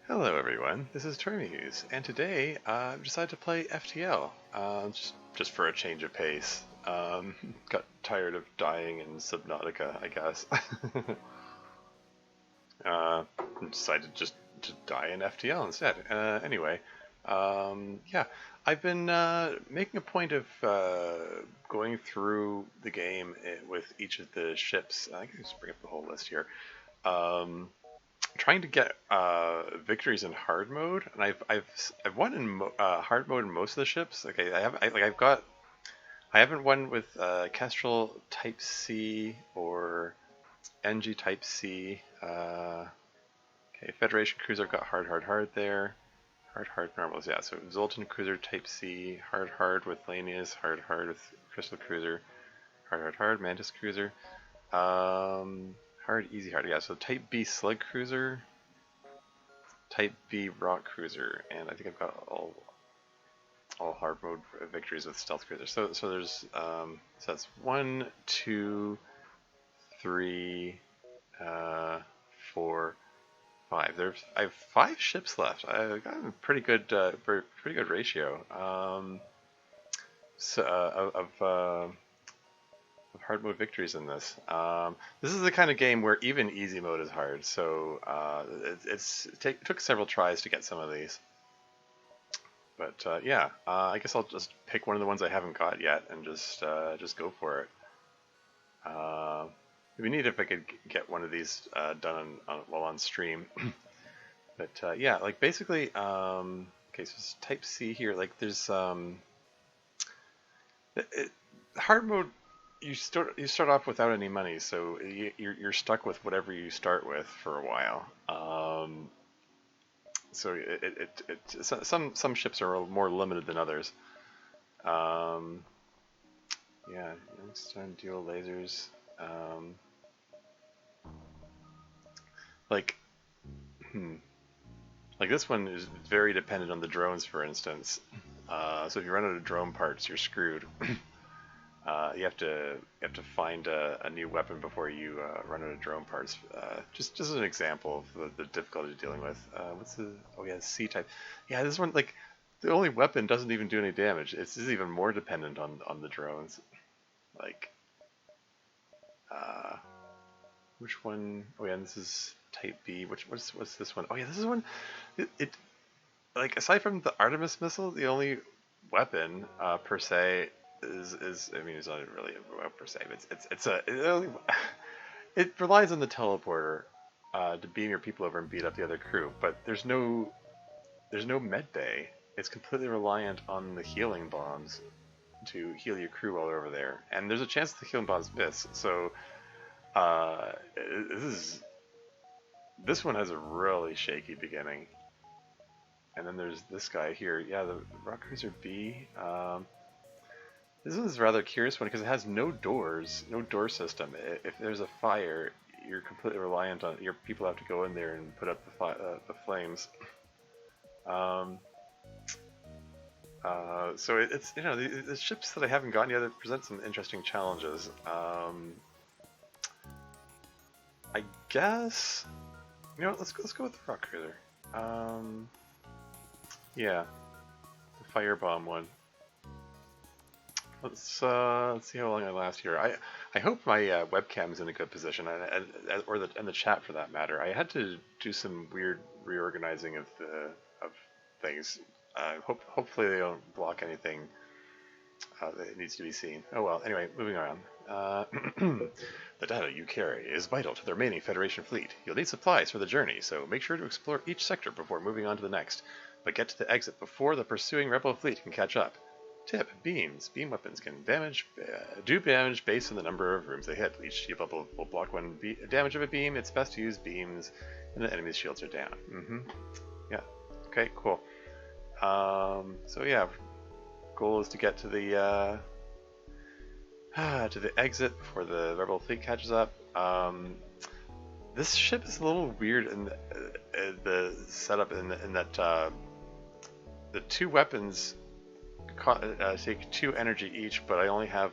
Hello everyone, this is Termuse, and today I've decided to play FTL, just for a change of pace. Got tired of dying in Subnautica, I guess. uh, Decided just to die in FTL instead. Anyway, yeah, I've been making a point of going through the game with each of the ships. I can just bring up the whole list here. Trying to get victories in hard mode, and I've won in hard mode in most of the ships. Okay, I haven't won with Kestrel Type C or NG Type C. Okay, Federation Cruiser got hard there. Hard normals, yeah. So Zoltan Cruiser Type C, hard with Lanius, hard with Crystal Cruiser, hard Mantis Cruiser. Hard, easy, hard. Yeah, so Type B Slug Cruiser, Type B Rock Cruiser, and I think I've got all hard mode victories with Stealth Cruiser. So there's so that's 1, 2, 3, 4, 5. I have 5 ships left. I've got a pretty good ratio. Of hard mode victories in this. This is the kind of game where even easy mode is hard, so it took several tries to get some of these. But yeah, I guess I'll just pick one of the ones I haven't got yet and just go for it. It'd be neat if I could get one of these done while on stream. But yeah, like basically, okay, so it's Type C here. Like there's hard mode. You start off without any money, so you're stuck with whatever you start with for a while. So some ships are more limited than others. Yeah, next time dual lasers. Like, like this one is very dependent on the drones, for instance. So if you run out of drone parts, you're screwed. You have to find a new weapon before you run out of drone parts. Just as an example of the difficulty dealing with. What's the? Oh yeah, C type. Yeah, this one, like, the only weapon doesn't even do any damage. It's even more dependent on the drones. Like, which one? Oh yeah, and this is Type B. What's this one? Oh yeah, this is one. It like, aside from the Artemis missile, the only weapon per se is I mean, it's not really a weapon per se, but it relies on the teleporter to beam your people over and beat up the other crew. But there's no med bay. It's completely reliant on the healing bombs to heal your crew while they're over there, and there's a chance the healing bombs miss. So this one has a really shaky beginning. And then there's this guy here. Yeah, the Rock Cruiser B. This one's a rather curious one because it has no doors, no door system. If there's a fire, you're completely reliant on your people have to go in there and put up the flames. So it's, you know, the ships that I haven't gotten yet present some interesting challenges. I guess, you know, let's go with the Rock Cruiser. Yeah, the firebomb one. Let's see how long I last here. I hope my webcam's in a good position, and the chat for that matter. I had to do some weird reorganizing of things. Hopefully they don't block anything that needs to be seen. Oh well. Anyway, moving on. The data you carry is vital to the remaining Federation fleet. You'll need supplies for the journey, so make sure to explore each sector before moving on to the next. But get to the exit before the pursuing Rebel fleet can catch up. Tip: beams. Beam weapons can do damage based on the number of rooms they hit. Each shield level will block one damage of a beam. It's best to use beams when the enemy's shields are down. Yeah. Okay. Cool. So yeah, goal is to get to the exit before the Rebel fleet catches up. This ship is a little weird in the setup in that the 2 weapons take 2 energy each, but I only have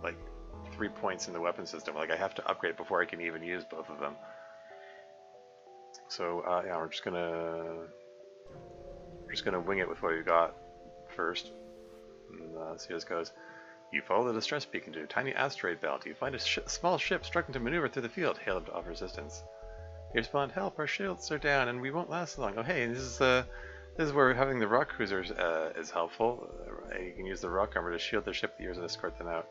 like 3 points in the weapon system. Like, I have to upgrade before I can even use both of them. So yeah, we're just gonna wing it with what we've got first. And, see how this goes. You follow the distress beacon to a tiny asteroid belt. You find a small ship struggling to maneuver through the field. Hail them to offer assistance. You respond, "Help! Our shields are down, and we won't last long." Oh, hey, this is where having the rock cruisers is helpful. You can use the rock armor to shield their ship and escort them out.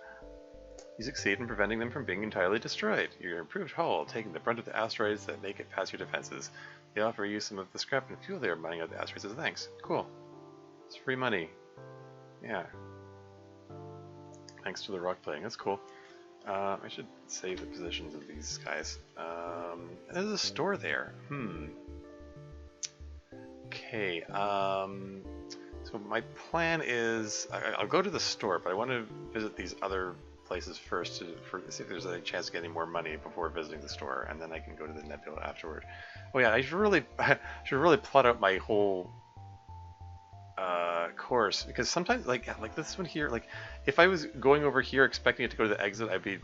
You succeed in preventing them from being entirely destroyed. Your improved hull, taking the brunt of the asteroids that make it past your defenses. They offer you some of the scrap and fuel they are mining out the asteroids as thanks. Cool. It's free money. Yeah. Thanks to the rock plating. That's cool. I should save the positions of these guys. There's a store there. Okay. So my plan is I'll go to the store, but I want to visit these other places first to see if there's a chance to get any more money before visiting the store, and then I can go to the nebula afterward. Oh yeah, I should really plot out my whole course, because sometimes like this one here, like if I was going over here expecting it to go to the exit, I'd be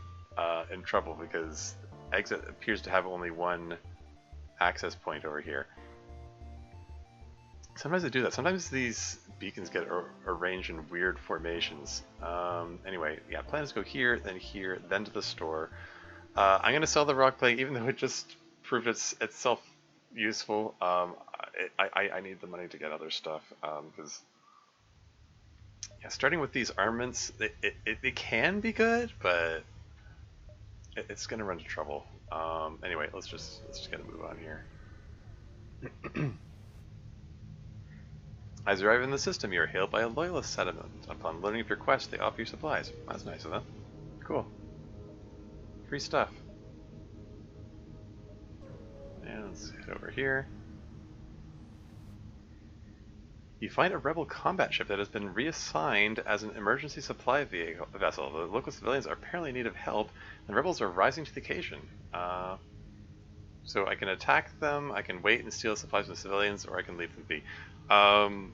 in trouble because exit appears to have only one access point over here. Sometimes they do that. Sometimes these beacons get arranged in weird formations. Anyway, yeah, plan is to go here, then to the store. I'm going to sell the rock plate, even though it just proved itself useful. I need the money to get other stuff, because yeah, starting with these armaments, it can be good, but it's going to run into trouble. Anyway, let's just get a move on here. As you arrive in the system, you are hailed by a loyalist settlement. Upon learning of your quest, they offer you supplies. That's nice of them. Cool. Free stuff. And let's head over here. You find a rebel combat ship that has been reassigned as an emergency supply vessel. The local civilians are apparently in need of help, and the rebels are rising to the occasion. So I can attack them, I can wait and steal supplies from the civilians, or I can leave them be. I'm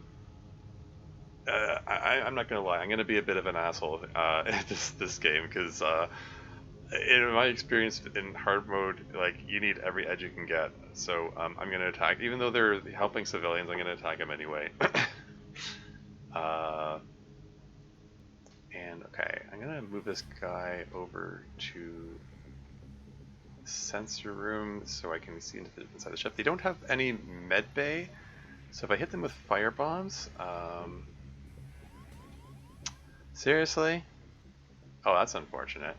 not gonna lie, I'm gonna be a bit of an asshole at this game, because in my experience in hard mode, like, you need every edge you can get. So I'm gonna attack, even though they're helping civilians. I'm gonna attack them anyway. And okay, I'm gonna move this guy over to the sensor room so I can see inside the ship. They don't have any med bay. So if I hit them with fire bombs, seriously? Oh, that's unfortunate.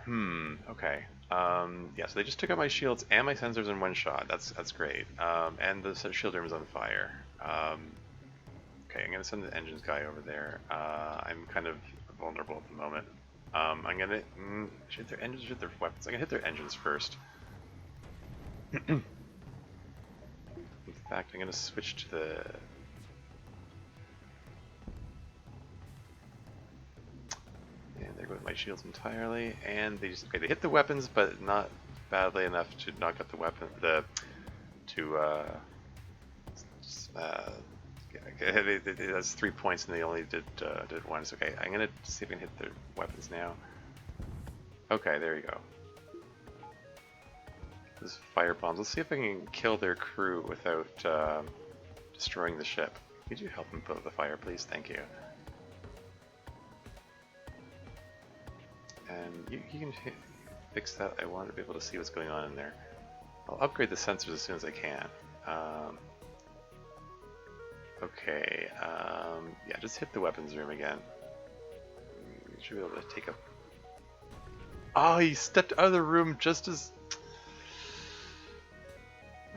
Okay. Yeah, so they just took out my shields and my sensors in one shot. That's great. And the shield room is on fire. Okay, I'm gonna send the engines guy over there. I'm kind of vulnerable at the moment. I'm gonna shoot their engines, shoot their weapons. I'm gonna hit their engines first. In fact, I'm going to switch to the... And there go my shields entirely, and they just... Okay, they hit the weapons, but not badly enough to knock out the weapon... Okay, that's 3 points and they only did one. So, okay, I'm going to see if I can hit their weapons now. Okay, there you go. Those fire bombs. Let's see if I can kill their crew without destroying the ship. Could you help them put out the fire, please? Thank you. And you can fix that. I want to be able to see what's going on in there. I'll upgrade the sensors as soon as I can. Okay. Yeah, just hit the weapons room again. You should be able to take a... Oh, he stepped out of the room just as...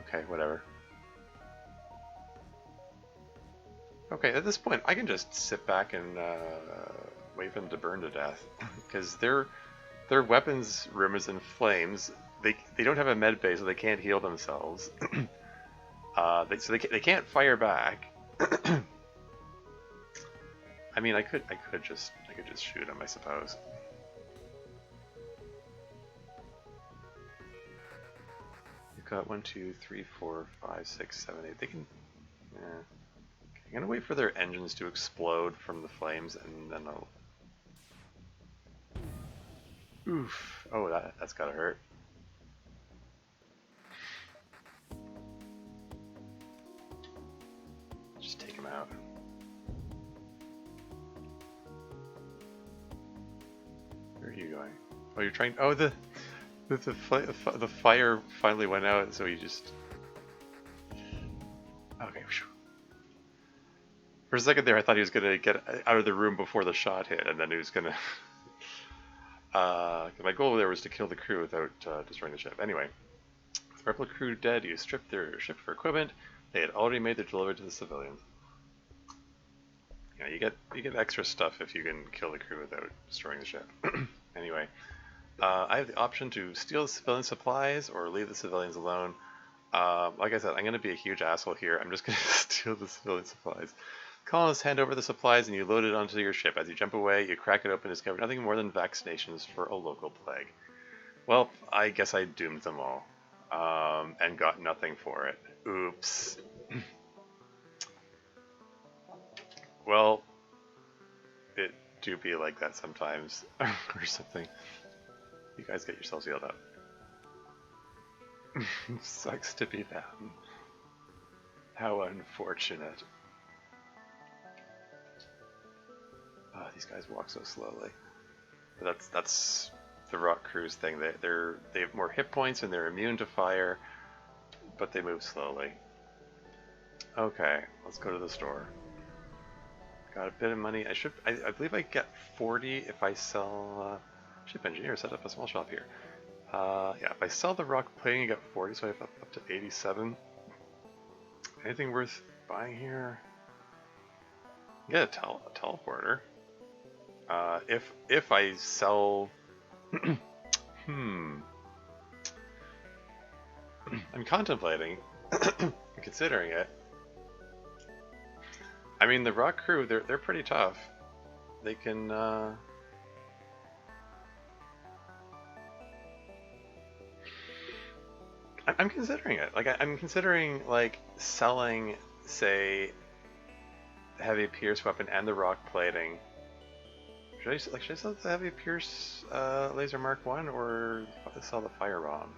Okay, whatever. Okay, at this point, I can just sit back and wait for them to burn to death, because their weapons room is in flames. They don't have a med bay, so they can't heal themselves. So they can't fire back. I mean, I could just shoot them, I suppose. Got 1, 2, 3, 4, 5, 6, 7, 8. They can. Okay, I'm gonna wait for their engines to explode from the flames, and then I'll. Oof! Oh, that's gotta hurt. Just take him out. Where are you going? Oh, you're trying. Oh, the fire finally went out, so you just. Okay. For a second there, I thought he was gonna get out of the room before the shot hit, and then he was gonna. My goal there was to kill the crew without destroying the ship. Anyway, with the rebel crew dead, you stripped their ship for equipment. They had already made their delivery to the civilians. Yeah, you get extra stuff if you can kill the crew without destroying the ship. Anyway, I have the option to steal the civilian supplies or leave the civilians alone. Like I said, I'm going to be a huge asshole here. I'm just going to steal the civilian supplies. Colonists hand over the supplies and you load it onto your ship. As you jump away, you crack it open and discover nothing more than vaccinations for a local plague. Well, I guess I doomed them all. And got nothing for it. Oops. Well, it do be like that sometimes, or something. You guys get yourselves healed up. Sucks to be them. How unfortunate. Oh, these guys walk so slowly. But that's the rock crew's thing. They have more hit points and they're immune to fire, but they move slowly. Okay, let's go to the store. Got a bit of money. I believe I get 40 if I sell. Ship engineer set up a small shop here. Yeah, if I sell the rock plating, I get 40, so I have up to 87. Anything worth buying here? Get a teleporter. If I sell. I'm contemplating, considering it. I mean, the rock crew, they're pretty tough. They can. I'm considering it. Like I'm considering like selling, say, the heavy pierce weapon and the rock plating. Should I sell the heavy pierce laser Mark 1 or sell the firebomb?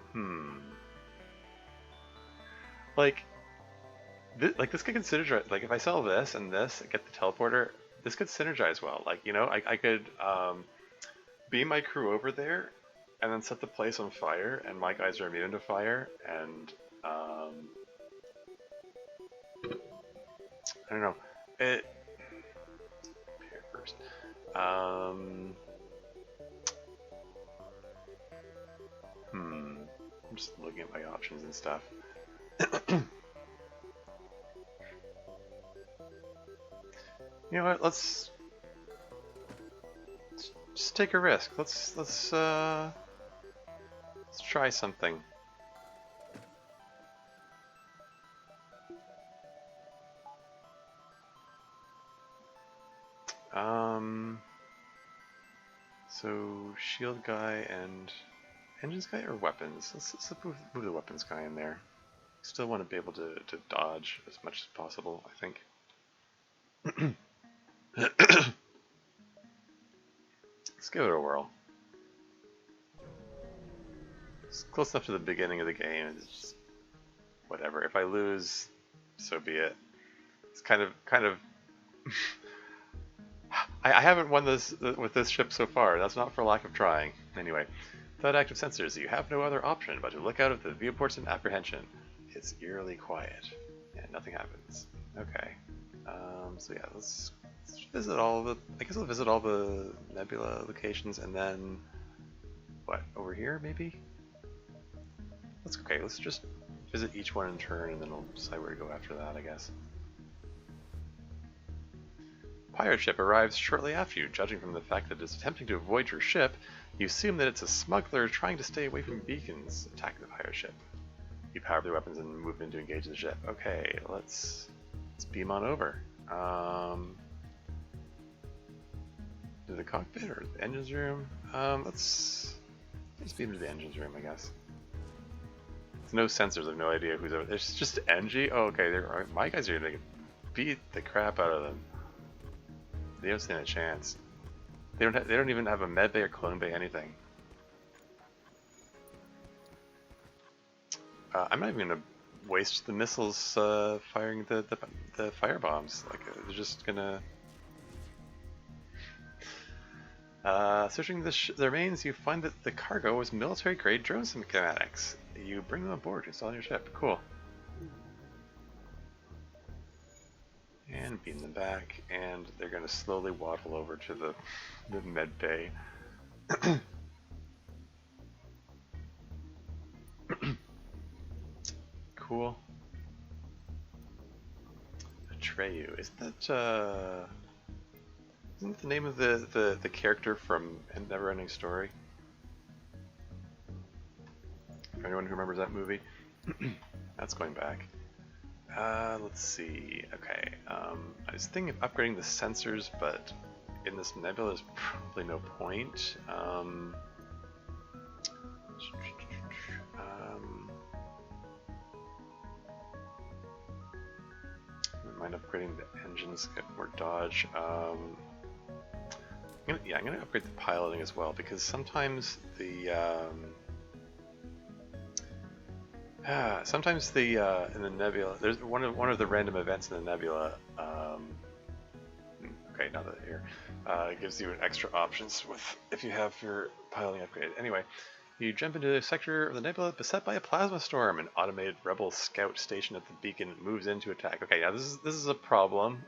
Like this could synergize. Like if I sell this and this, get the teleporter, this could synergize well. Like I could beam my crew over there, and then set the place on fire, and my guys are immune to fire, and I don't know. Here first. I'm just looking at my options and stuff. You know what? Let's just take a risk. Let's try something. So shield guy and engines guy or weapons? Let's move the weapons guy in there. Still want to be able to dodge as much as possible, I think. Let's give it a whirl. It's close enough to the beginning of the game. It's just whatever. If I lose, so be it. It's kind of. I haven't won this with this ship so far. That's not for lack of trying. Anyway, without active sensors, you have no other option but to look out of the viewports in apprehension. It's eerily quiet, and nothing happens. Okay. So yeah, let's visit all the. I guess I'll visit all the nebula locations, and then what over here maybe. Let's just visit each one in turn, and then we'll decide where to go after that, I guess. Pirate ship arrives shortly after you. Judging from the fact that it's attempting to avoid your ship, you assume that it's a smuggler trying to stay away from beacons attacking the pirate ship. You power up their weapons and move in to engage the ship. Okay, let's beam on over. To the cockpit or the engines room? Let's beam to the engines room, I guess. There's no sensors. I have no idea who's over there. It's just Engie? Oh, okay. My guys are gonna beat the crap out of them. They don't stand a chance. They don't even have a med bay or clone bay, anything. I'm not even gonna waste the missiles firing the fire bombs. Like they're just gonna. Searching the remains, you find that the cargo was military-grade drone schematics. You bring them aboard to install on your ship. Cool. And beam them back, and they're going to slowly waddle over to the med bay. Cool. Atreyu. Isn't that the name of the character from Neverending Story? For anyone who remembers that movie. That's going back. Let's see. Okay. I was thinking of upgrading the sensors, but in this nebula there's probably no point. Mind upgrading the engines, get more dodge. I'm gonna upgrade the piloting as well, because sometimes the in the nebula, there's one of the random events in the nebula. Okay, now that here, it gives you an extra options with if you have your piloting upgrade. Anyway, you jump into a sector of the nebula beset by a plasma storm. An automated rebel scout stationed at the beacon moves in to attack. Okay, now this is a problem.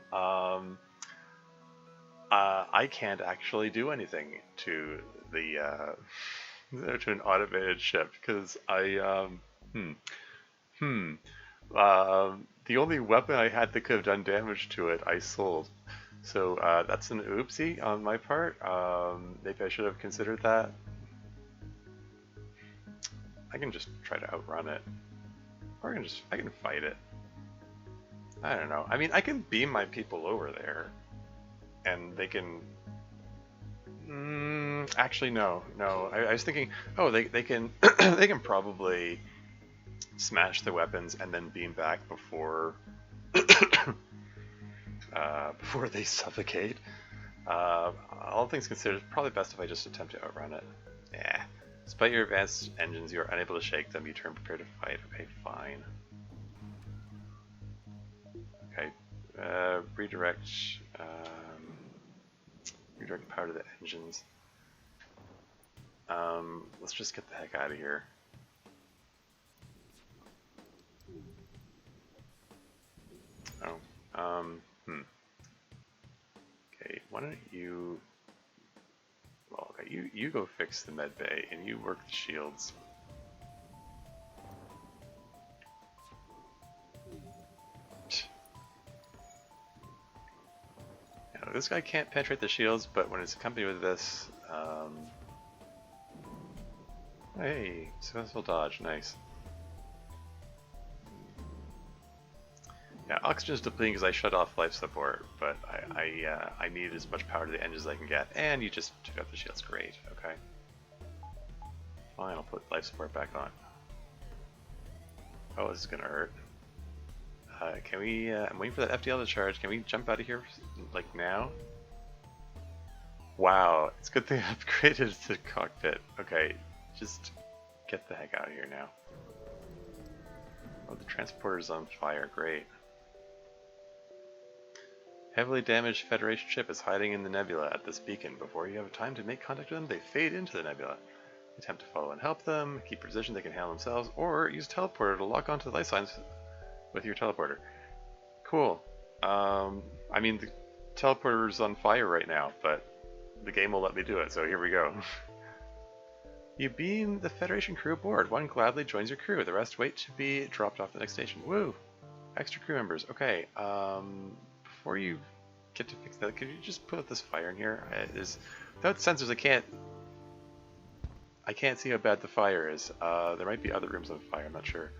I can't actually do anything to the to an automated ship because the only weapon I had that could have done damage to it, I sold. So that's an oopsie on my part. Maybe I should have considered that. I can just try to outrun it, or I can fight it. I don't know. I mean, I can beam my people over there, and they can. Actually, no. I was thinking, oh, they can they can probably smash the weapons and then beam back before before they suffocate. All things considered, it's probably best if I just attempt to outrun it. Yeah. Despite your advanced engines, you are unable to shake them. You turn prepared to fight. Okay, fine. Okay. Redirect power to the engines. Let's just get the heck out of here. Oh. Okay, why don't you... Well, okay, you go fix the med bay, and you work the shields. Now, this guy can't penetrate the shields, but when it's accompanied with this... Hey, successful dodge, nice. Yeah, oxygen is depleting because I shut off life support, but I need as much power to the engines as I can get, and you just took out the shields. Great, okay. Fine, I'll put life support back on. Oh, this is gonna hurt. Can we, I'm waiting for that FTL to charge. Can we jump out of here, like, now? Wow, it's a good thing I upgraded the cockpit. Okay, just get the heck out of here now. Oh, the transporter's on fire, great. Heavily damaged Federation ship is hiding in the nebula at this beacon. Before you have time to make contact with them, they fade into the nebula. Attempt to follow and help them, keep position they can handle themselves, or use teleporter to lock onto the life signs with your teleporter. Cool. I mean, the teleporter's on fire right now, but the game will let me do it, so here we go. You beam the Federation crew aboard. One gladly joins your crew. The rest wait to be dropped off the next station. Woo! Extra crew members. Okay, before you get to fix that, could you just put this fire in here? Without sensors, I can't see how bad the fire is. There might be other rooms on fire, I'm not sure.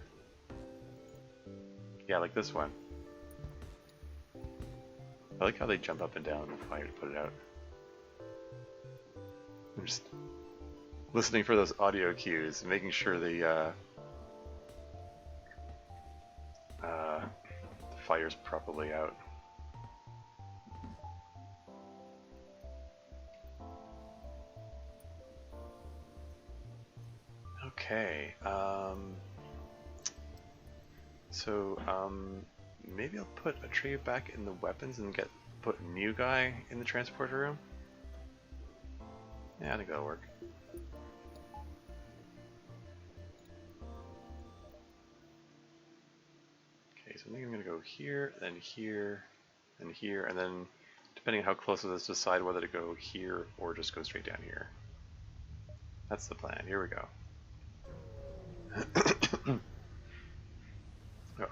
Yeah, like this one. I like how they jump up and down in fire to put it out. I'm just listening for those audio cues and making sure the fire's properly out. Okay, So, maybe I'll put a tray back in the weapons and put a new guy in the transporter room. Yeah, I think that'll work. Okay, so I think I'm gonna go here, then here, and here, and then depending on how close it is, decide whether to go here or just go straight down here. That's the plan. Here we go. Oh.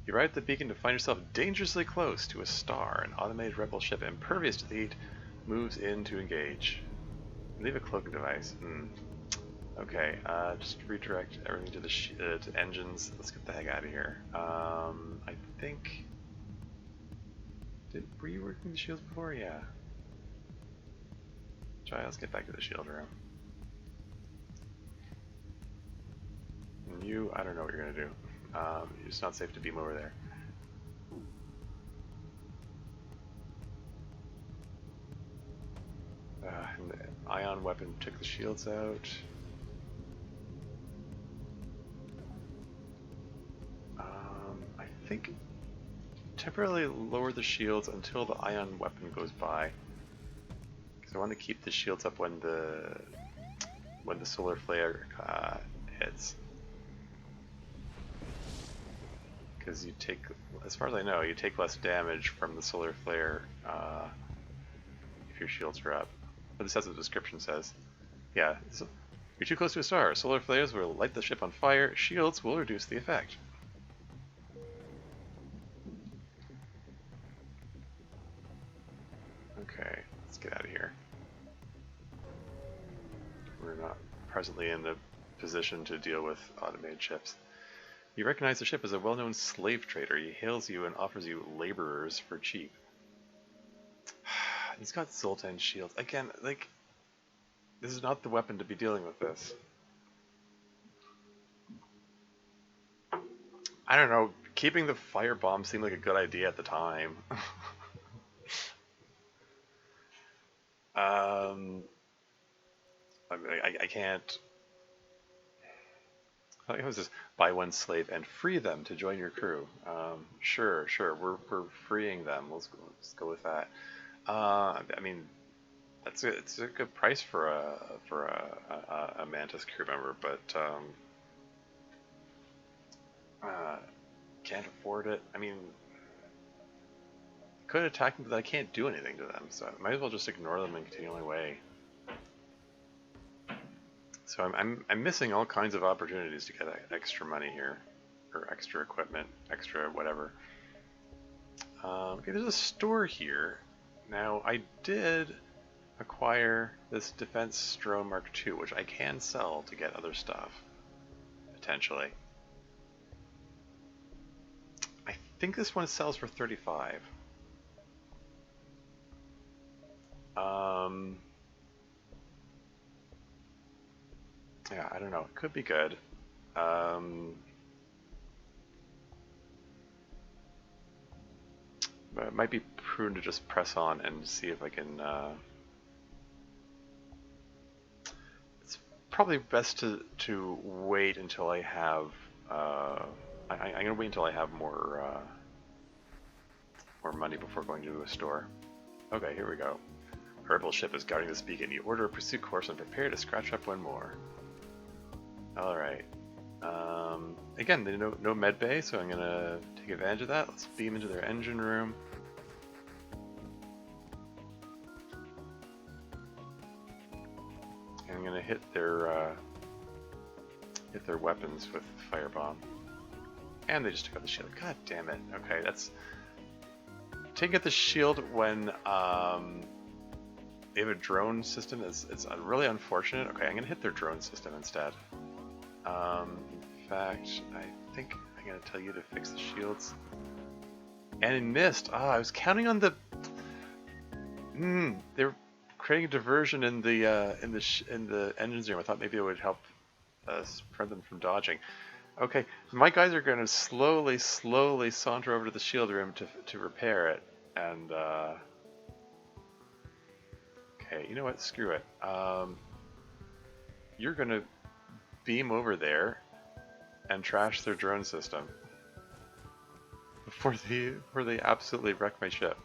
You arrive at the beacon to find yourself dangerously close to a star. An automated rebel ship impervious to the heat moves in to engage. Leave a cloaking device. Okay, just redirect everything to the to engines. Let's get the heck out of here. I think... Were you working the shields before? Yeah. Let's get back to the shield room. And you, I don't know what you're gonna do. It's not safe to beam over there. And the ion weapon took the shields out. I think temporarily lower the shields until the ion weapon goes by. Because I want to keep the shields up when the solar flare hits. Because you take, as far as I know, you take less damage from the solar flare if your shields are up. But this is what the description says. Yeah, so you're too close to a star. Solar flares will light the ship on fire. Shields will reduce the effect. Okay, let's get out of here. We're not presently in the position to deal with automated ships. You recognize the ship as a well-known slave trader. He hails you and offers you laborers for cheap. He's got Zoltan shields. Again, like, this is not the weapon to be dealing with this. I don't know, keeping the firebomb seemed like a good idea at the time. I can't... I was just buy one slave and free them to join your crew. Sure, we're freeing them. Let's go with that. I mean, it's a good price for a Mantis crew member, but can't afford it. I mean, could attack them, but I can't do anything to them, so I might as well just ignore them and continue my way. So I'm missing all kinds of opportunities to get extra money here, or extra equipment, extra whatever. Okay, there's a store here. Now I did acquire this Defense Stro Mark II, which I can sell to get other stuff, potentially. I think this one sells for 35. Yeah, I don't know. It could be good. But it might be prudent to just press on and see if I can... It's probably best to wait until I have... I'm going to wait until I have more money before going to a store. Okay, here we go. A rebel ship is guarding this beacon. You order a pursuit course and prepare to scratch up one more. Alright. Again, there's no med bay, so I'm going to take advantage of that. Let's beam into their engine room. And I'm going to hit their weapons with firebomb. And they just took out the shield. God damn it. Okay, that's... Taking out the shield when they have a drone system is really unfortunate. Okay, I'm going to hit their drone system instead. In fact, I think I'm going to tell you to fix the shields. And it missed. Ah, I was counting on the... They're creating a diversion in the engines room. I thought maybe it would help prevent them from dodging. Okay, my guys are going to slowly saunter over to the shield room to repair it. And okay, you know what? Screw it. You're going to beam over there and trash their drone system before they absolutely wreck my ship.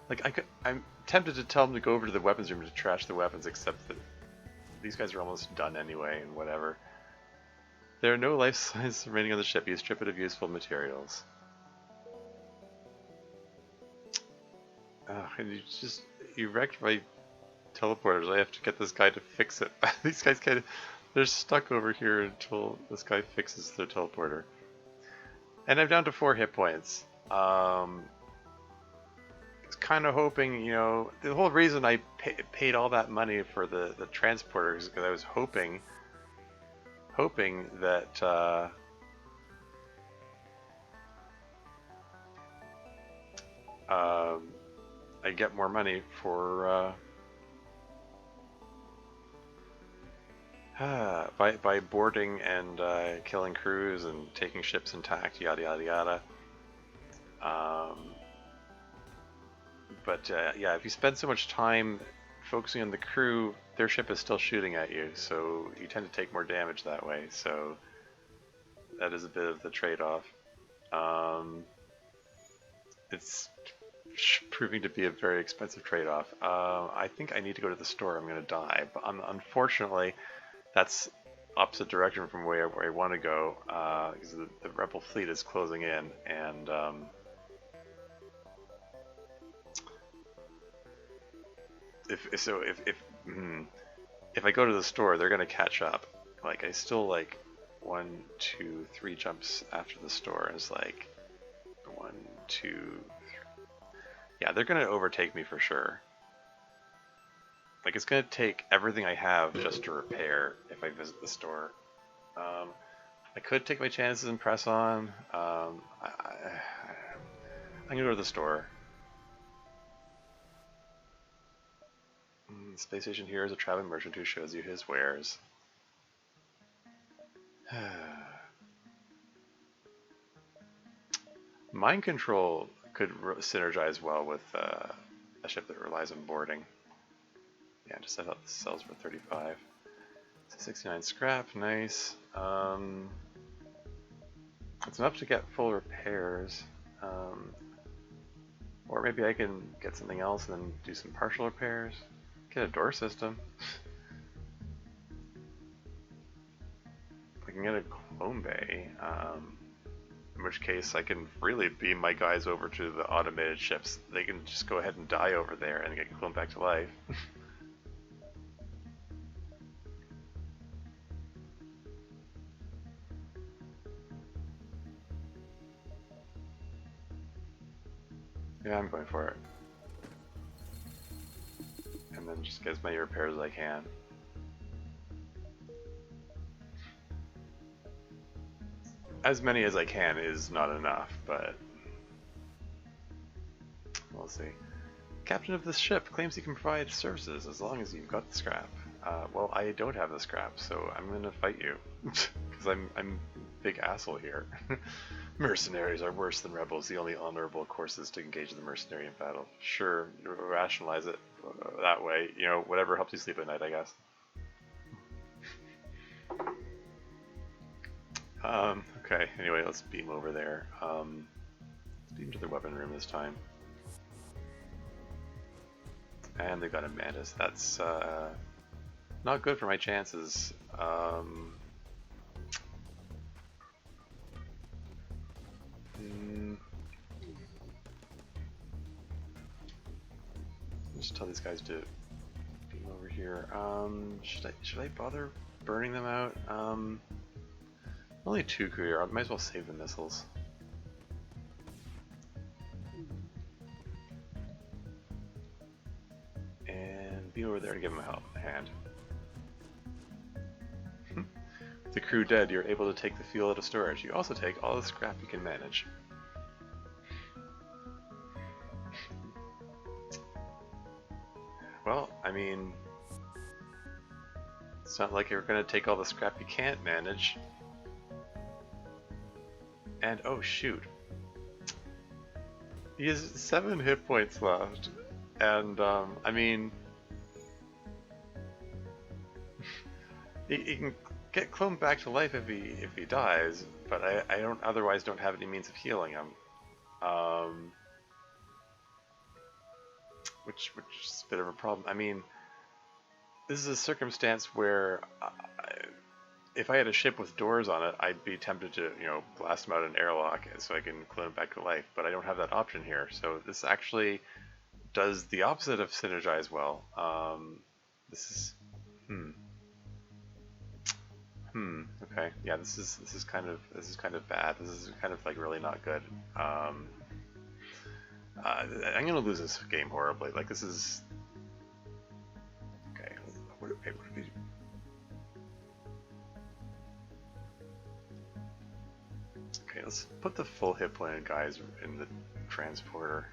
Like I'm tempted to tell them to go over to the weapons room to trash the weapons, except that these guys are almost done anyway, and whatever. There are no life signs remaining on the ship. You strip it of useful materials. And you wrecked my teleporters. I have to get this guy to fix it. These guys they're stuck over here until this guy fixes their teleporter. And I'm down to 4 hit points. Kind of hoping, you know, the whole reason I paid all that money for the transporter is because I was hoping that I'd get more money for by boarding and killing crews and taking ships intact, yada yada yada. But yeah, if you spend so much time focusing on the crew, their ship is still shooting at you, so you tend to take more damage that way. So that is a bit of the trade-off. It's proving to be a very expensive trade-off. I think I need to go to the store. I'm going to die, but unfortunately, that's opposite direction from where I want to go, because the rebel fleet is closing in, and if I go to the store, they're gonna catch up. Like, I still like 1, 2, 3 jumps after the store. It's like 1, 2, 3. Yeah, they're gonna overtake me for sure. Like, it's gonna take everything I have just to repair if I visit the store. I could take my chances and press on. I'm gonna go to the store. The space station here is a traveling merchant who shows you his wares. Mind control could synergize well with a ship that relies on boarding. Yeah, just I thought this sells for 35. 69 scrap, nice. It's enough to get full repairs. Or maybe I can get something else and then do some partial repairs. Get a door system. I can get a clone bay, in which case I can really beam my guys over to the automated ships. They can just go ahead and die over there and get cloned back to life. Yeah, I'm going for it. And then just get as many repairs as I can. As many as I can is not enough, but we'll see. Captain of this ship claims he can provide services as long as you've got the scrap. Well, I don't have the scrap, so I'm gonna fight you. Because I'm a big asshole here. Mercenaries are worse than rebels. The only honorable course is to engage the mercenary in battle. Sure, rationalize it that way. You know, whatever helps you sleep at night, I guess. Okay, anyway, let's beam over there. Let's beam to the weapon room this time. And they got a mantis. That's not good for my chances. Just tell these guys to beam over here. Should I bother burning them out? Only 2 crew here. I might as well save the missiles. And be over there to give them a hand. With the crew dead, you're able to take the fuel out of storage. You also take all the scrap you can manage. Well, I mean, it's not like you're going to take all the scrap you can't manage. And oh shoot, He has 7 hit points left, and I mean, he can get cloned back to life if he dies, but I don't have any means of healing him, um, which is a bit of a problem. I mean, this is a circumstance where if I had a ship with doors on it, I'd be tempted to, blast him out an airlock so I can clone him back to life, but I don't have that option here. So this actually does the opposite of synergize well. This is, okay, yeah, this is kind of bad. This is kind of like really not good. I'm gonna lose this game horribly. Like this is, okay. What do we do? Okay, let's put the full hit point guys in the transporter.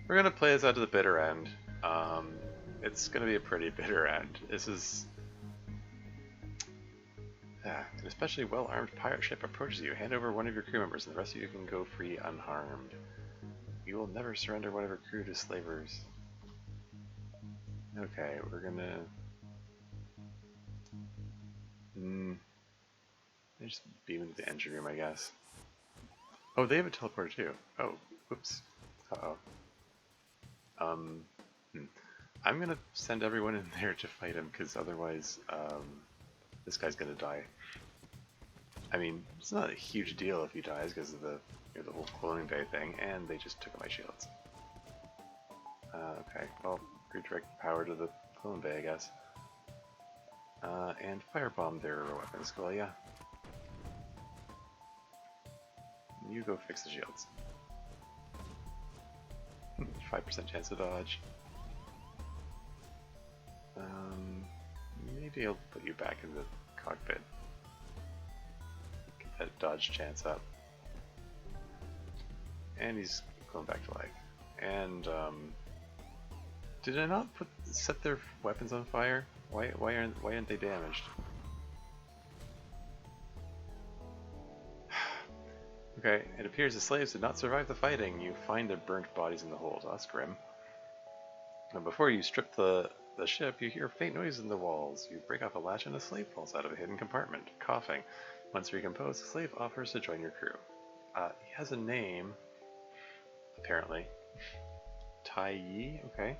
We're gonna play this out to the bitter end. It's gonna be a pretty bitter end. This is an especially well-armed pirate ship approaches you. Hand over one of your crew members, and the rest of you can go free unharmed. You will never surrender one of your crew to slavers. Okay, we're gonna. Just beam into the engine room, I guess. Oh, they have a teleporter too. Oh, whoops. Uh-oh. I'm gonna send everyone in there to fight him, because otherwise, this guy's gonna die. I mean, it's not a huge deal if he dies because of the the whole cloning bay thing, and they just took my shields. Okay, well, redirect power to the clone bay, I guess. And firebomb their weapons. Well, yeah. You go fix the shields. 5% chance to dodge. Maybe I'll put you back in the cockpit. Get that dodge chance up. And he's going back to life. And did I not set their weapons on fire? Why aren't they damaged? Okay, it appears the slaves did not survive the fighting. You find their burnt bodies in the hold. That's grim. Now, before you strip the ship, you hear faint noises in the walls. You break off a latch and a slave falls out of a hidden compartment, coughing. Once recomposed, the slave offers to join your crew. He has a name, apparently. Tai Yi? Okay.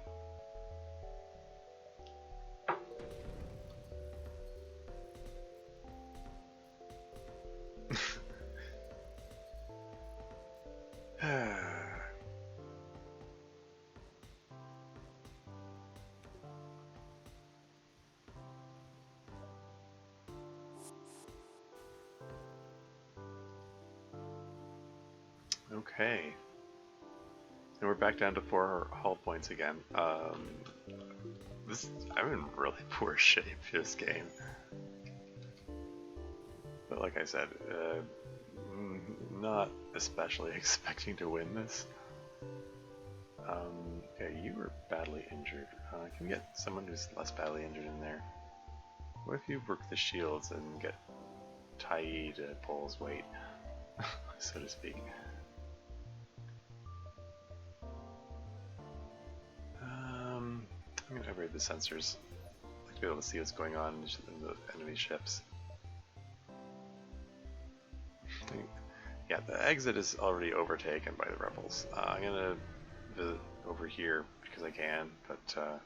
Okay. And we're back down to 4 hull points again. I'm in really poor shape this game. But like I said, not especially expecting to win this. Okay, you were badly injured. Can we get someone who's less badly injured in there? What if you work the shields and get Tai to pull his weight, so to speak? I'm gonna upgrade the sensors. I'd like to be able to see what's going on in the enemy ships. Yeah, the exit is already overtaken by the rebels. I'm gonna visit over here because I can, but you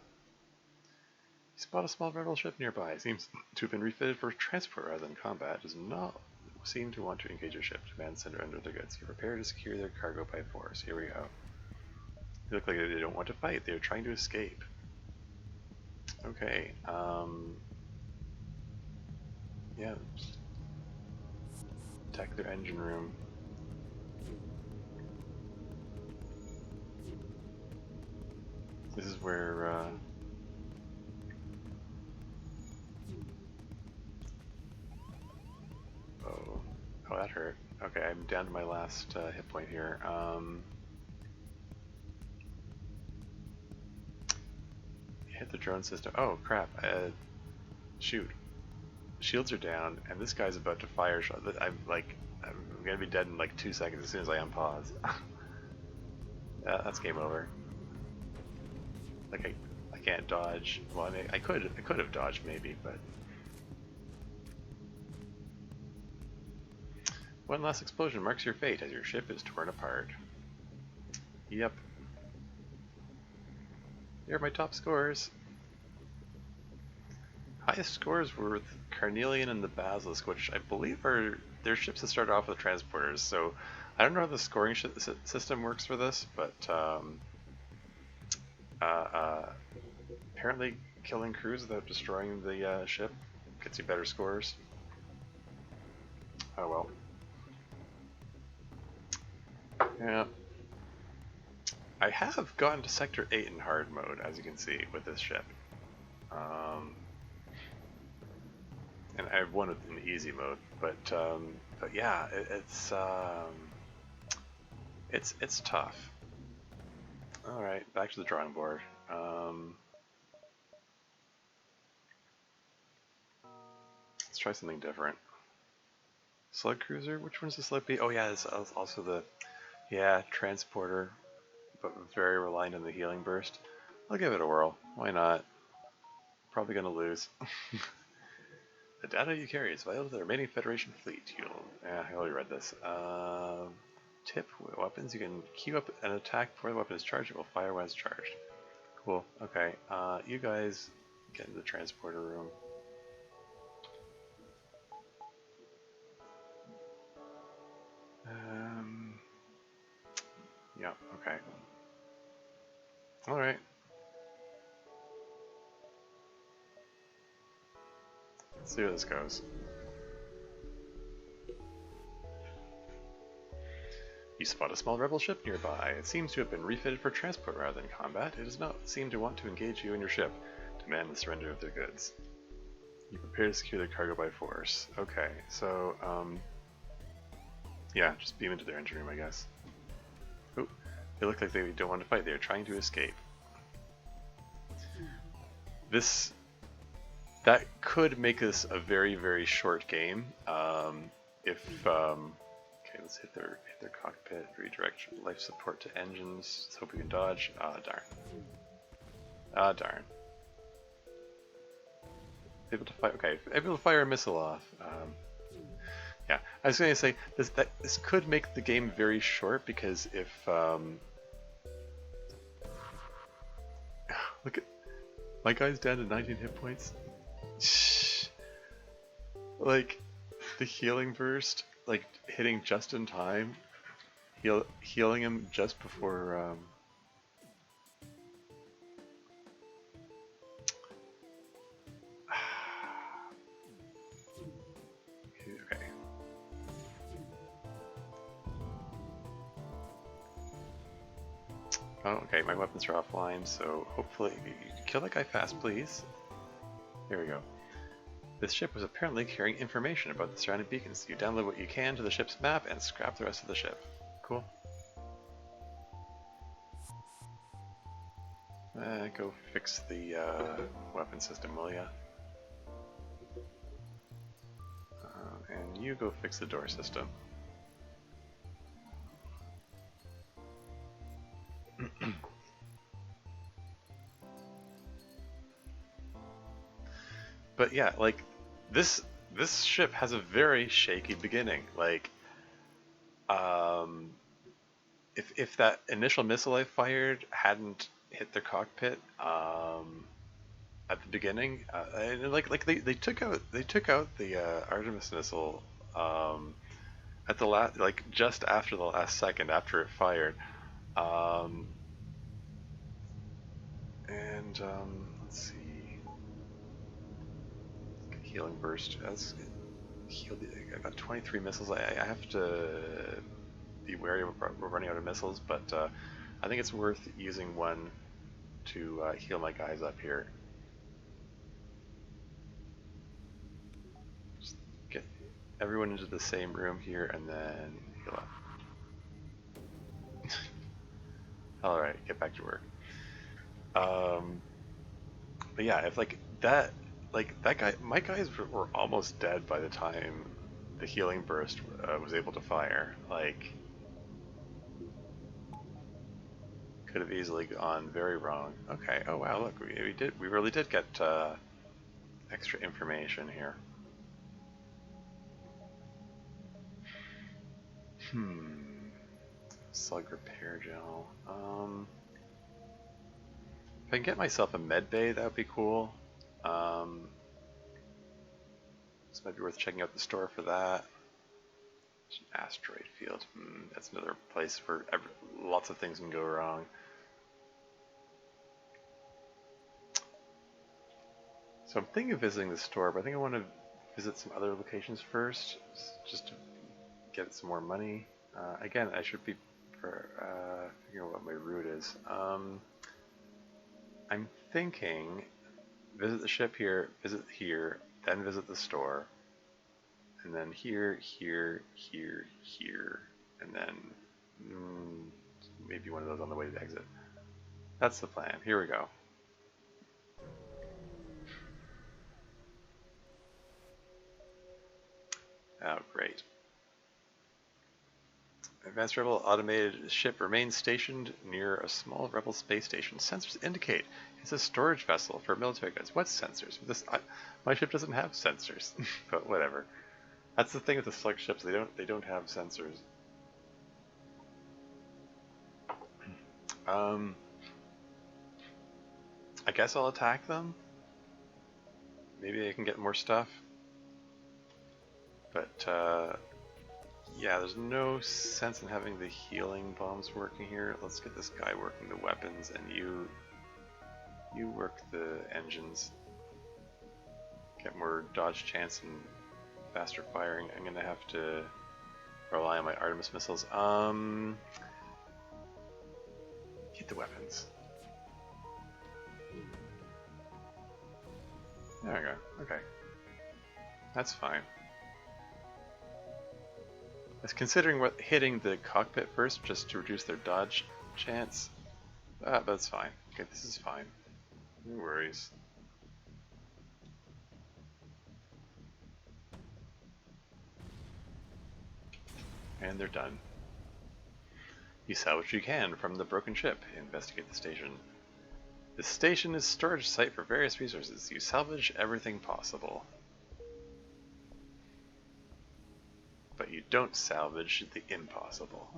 spot a small rebel ship nearby. It seems to have been refitted for transport rather than combat. Does not seem to want to engage your ship. Demand send under their goods. You're prepared to secure their cargo by force. Here we go. They look like they don't want to fight. They're trying to escape. Okay. Yeah. Attack their engine room. This is where oh, that hurt. Okay, I'm down to my last hit point here. Hit the drone system. Oh crap! Shoot. Shields are down, and this guy's about to fire shot. I'm gonna be dead in like 2 seconds as soon as I unpause. That's game over. Like I can't dodge. Well, I mean, I could have dodged maybe, but one last explosion marks your fate as your ship is torn apart. Yep. Here are my top scores. Highest scores were with Carnelian and the Basilisk, which I believe are their ships that started off with transporters. So I don't know how the scoring system works for this, but apparently killing crews without destroying the ship gets you better scores. Oh well. Yeah. I have gotten to Sector 8 in hard mode, as you can see, with this ship. And I've won it in easy mode, but yeah, it's tough. All right, back to the drawing board. Let's try something different. Slug cruiser. Which one's the slug B? Oh yeah, it's also the transporter, but very reliant on the healing burst. I'll give it a whirl. Why not? Probably gonna lose. The data you carry is vital to the remaining Federation fleet. I already read this. Tip weapons. You can queue up an attack before the weapon is charged. It will fire when it's charged. Cool. Okay. You guys get into the transporter room. Yeah. Okay. All right. Let's see where this goes. You spot a small rebel ship nearby. It seems to have been refitted for transport rather than combat. It does not seem to want to engage you and your ship, demand the surrender of their goods. You prepare to secure their cargo by force. Okay, so, yeah, just beam into their engine room, I guess. Oh, they look like they don't want to fight. They are trying to escape. That could make this a very, very short game. Okay, let's hit their cockpit, redirect life support to engines. Let's hope we can dodge. Ah, darn. Ah, darn. Able to fire. Okay, able to fire a missile off. Yeah, I was going to say this could make the game very short because if look at my guy's down to 19 hit points. Like the healing burst, like hitting just in time, healing him just before. Okay. Oh, okay. My weapons are offline, so hopefully you kill that guy fast, please. There we go. This ship was apparently carrying information about the surrounding beacons. You download what you can to the ship's map and scrap the rest of the ship. Cool. Go fix the weapon system, will ya? And you go fix the door system. But yeah, like this ship has a very shaky beginning. Like, if that initial missile I fired hadn't hit their cockpit at the beginning, and they took out the Artemis missile at the last, like just after the last second after it fired, and let's see. Healing burst as healed. I got 23 missiles. I have to be wary of running out of missiles, but I think it's worth using one to heal my guys up here. Just get everyone into the same room here and then heal up. Alright, get back to work. But yeah, if that guy, my guys were almost dead by the time the healing burst was able to fire. Like, Could have easily gone very wrong. Okay. Oh wow! Look, we really did get extra information here. Slug repair gel. If I can get myself a med bay, that would be cool. This might be worth checking out the store for that. There's an asteroid field. That's another place where lots of things can go wrong. So I'm thinking of visiting the store, but I think I want to visit some other locations first, just to get some more money. Again, I should be figuring out what my route is. I'm thinking visit the ship here, visit here, then visit the store, and then here, here, here, here, and then maybe one of those on the way to the exit. That's the plan. Here we go. Oh, great. Advanced Rebel automated ship remains stationed near a small Rebel space station. Sensors indicate it's a storage vessel for military goods. What sensors? My ship doesn't have sensors, but whatever. That's the thing with the select ships. They don't have sensors. I guess I'll attack them. Maybe I can get more stuff. But yeah, there's no sense in having the healing bombs working here. Let's get this guy working the weapons, and you work the engines. Get more dodge chance and faster firing. I'm gonna have to rely on my Artemis missiles. Get the weapons. There we go. Okay, that's fine. I was considering hitting the cockpit first, just to reduce their dodge chance. But that's fine. Okay, this is fine. No worries. And they're done. You salvage what you can from the broken ship. Investigate the station. The station is a storage site for various resources. You salvage everything possible. But you don't salvage the impossible.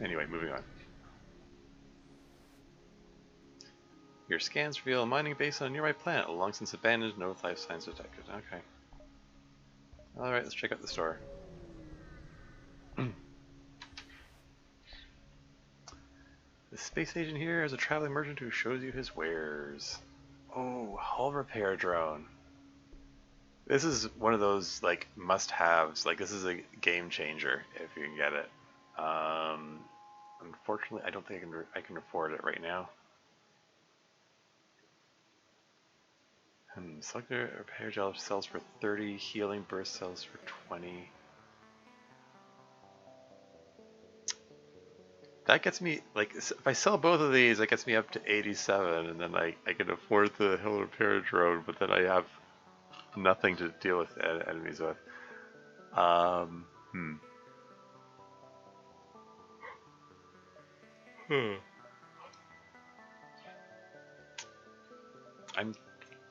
Anyway, moving on. Your scans reveal a mining base on a nearby planet, long since abandoned, no life signs detected. Okay. Alright, let's check out the store. The space agent here is a traveling merchant who shows you his wares. Oh, hull repair drone. This is one of those like must-haves. Like this is a game changer if you can get it. Unfortunately, I don't think I can afford it right now. Selector repair gel sells for 30. Healing burst sells for 20. That gets me, like, if I sell both of these, that gets me up to 87, and then I can afford the hull repair drone, but then I have nothing to deal with enemies with. I'm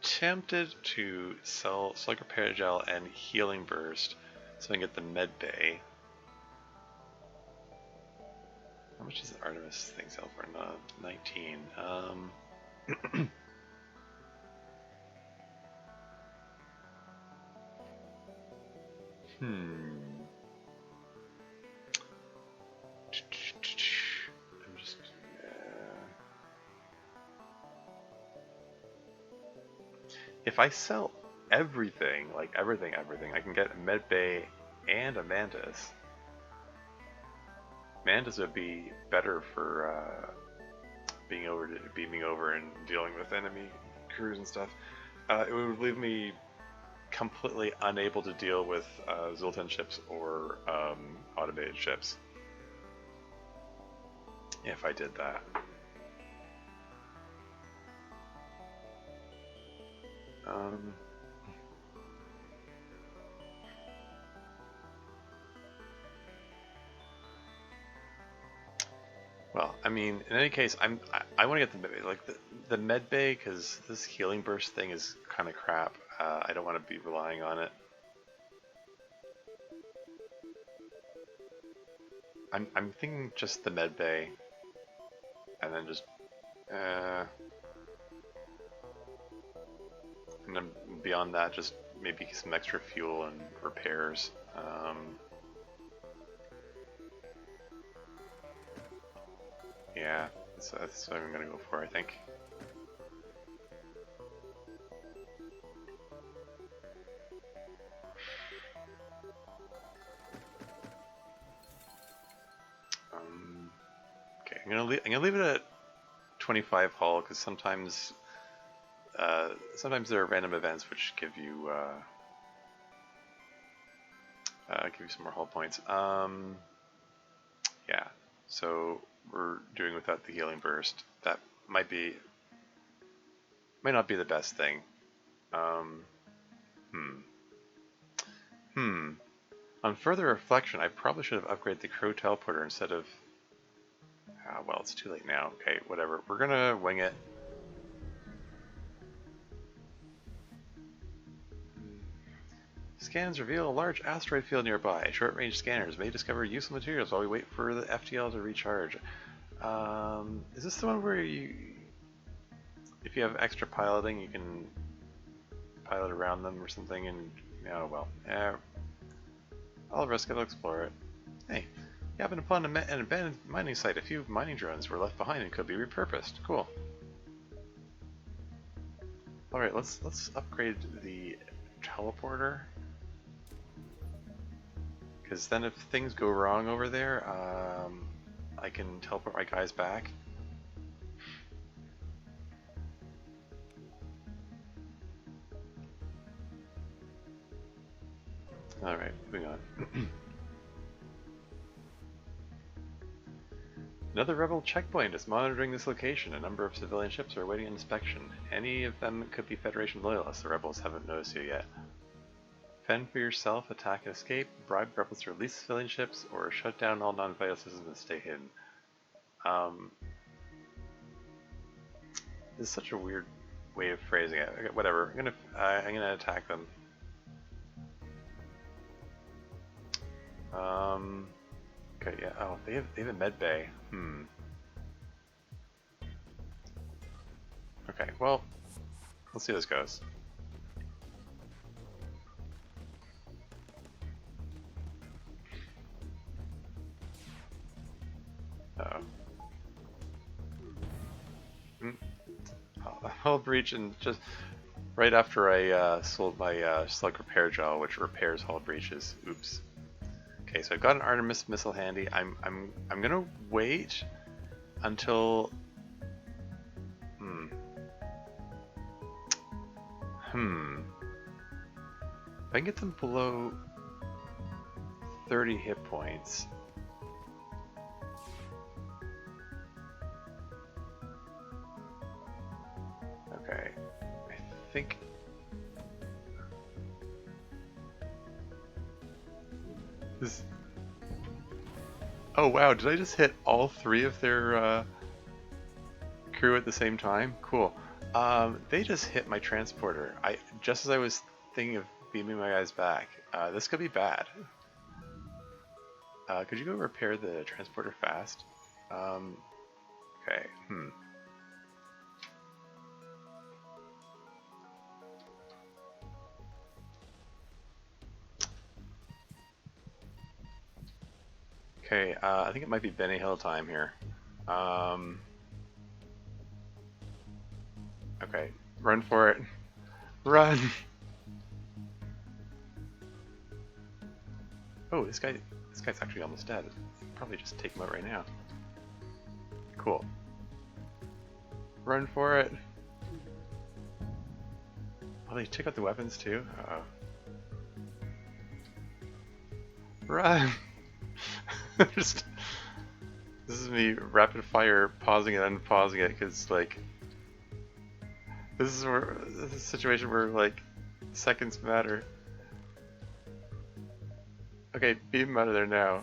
tempted to sell Slug Repair Gel and Healing Burst so I can get the Med Bay. How much does the Artemis thing sell for? 19. I'm just... If I sell everything, like everything, I can get a Med Bay and a Mantis. Mantis would be better for beaming over and dealing with enemy crews and stuff. It would leave me completely unable to deal with Zoltan ships or automated ships if I did that. Well, I mean, in any case, I want to get the med bay because this healing burst thing is kind of crap. I don't want to be relying on it. I'm thinking just the med bay, and then just and then beyond that, just maybe some extra fuel and repairs. Yeah, that's what I'm gonna go for, I think. Okay, I'm gonna leave it at 25 hull because sometimes there are random events which give you some more hull points. Yeah, so we're doing without the healing burst. That might not be the best thing. On further reflection, I probably should have upgraded the crow teleporter instead of. Well, it's too late now. Okay, whatever. We're gonna wing it. Scans reveal a large asteroid field nearby. Short-range scanners may discover useful materials while we wait for the FTL to recharge. Is this the one where if you have extra piloting, you can pilot around them or something? And oh well, I'll risk it. I'll explore it. Hey, you happen upon an abandoned mining site. A few mining drones were left behind and could be repurposed. Cool. All right, let's upgrade the teleporter. Because then if things go wrong over there, I can teleport my guys back. Alright, moving on. Another rebel checkpoint is monitoring this location. A number of civilian ships are awaiting inspection. Any of them could be Federation loyalists. The rebels haven't noticed you yet. Fend for yourself, attack and escape, bribe rebels to release civilian ships, or shut down all non-vital systems and stay hidden. This is such a weird way of phrasing it. Okay, whatever. I'm gonna attack them. Okay, yeah. Oh, they have a med bay. Okay, well, let's see how this goes. Hull breach, and just right after I sold my slug repair gel, which repairs hull breaches. Oops. Okay, so I've got an Artemis missile handy. I'm gonna wait until if I can get them below 30 hit points. Okay, I think this. Oh wow, did I just hit all three of their crew at the same time? Cool. They just hit my transporter. Just as I was thinking of beaming my guys back. This could be bad. Could you go repair the transporter fast? Okay. Okay, I think it might be Benny Hill time here. Okay, run for it. Run! Oh, this guy's actually almost dead. Probably just take him out right now. Cool. Run for it. Oh, they took out the weapons too? Uh-oh. Run! This is me rapid fire pausing it and unpausing it because like this is a situation where like seconds matter. Okay, beam him out of there now.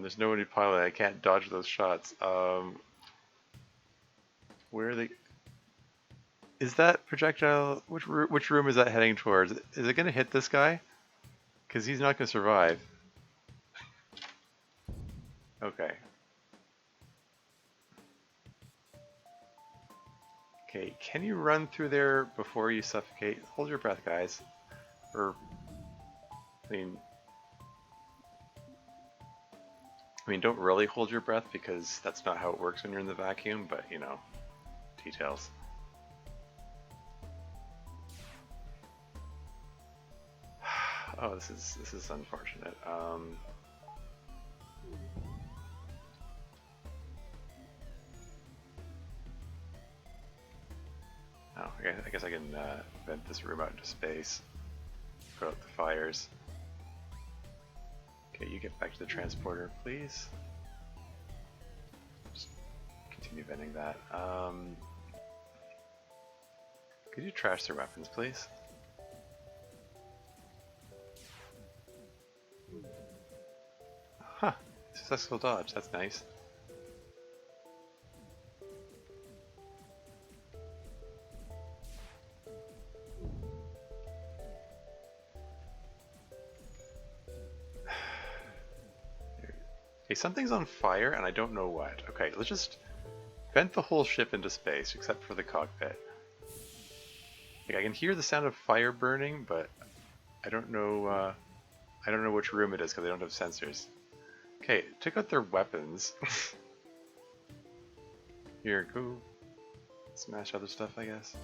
There's nobody piloting. I can't dodge those shots. Where are they? Is that projectile? Which room is that heading towards? Is it going to hit this guy? Because he's not going to survive. Okay. Okay, can you run through there before you suffocate? Hold your breath, guys. Or, don't really hold your breath because that's not how it works when you're in the vacuum, but, details. Oh, this is unfortunate. Oh, I guess I can vent this room out into space. Put out the fires. Okay, you get back to the transporter, please. Just continue venting that. Could you trash their weapons, please? Huh. Successful dodge, that's nice. Okay, something's on fire and I don't know what. Okay, let's just vent the whole ship into space except for the cockpit. Like, I can hear the sound of fire burning, but I don't know which room it is because they don't have sensors. Okay, took out their weapons. Here, go smash other stuff, I guess.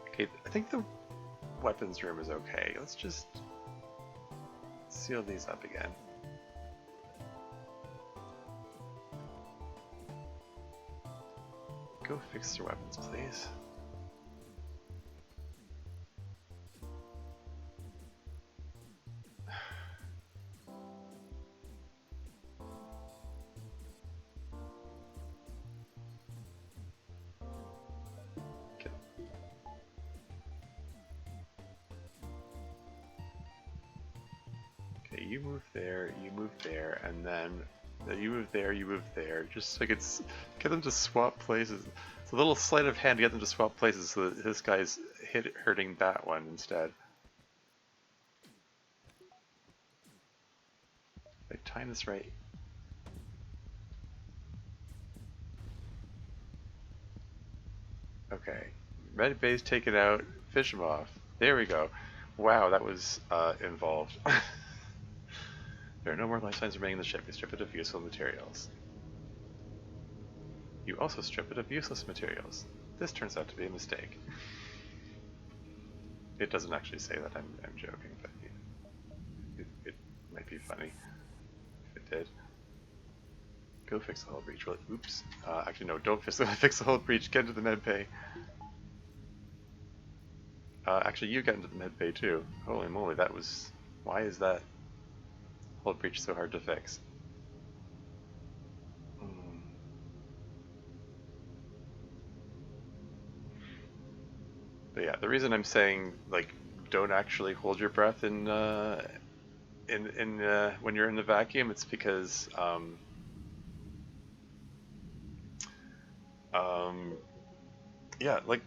Okay, I think the weapons room is okay. Let's just seal these up again. Go fix their weapons, please. Okay, you move there, and then you move there, just so I could get them to swap places. It's a little sleight of hand to get them to swap places so that this guy's hurting that one instead. If I time this right. Okay, red base taken out, fish them off. There we go. Wow, that was involved. There are no more life signs remaining in the ship. You strip it of useful materials. You also strip it of useless materials. This turns out to be a mistake. It doesn't actually say that, I'm joking, but it might be funny if it did. Go fix the hull breach. Well, oops. Actually, no, don't fix the hull breach. Get into the med bay. Actually, you get into the med bay too. Holy moly, that was... Why is that hull breach so hard to fix? But yeah, the reason I'm saying, like, don't actually hold your breath in when you're in the vacuum, it's because yeah, like,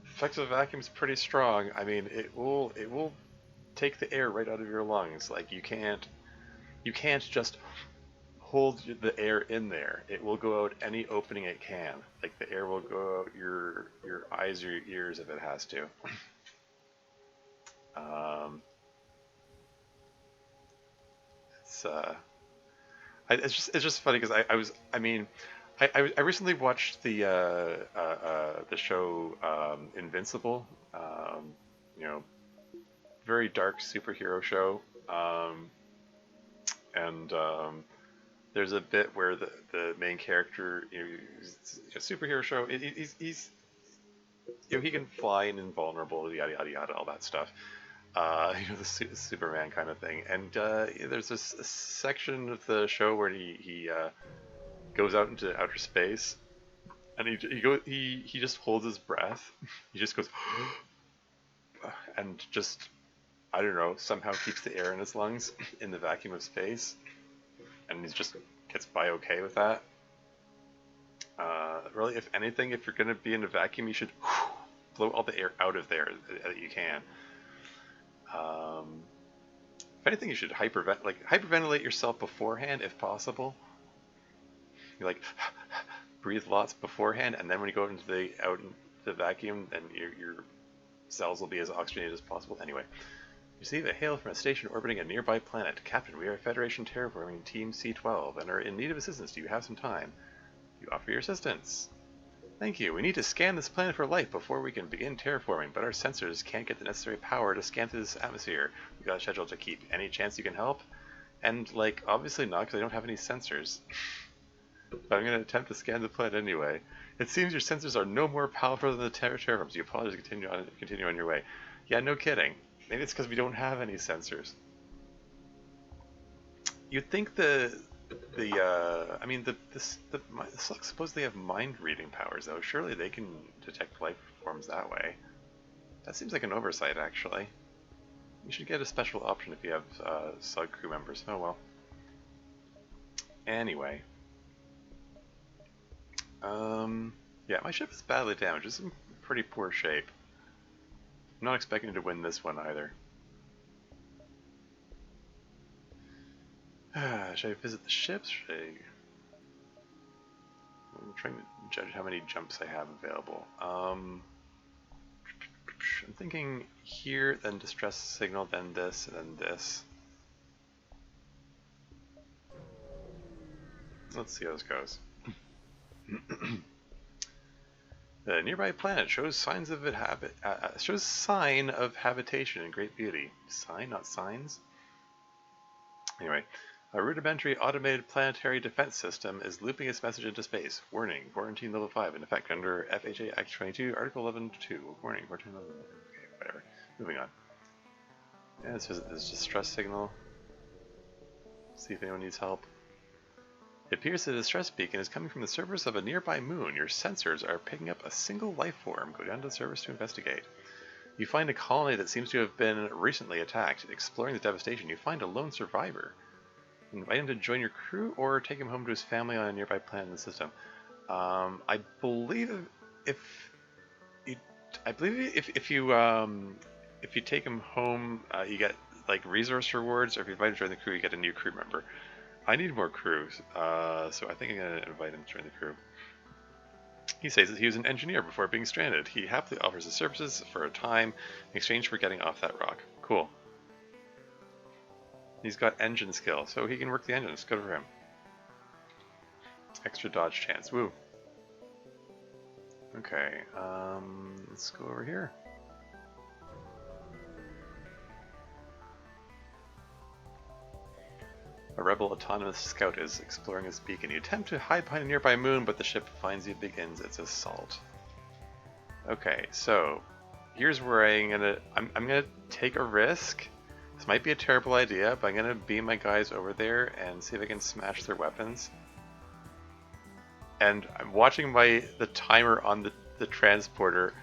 effective vacuum is pretty strong. I mean, it will take the air right out of your lungs. Like, you can't just hold the air in there. It will go out any opening it can. Like, the air will go out your eyes or your ears if it has to. It's just funny because I recently watched the show Invincible. You know, very dark superhero show. And there's a bit where the main character, it's a superhero show. He's he can fly and invulnerable, yada yada yada, all that stuff. The Superman kind of thing. And there's this a section of the show where he goes out into outer space, and he just holds his breath. He just goes, and just I don't know, somehow keeps the air in his lungs in the vacuum of space, and he just gets by okay with that. Really, if anything, if you're going to be in a vacuum, you should blow all the air out of there that you can. If anything, you should hyperventilate yourself beforehand, if possible. You like breathe lots beforehand, and then when you go out into the vacuum, then your cells will be as oxygenated as possible. Anyway, receive a hail from a station orbiting a nearby planet. Captain, we are Federation Terraforming Team C12 and are in need of assistance. Do you have some time? You offer your assistance. Thank you. We need to scan this planet for life before we can begin terraforming, but our sensors can't get the necessary power to scan through this atmosphere. We got a schedule to keep. Any chance you can help? And, like, obviously not, because I don't have any sensors. But I'm going to attempt to scan the planet anyway. It seems your sensors are no more powerful than the terraforms. You apologize. Continue on your way. Yeah, no kidding. Maybe it's because we don't have any sensors. You'd think the slugs supposedly have mind-reading powers, though. Surely they can detect life forms that way. That seems like an oversight, actually. You should get a special option if you have slug crew members. Oh well. Anyway. Yeah, my ship is badly damaged. It's in pretty poor shape. I'm not expecting to win this one either. Should I visit the ships? I'm trying to judge how many jumps I have available. I'm thinking here, then distress signal, then this, and then this. Let's see how this goes. The nearby planet shows sign of habitation and great beauty. Sign, not signs. Anyway, a rudimentary automated planetary defense system is looping its message into space. Warning: quarantine level 5 in effect under FHA Act 22, Article 11.2. Warning: quarantine level. Okay, whatever. Moving on. Yeah, this is this distress signal. See if anyone needs help. It appears the distress beacon is coming from the surface of a nearby moon. Your sensors are picking up a single life form. Go down to the surface to investigate. You find a colony that seems to have been recently attacked. Exploring the devastation, you find a lone survivor. Invite him to join your crew or take him home to his family on a nearby planet in the system. I believe if you take him home, you get like resource rewards, or if you invite him to join the crew, you get a new crew member. I need more crews, so I think I'm going to invite him to join the crew. He says that he was an engineer before being stranded. He happily offers his services for a time in exchange for getting off that rock. Cool. He's got engine skill, so he can work the engines. Good for him. Extra dodge chance. Woo. Okay, let's go over here. A rebel autonomous scout is exploring his beacon. You attempt to hide behind a nearby moon, but the ship finds you and begins its assault. Okay, so here's where I'm gonna take a risk. This might be a terrible idea, but I'm gonna beam my guys over there and see if I can smash their weapons. And I'm watching the timer on the transporter.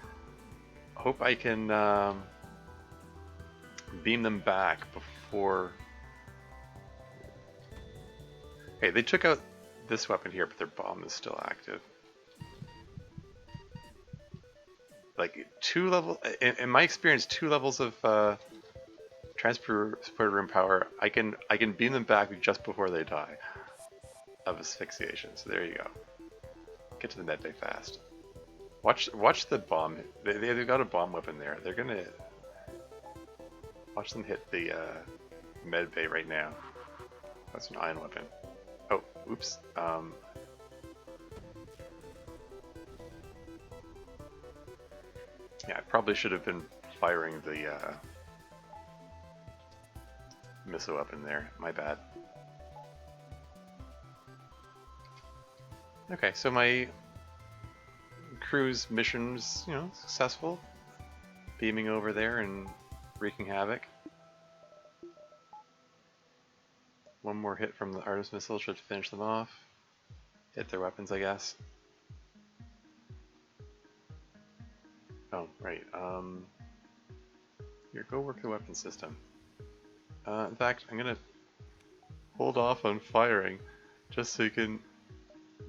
Hope I can beam them back before. Okay, they took out this weapon here, but their bomb is still active. Like in my experience, 2 levels of transporter room power, I can beam them back just before they die of asphyxiation. So there you go. Get to the med bay fast. Watch the bomb. They've got a bomb weapon there. They're gonna watch them hit the med bay right now. That's an ion weapon. Oh, oops. Yeah, I probably should have been firing the missile weapon there. My bad. Okay, so my crew's mission's, successful. Beaming over there and wreaking havoc. One more hit from the Artemis missile should finish them off. Hit their weapons, I guess. Oh, right. Here, go work the weapon system. In fact, I'm gonna hold off on firing just so you can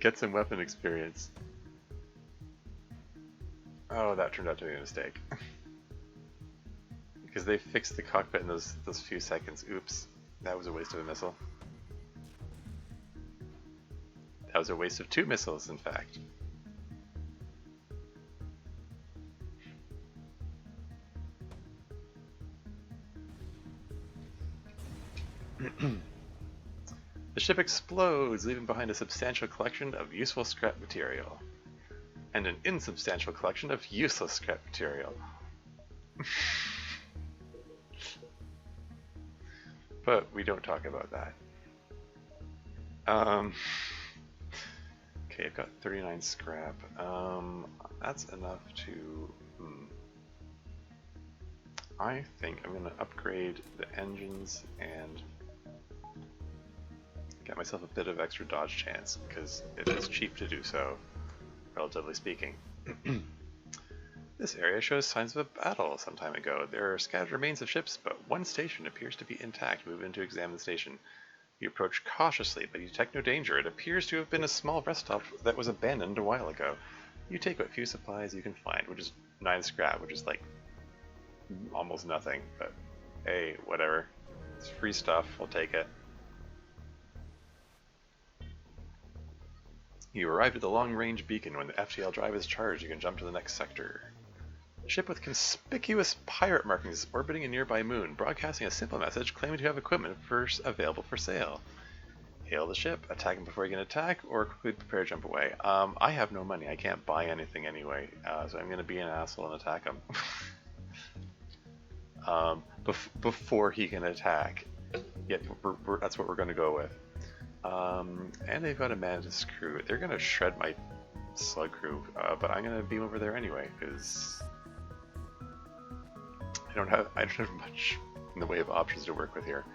get some weapon experience. Oh, that turned out to be a mistake. Because they fixed the cockpit in those few seconds. Oops. That was a waste of a missile. That was a waste of 2 missiles, in fact. The ship explodes, leaving behind a substantial collection of useful scrap material. And an insubstantial collection of useless scrap material. But we don't talk about that. Okay, I've got 39 scrap. That's enough to... I think I'm going to upgrade the engines and get myself a bit of extra dodge chance, because it is cheap to do so, relatively speaking. This area shows signs of a battle some time ago. There are scattered remains of ships, but one station appears to be intact. Move in to examine the station. You approach cautiously, but you detect no danger. It appears to have been a small rest stop that was abandoned a while ago. You take what few supplies you can find, which is 9 scrap, which is like almost nothing, but hey, whatever. It's free stuff, I'll take it. You arrived at the long-range beacon. When the FTL drive is charged, you can jump to the next sector. A ship with conspicuous pirate markings is orbiting a nearby moon, broadcasting a simple message claiming to have equipment available for sale. Hail the ship, attack him before you can attack, or quickly prepare to jump away. I have no money, I can't buy anything anyway, so I'm going to be an asshole and attack him. Before he can attack. Yeah, that's what we're going to go with. And they've got a mantis crew. They're going to shred my slug crew, but I'm going to beam over there anyway, because I don't have much in the way of options to work with here.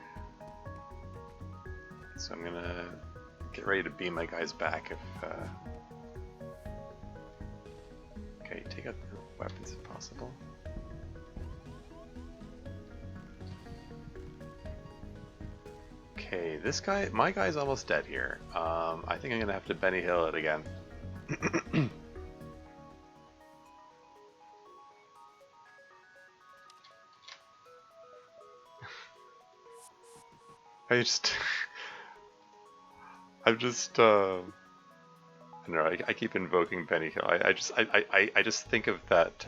So I'm going to get ready to beam my guys back if... Okay, take out the weapons if possible. Okay, this guy, my guy's almost dead here. I think I'm gonna have to Benny Hill it again. I don't know, I keep invoking Benny Hill. I just think of that,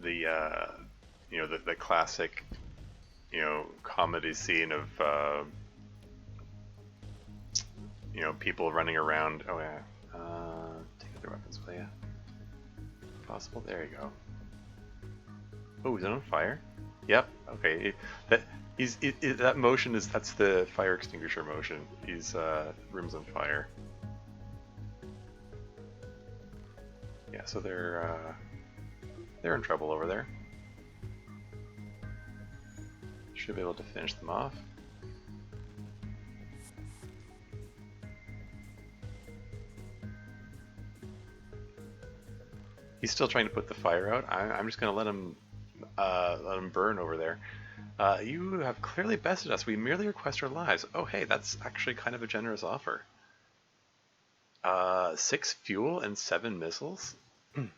you know, the classic, you know, comedy scene of, you know, people running around. Oh yeah, take out their weapons, will ya? Possible. There you go. Oh, is it on fire? Yep. Okay. That motion that's the fire extinguisher motion. He's room's on fire. Yeah. So they're in trouble over there. Should be able to finish them off. He's still trying to put the fire out. I'm just going to let him burn over there. You have clearly bested us. We merely request our lives. Oh, hey, that's actually kind of a generous offer. 6 fuel and 7 missiles? I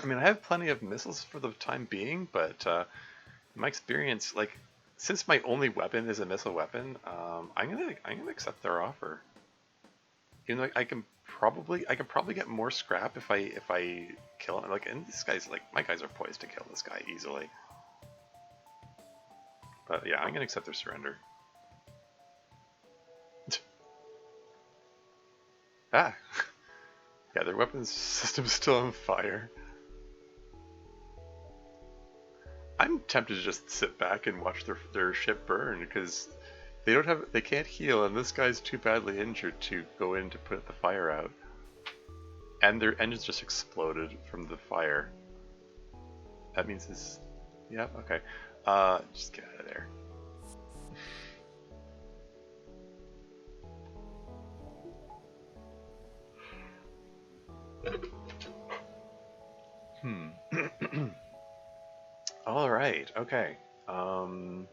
mean, I have plenty of missiles for the time being, but in my experience, like, since my only weapon is a missile weapon, I'm gonna accept their offer. Even though I can probably get more scrap if I kill him. Like, and this guy's like, my guys are poised to kill this guy easily. But yeah, I'm gonna accept their surrender. Ah, yeah, their weapons system's still on fire. I'm tempted to just sit back and watch their ship burn, because they can't heal, and this guy's too badly injured to go in to put the fire out. And their engines just exploded from the fire. That means this... Yeah, okay. Just get out of there. Okay. Moving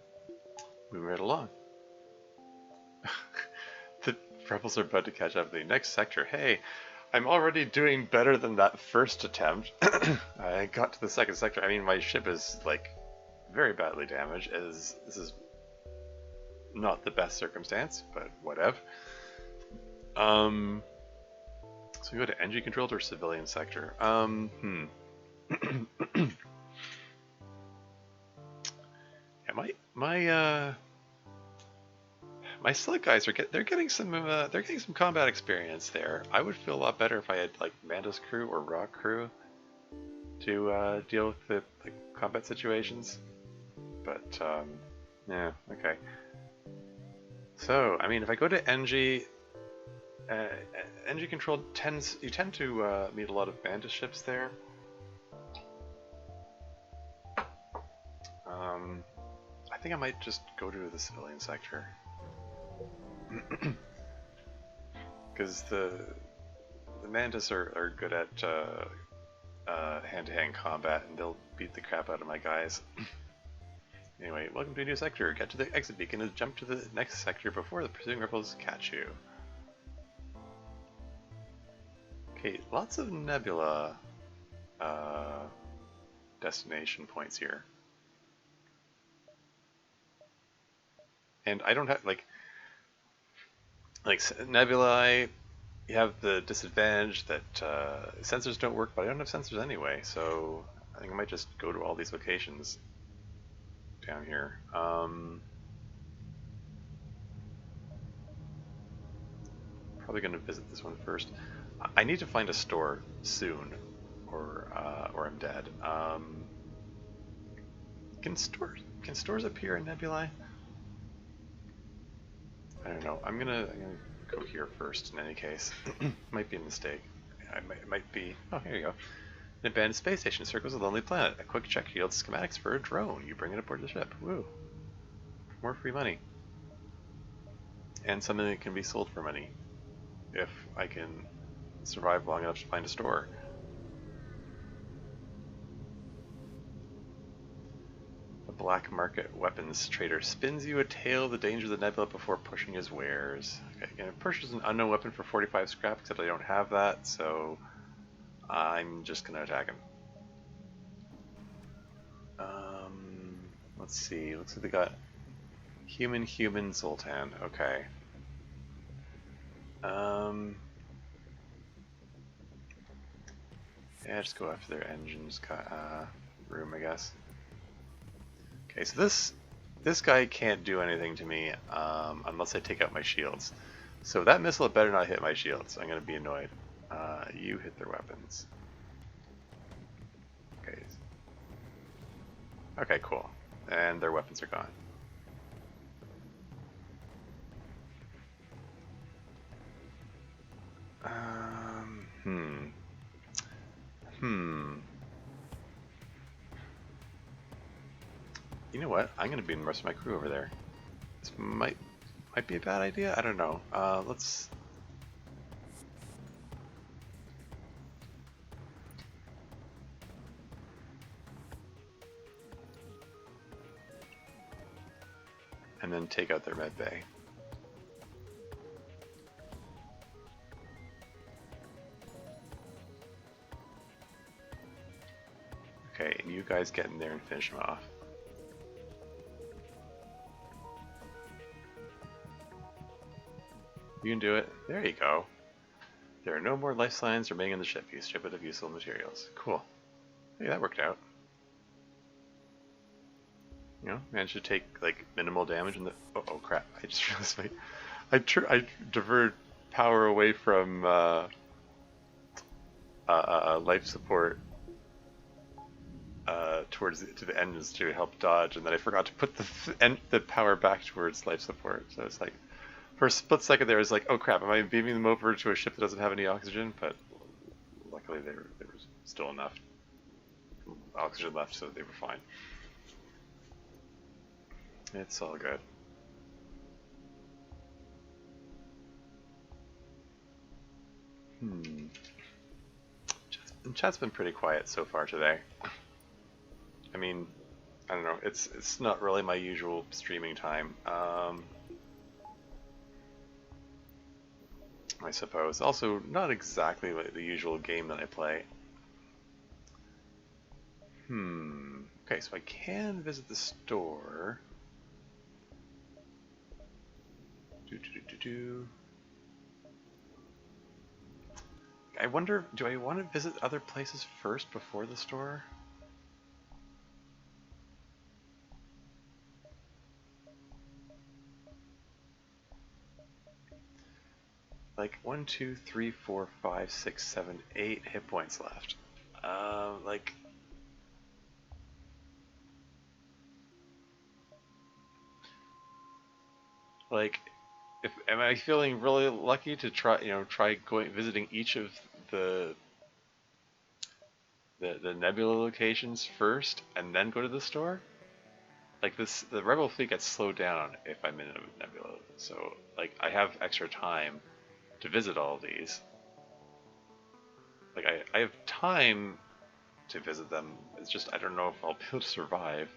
right along. The rebels are about to catch up. The next sector. Hey, I'm already doing better than that first attempt. I got to the second sector. I mean, my ship is like very badly damaged. This is not the best circumstance, but whatever. So we go to NG controlled or civilian sector. Yeah, my slug guys they're getting some combat experience there. I would feel a lot better if I had like Mantis crew or Rock crew to deal with the combat situations. But yeah, okay. So I mean, if I go to NG, NG controlled you tend to meet a lot of Mantis ships there. I think I might just go to the civilian sector. Because the Mantis are good at hand-to-hand combat, and they'll beat the crap out of my guys. Anyway, welcome to a new sector. Get to the exit beacon and jump to the next sector before the pursuing rebels catch you. Okay, lots of nebula destination points here. And I don't have, like nebulae, you have the disadvantage that sensors don't work, but I don't have sensors anyway, so I think I might just go to all these locations down here. Probably going to visit this one first. I need to find a store soon, or I'm dead. Can stores appear in nebulae? I don't know. I'm gonna go here first. In any case, might be a mistake. It might be. Oh, here you go. An abandoned space station circles a lonely planet. A quick check yields schematics for a drone. You bring it aboard the ship. Woo! More free money, and something that can be sold for money, if I can survive long enough to find a store. Black market weapons trader spins you a tale of the danger of the nebula before pushing his wares. Okay, and it purchases an unknown weapon for 45 scrap, except I don't have that, so I'm just gonna attack him. Let's see. Looks like they got human Zoltan. Okay. Yeah, just go after their engines room, I guess. Okay, so this guy can't do anything to me unless I take out my shields. So that missile better not hit my shields. I'm going to be annoyed. You hit their weapons. Okay. Okay, cool. And their weapons are gone. You know what? I'm going to beam the rest of my crew over there. This might be a bad idea. I don't know. Let's. And then take out their med bay. Okay, and you guys get in there and finish them off. You can do it. There you go. There are no more life lines remaining on the ship. You strip it of useful materials. Cool. Hey, that worked out. You know, managed to take like minimal damage in the. Oh crap! I just realized I diverted power away from life support towards to the engines to help dodge, and then I forgot to put the power back towards life support. So it's like, for a split second there, I was like, oh crap, am I beaming them over to a ship that doesn't have any oxygen? But luckily there was still enough oxygen left, so they were fine. It's all good. Chat's been pretty quiet so far today. I mean, I don't know. It's not really my usual streaming time. I suppose. Also, not exactly like the usual game that I play. Okay, so I can visit the store. I wonder, do I want to visit other places first before the store? Like 1, 2, 3, 4, 5, 6, 7, 8 hit points left. Like if am I feeling really lucky to try going visiting each of the the nebula locations first and then go to the store? Like the rebel fleet gets slowed down if I'm in a nebula, so like I have extra time to visit all of these. Like I have time to visit them. It's just I don't know if I'll be able to survive.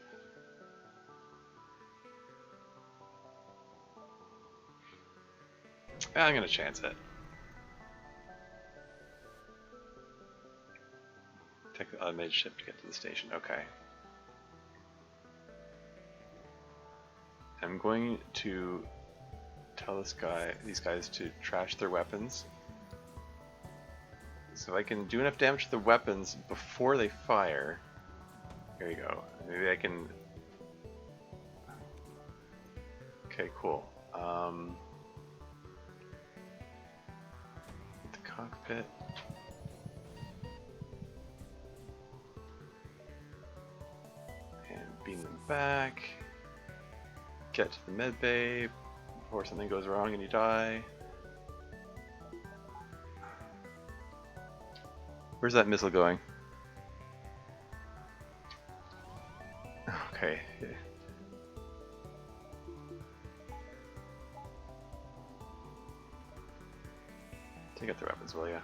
I'm gonna chance it. Take the automated ship to get to the station. Okay. I'm going to tell these guys to trash their weapons. So I can do enough damage to the weapons before they fire. Here you go. Maybe I can... Okay, cool. The cockpit. And beam them back. Get to the med bay before something goes wrong and you die. Where's that missile going? Okay. Take out their weapons, will ya?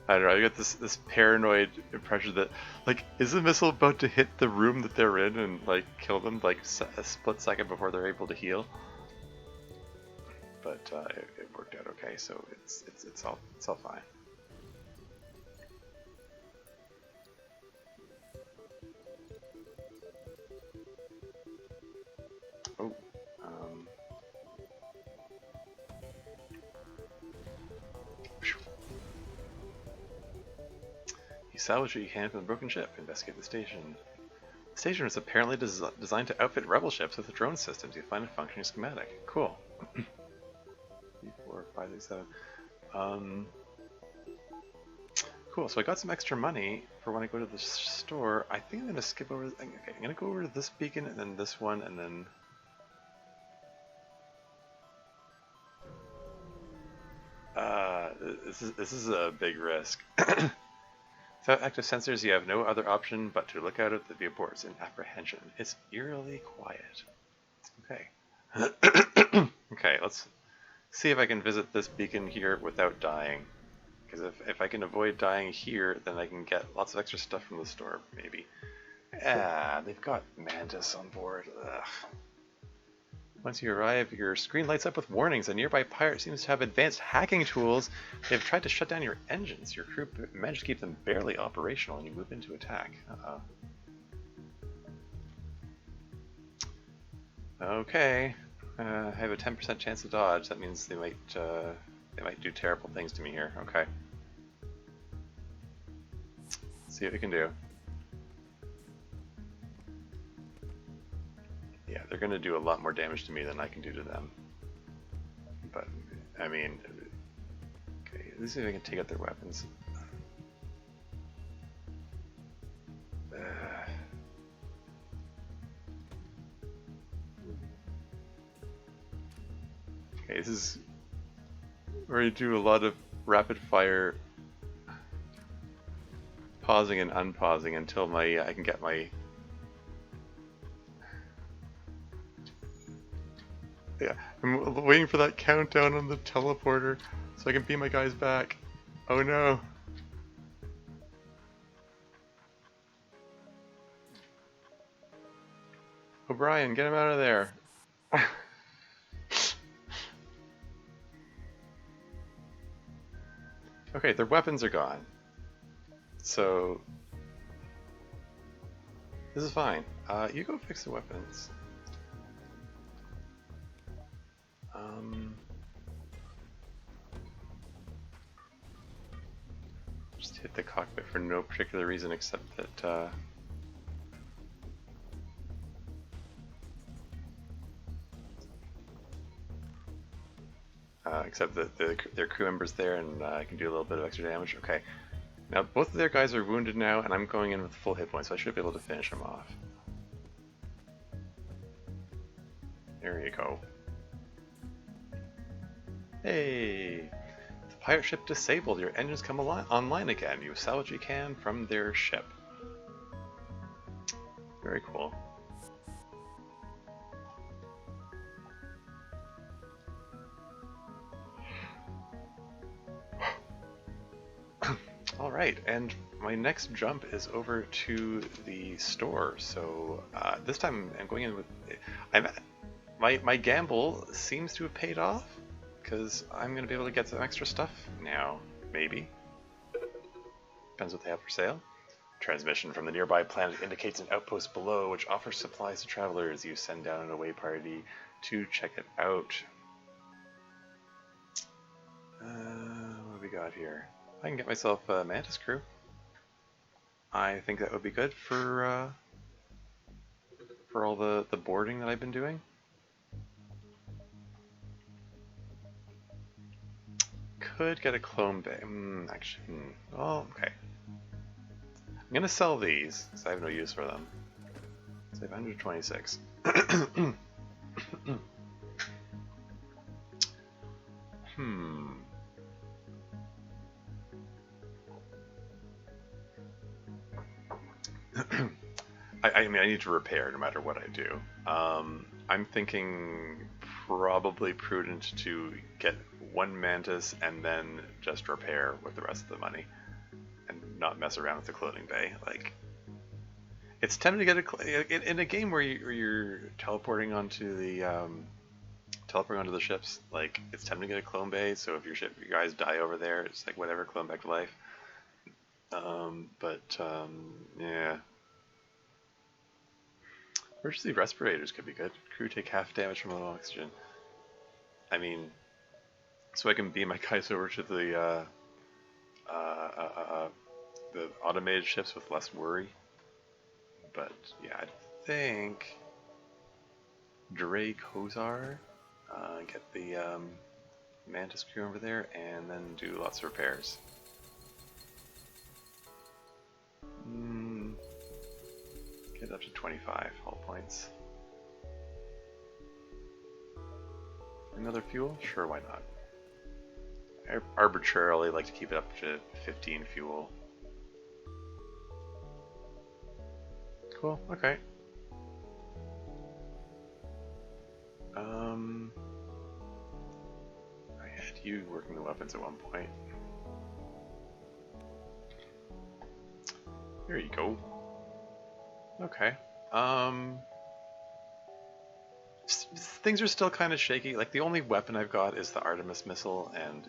I don't know, I get this paranoid impression that, like, is the missile about to hit the room that they're in and, like, kill them, like, a split second before they're able to heal? But it worked out okay, so it's all fine. Oh, you salvage what you can from the broken ship. Investigate the station. The station is apparently designed to outfit rebel ships with drone systems. You find a functioning schematic. Cool. 3, 4, 5, 6, 7. Cool. So I got some extra money for when I go to the store. I think I'm gonna skip over. Okay, I'm gonna go over to this beacon and then this one and then. This is a big risk. Without active sensors, you have no other option but to look out at the viewports in apprehension. It's eerily quiet. Okay. Okay, let's see if I can visit this beacon here without dying. Because if I can avoid dying here, then I can get lots of extra stuff from the store, maybe. Ah, they've got Mantis on board. Ugh. Once you arrive, your screen lights up with warnings. A nearby pirate seems to have advanced hacking tools. They've tried to shut down your engines. Your crew managed to keep them barely operational, and you move into attack. Uh-oh. Okay. I have a 10% chance to dodge. That means they might do terrible things to me here. Okay. Let's see what we can do. Yeah, they're going to do a lot more damage to me than I can do to them. But, I mean, okay, let's see if I can take out their weapons. Okay, this is where you do a lot of rapid fire pausing and unpausing until I can get my... Yeah, I'm waiting for that countdown on the teleporter so I can beam my guys back. Oh no. O'Brien, get him out of there. Okay, their weapons are gone. So, this is fine. You go fix the weapons. Just hit the cockpit for no particular reason except that, their crew members there, and I can do a little bit of extra damage. Okay. Now, both of their guys are wounded now, and I'm going in with full hit points, so I should be able to finish them off. There you go. Hey! The pirate ship disabled. Your engines come online again. You salvage what you can from their ship. Very cool. Alright, and my next jump is over to the store, so this time I'm going in with... My gamble seems to have paid off, because I'm going to be able to get some extra stuff now, maybe. Depends what they have for sale. Transmission from the nearby planet indicates an outpost below, which offers supplies to travelers. You send down an away party to check it out. What do we got here? I can get myself a Mantis crew. I think that would be good for all the boarding that I've been doing. Could get a clone bay. Actually, oh, okay. I'm gonna sell these because I have no use for them. Save 126. I mean, I need to repair no matter what I do. I'm thinking probably prudent to get one Mantis and then just repair with the rest of the money, and not mess around with the clothing bay. Like, it's tempting to get in a game where you're teleporting onto the ships. Like, it's tempting to get a clone bay. So if your guys die over there, it's like whatever, clone back to life. Yeah. Emergency respirators could be good. Crew take half damage from low oxygen. I mean, so I can beam my guys over to the automated ships with less worry. But yeah, I think Dre Kozar, get the Mantis crew over there, and then do lots of repairs. Get up to 25 hull points. Another fuel? Sure, why not? I arbitrarily like to keep it up to 15 fuel. Cool, okay. I had you working the weapons at one point. There you go. Okay. Things are still kind of shaky. Like, the only weapon I've got is the Artemis missile, and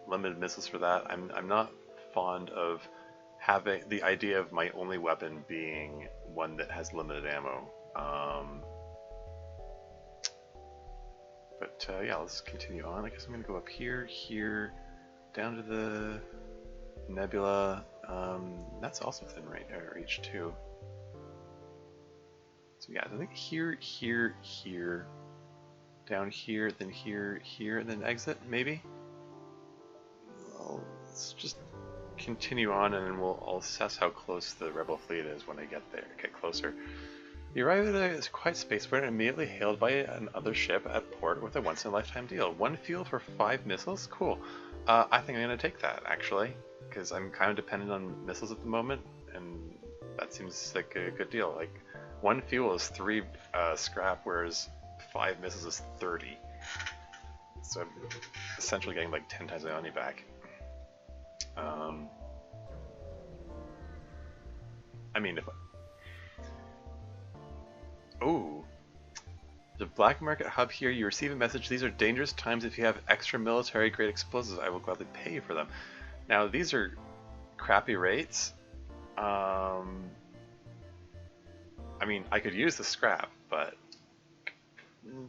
limited missiles for that. I'm not fond of having the idea of my only weapon being one that has limited ammo. Yeah, let's continue on. I guess I'm gonna go up here, down to the nebula. That's also within reach too. So yeah, I think here, down here, then here, and then exit, maybe? Well, let's just continue on, and then I'll assess how close the rebel fleet is when I get closer. You arrive at a quiet spaceport and immediately hailed by another ship at port with a once-in-a-lifetime deal. 1 fuel for 5 missiles? Cool. I think I'm going to take that, actually, because I'm kind of dependent on missiles at the moment, and that seems like a good deal. Like, 1 fuel is 3 scrap, whereas 5 missiles is 30. So I'm essentially getting like 10 times my money back. I mean, if... Oh, The black market hub here, you receive a message. These are dangerous times. If you have extra military grade explosives, I will gladly pay you for them. Now, these are crappy rates. I mean, I could use the scrap, but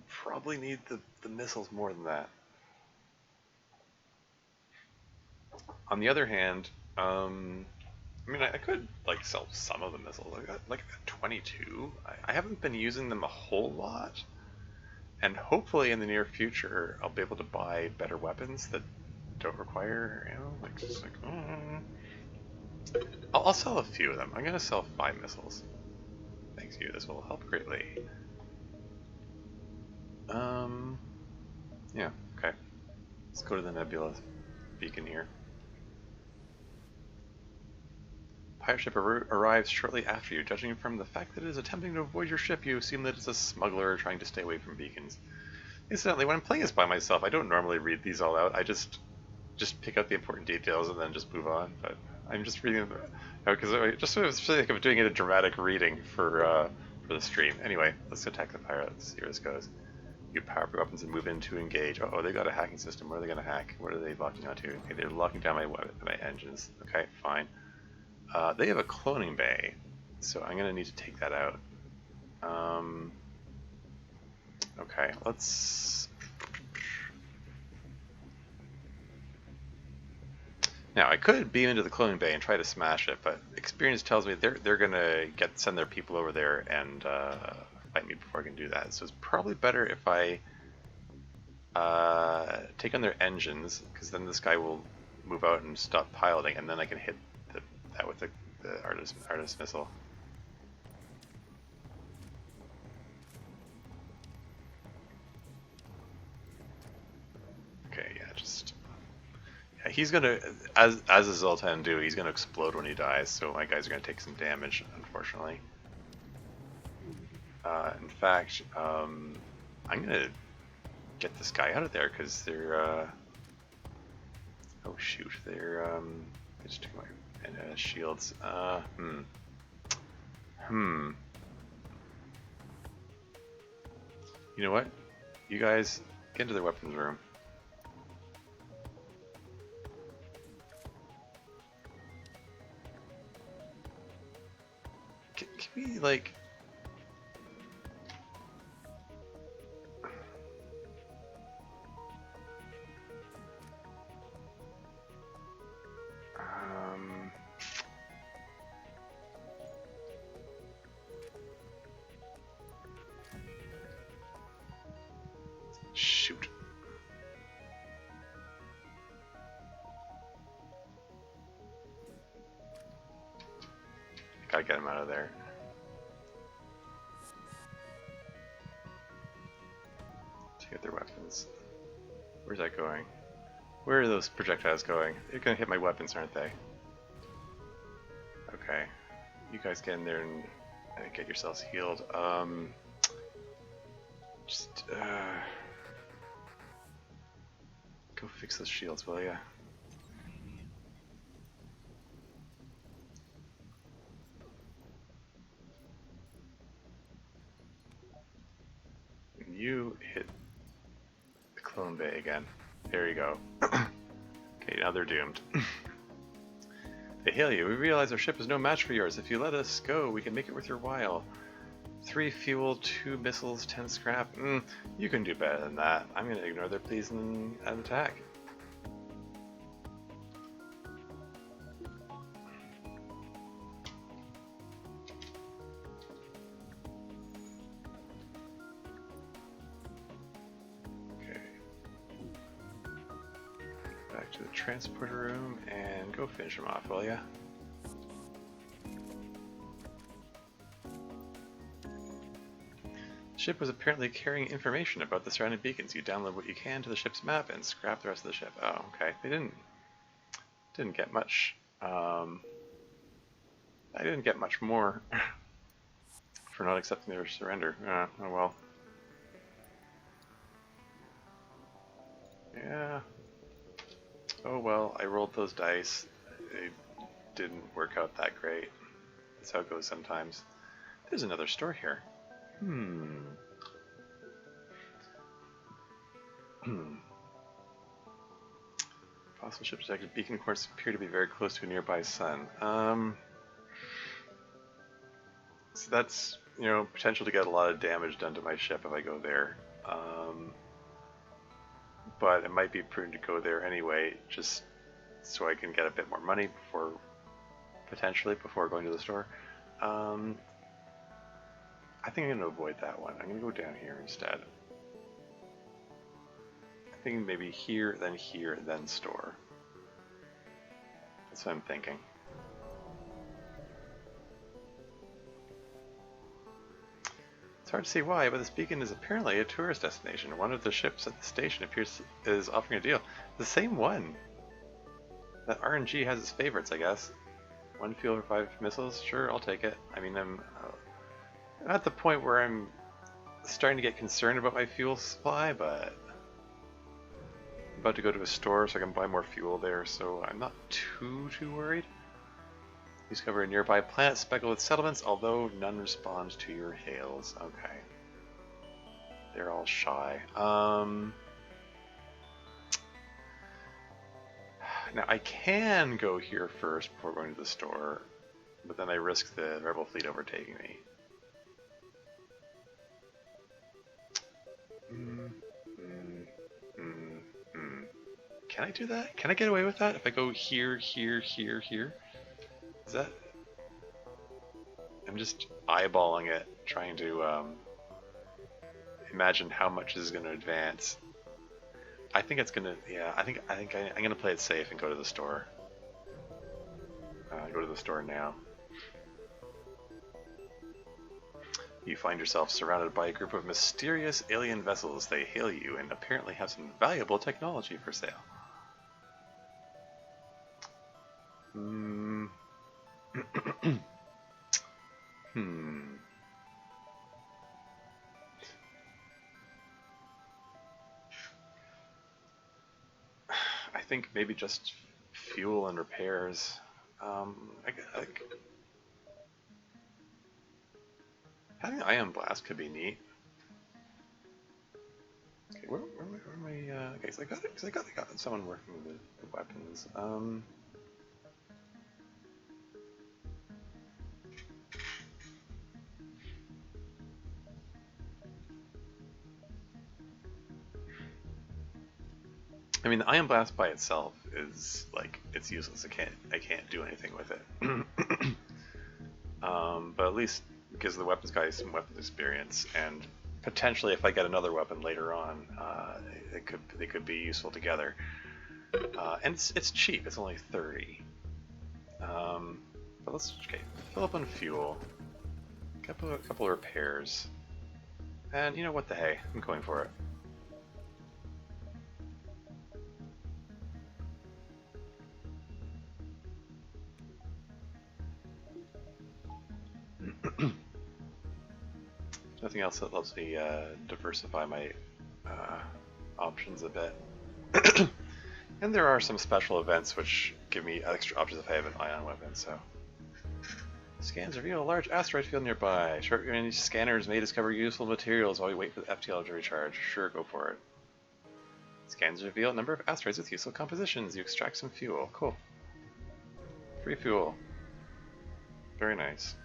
probably need the missiles more than that. On the other hand, I mean, I could like sell some of the missiles. I got 22. I haven't been using them a whole lot, and hopefully in the near future I'll be able to buy better weapons that don't require, you know, like just like. I'll sell a few of them. I'm gonna sell 5 missiles. Thanks you. This will help greatly. Yeah. Okay. Let's go to the nebula beacon here. Pirate ship arrives shortly after you. Judging from the fact that it is attempting to avoid your ship, you assume that it's a smuggler trying to stay away from beacons. Incidentally, when I'm playing this by myself, I don't normally read these all out. I just pick out the important details and then just move on. But I'm just reading them because just for the sake of doing it a dramatic reading for the stream. Anyway, let's attack the pirate. Let's see where this goes. You power up your weapons and move in to engage. Oh, they got a hacking system. What are they going to hack? What are they locking onto? Okay, they're locking down my engines. Okay, fine. They have a cloning bay, so I'm going to need to take that out. Okay, let's... Now, I could beam into the cloning bay and try to smash it, but experience tells me they're going to send their people over there and fight me before I can do that. So it's probably better if I take on their engines, because then this guy will move out and stop piloting, and then I can hit that with the artist missile. Okay, yeah, he's gonna, as a Zoltan do, he's gonna explode when he dies, so my guys are gonna take some damage, unfortunately. In fact, I'm gonna get this guy out of there, because they're, oh shoot, they're, I just took my shields. You know what? You guys get into the weapons room. Can we like? Shoot. Gotta get him out of there. To get their weapons. Where's that going? Where are those projectiles going? They're gonna hit my weapons, aren't they? Okay. You guys get in there and get yourselves healed. Just, go fix those shields, will ya? And you hit the clone bay again. There you go. Okay, now they're doomed. They hail you. We realize our ship is no match for yours. If you let us go, we can make it worth your while. 3 fuel, 2 missiles, 10 scrap. You can do better than that. I'm going to ignore their pleas and attack. Okay. Back to the transporter room and go finish them off, will ya? The ship was apparently carrying information about the surrounding beacons. You download what you can to the ship's map and scrap the rest of the ship. Oh, okay. They didn't get much. I didn't get much more for not accepting their surrender. Oh well. Yeah. Oh well. I rolled those dice. They didn't work out that great. That's how it goes sometimes. There's another store here. Possible ship detected. Beacon course appear to be very close to a nearby sun. So that's, you know, potential to get a lot of damage done to my ship if I go there. But it might be prudent to go there anyway, just so I can get a bit more money before, potentially, before going to the store. I think I'm going to avoid that one. I'm going to go down here instead. I think maybe here, then store. That's what I'm thinking. It's hard to see why, but this beacon is apparently a tourist destination. One of the ships at the station appears is offering a deal. The same one! That RNG has its favorites, I guess. 1 fuel for 5 missiles? Sure, I'll take it. I mean, I'm at the point where I'm starting to get concerned about my fuel supply, but I'm about to go to a store so I can buy more fuel there, so I'm not too worried. You discover a nearby planet speckled with settlements, although none respond to your hails. Okay. They're all shy. Now, I can go here first before going to the store, but then I risk the rebel fleet overtaking me. Can I do that? Can I get away with that if I go here, here, here, here? Is that... I'm just eyeballing it, trying to imagine how much this is going to advance. I think it's gonna, yeah. I'm gonna play it safe and go to the store. Go to the store now. You find yourself surrounded by a group of mysterious alien vessels. They hail you and apparently have some valuable technology for sale. I think maybe just fuel and repairs. Having Ion Blast could be neat. Okay, where am I? Okay, so I got someone working with the weapons. I mean, the Ion Blast by itself is like, it's useless. I can't do anything with it. But at least it gives the weapons guy some weapons experience, and potentially if I get another weapon later on, they could be useful together. And it's cheap. It's only 30. But let's fill up on fuel. A couple of repairs, and you know what the hey, I'm going for it. Nothing else that lets me diversify my options a bit. And there are some special events which give me extra options if I have an ion weapon, so. Scans reveal a large asteroid field nearby. Short-range scanners may discover useful materials while we wait for the FTL to recharge. Sure, go for it. Scans reveal a number of asteroids with useful compositions. You extract some fuel. Cool. Free fuel. Very nice.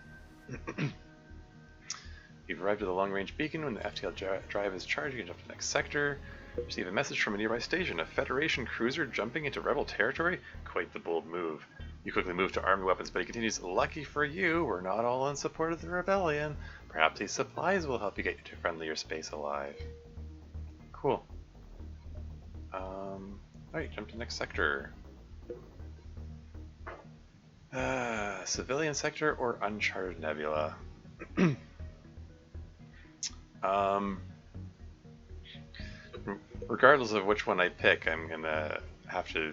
You've arrived at the long-range beacon. When the FTL drive is charged, you can jump to the next sector. Receive a message from a nearby station. A Federation cruiser jumping into Rebel territory? Quite the bold move. You quickly move to army weapons, but he continues, lucky for you, we're not all in support of the rebellion. Perhaps these supplies will help you get to friendlier space alive. Cool. Alright, jump to the next sector. Civilian sector or uncharted nebula? Regardless of which one I pick, I'm gonna have to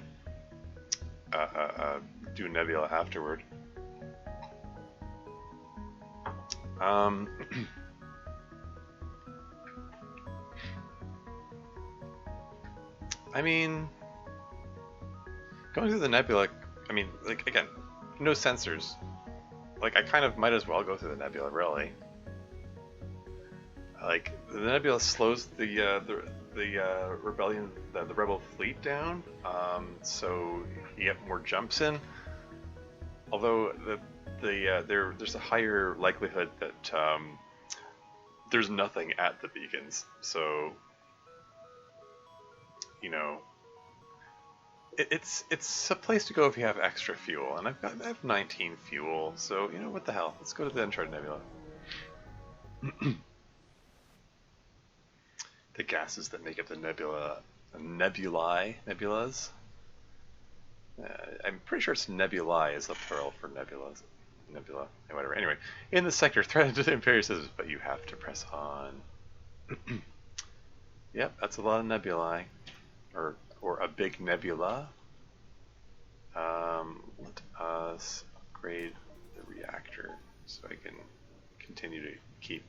do nebula afterward. I mean, going through the nebula, I mean, like, again, no sensors. Like, I kind of might as well go through the nebula, really. Like, the nebula slows the rebellion, the rebel fleet down, so you get more jumps in. Although there's a higher likelihood that there's nothing at the beacons, so you know it's a place to go if you have extra fuel, and I have 19 fuel, so you know what the hell? Let's go to the Uncharted Nebula. The gases that make up the nebulas. I'm pretty sure it's nebulae is the plural for nebulas. Nebula, whatever. Anyway, in the sector threatened to the Imperial systems, but you have to press on. Yep, that's a lot of nebulae, or a big nebula. Let us upgrade the reactor so I can continue to keep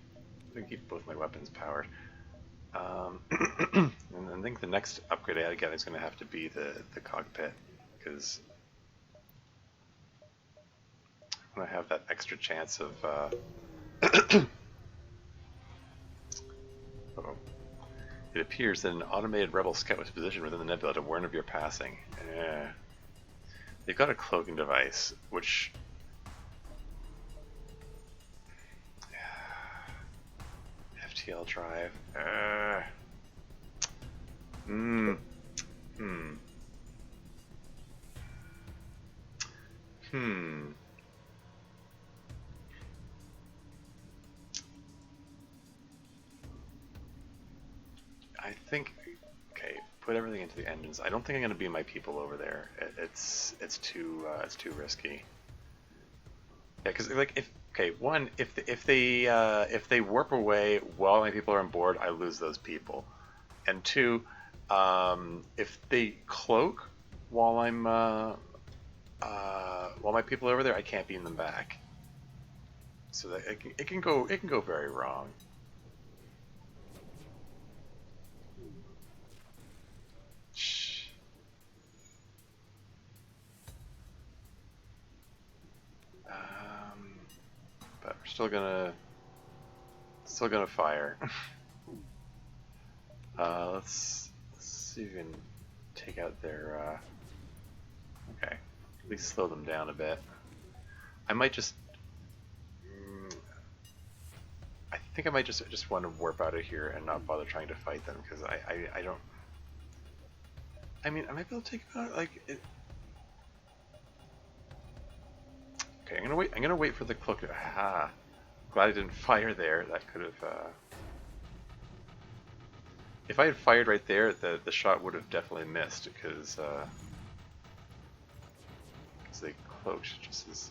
both my weapons powered. And I think the next upgrade I get is going to have to be the cockpit, because I'm going to have that extra chance of uh-oh. It appears that an automated rebel scout was positioned within the nebula to warn of your passing. They've got a cloaking device, which FTL drive. I think, okay, put everything into the engines. I don't think I'm going to be my people over there. It's too risky. Yeah, because like if they warp away while my people are on board, I lose those people. And two, if they cloak while I'm while my people are over there, I can't beam them back. So that it can go very wrong. But we're still gonna fire. Let's see if we can take out their. Okay, at least slow them down a bit. I might just. I think I might just want to warp out of here and not bother trying to fight them, because I don't. I mean, I might be able to take them out. Like it. Okay, I'm gonna wait for the cloak. Aha! Glad I didn't fire there. That could have. If I had fired right there, the shot would have definitely missed, because they cloaked just as.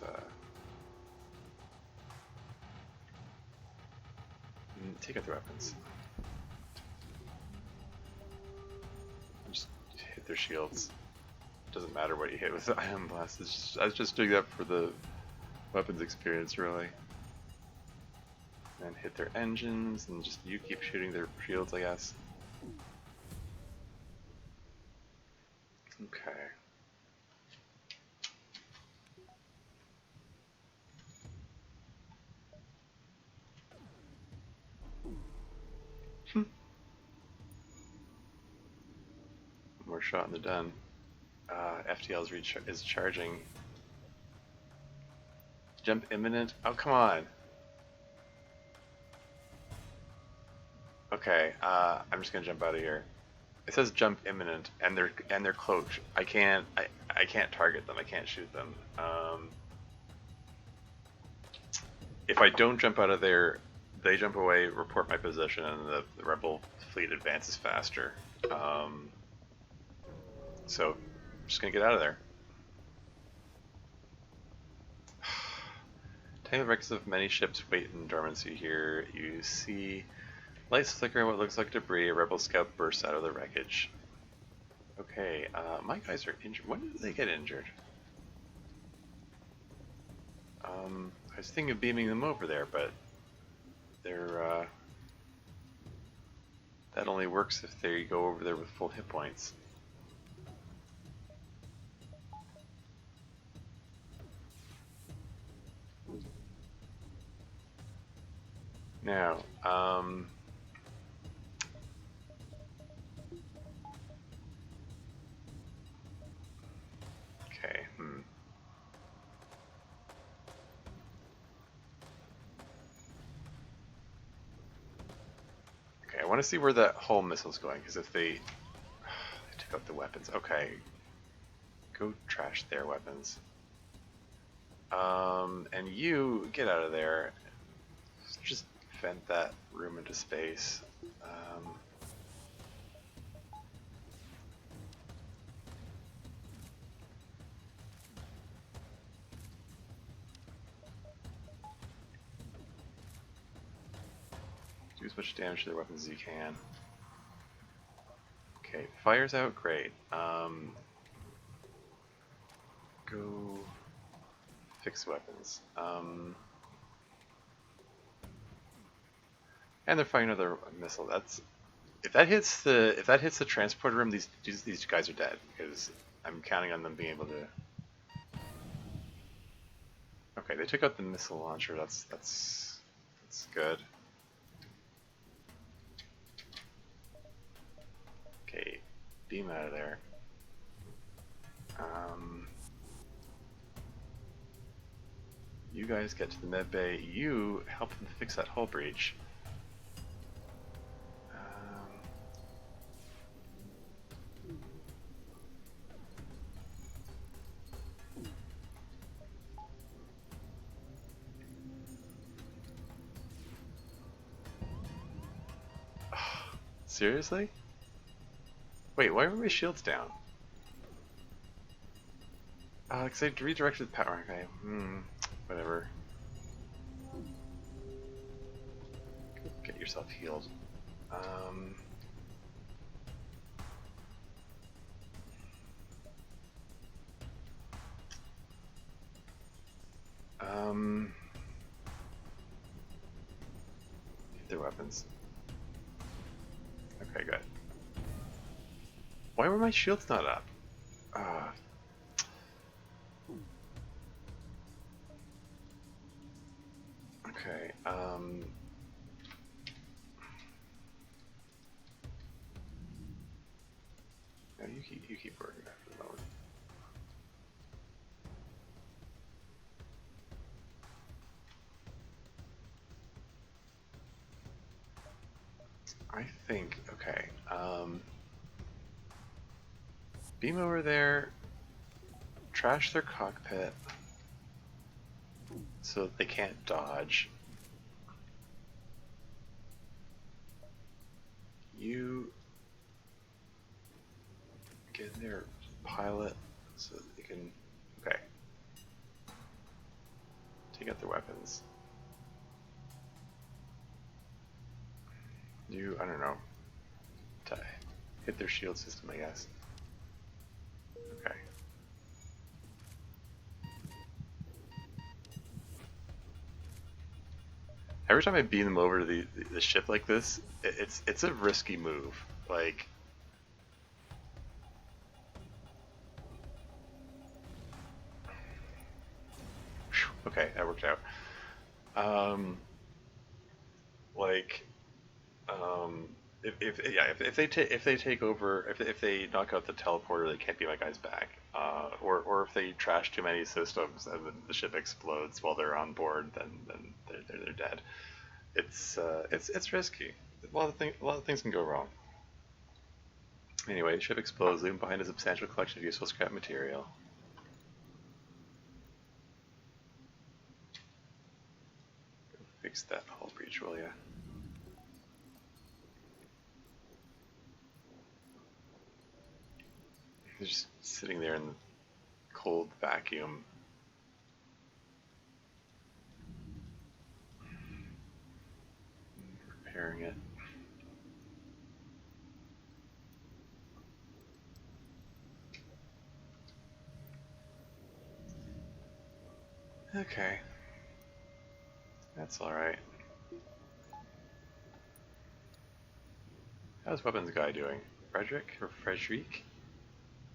Take out their weapons. Just hit their shields. Doesn't matter what you hit with the ion blast. I was just doing that for the weapons experience, really. And hit their engines, and just you keep shooting their shields, I guess. Okay. More shot in the den. FTL is charging. Jump imminent. Oh, come on. Okay, I'm just gonna jump out of here. It says jump imminent, and they're cloaked. I can't target them. I can't shoot them. If I don't jump out of there, they jump away, report my position, and the rebel fleet advances faster. So I'm just gonna get out of there. Tiny wrecks of many ships wait in dormancy here. You see lights flickering what looks like debris. A rebel scout bursts out of the wreckage. Okay, my guys are injured. When did they get injured? I was thinking of beaming them over there, but they're that only works if they go over there with full hit points. Now, to see where that whole missile's going, because if they took out the weapons, okay, go trash their weapons. And you get out of there. Just vent that room into space. Do as much damage to their weapons as you can. Okay, fire's out, great. Go fix weapons. And they're firing another missile. That's if that hits the transport room, these guys are dead, because I'm counting on them being able to. Okay, they took out the missile launcher. That's good. Okay, beam out of there. You guys get to the med bay. You help them fix that hull breach. Seriously? Wait, why were my shields down? Because I redirected the power. Okay, whatever. Get yourself healed. Get their weapons. Okay, good. Why were my shields not up? Okay, no, you keep working that for the moment. I think, okay, beam over there, trash their cockpit so that they can't dodge. You get in their pilot so that they can, okay, take out their weapons. You, I don't know, to hit their shield system, I guess. Okay. Every time I beam them over to the ship like this, it's a risky move. Like, okay, that worked out. If they take over, if they knock out the teleporter, they can't be my guys back. Or if they trash too many systems and the ship explodes while they're on board, then they're dead. It's risky. A lot of things can go wrong. Anyway, ship explodes, leaving behind a substantial collection of useful scrap material. Go fix that hull breach, will ya? They're just sitting there in the cold vacuum. Repairing it. Okay. That's alright. How's weapons guy doing? Frederick?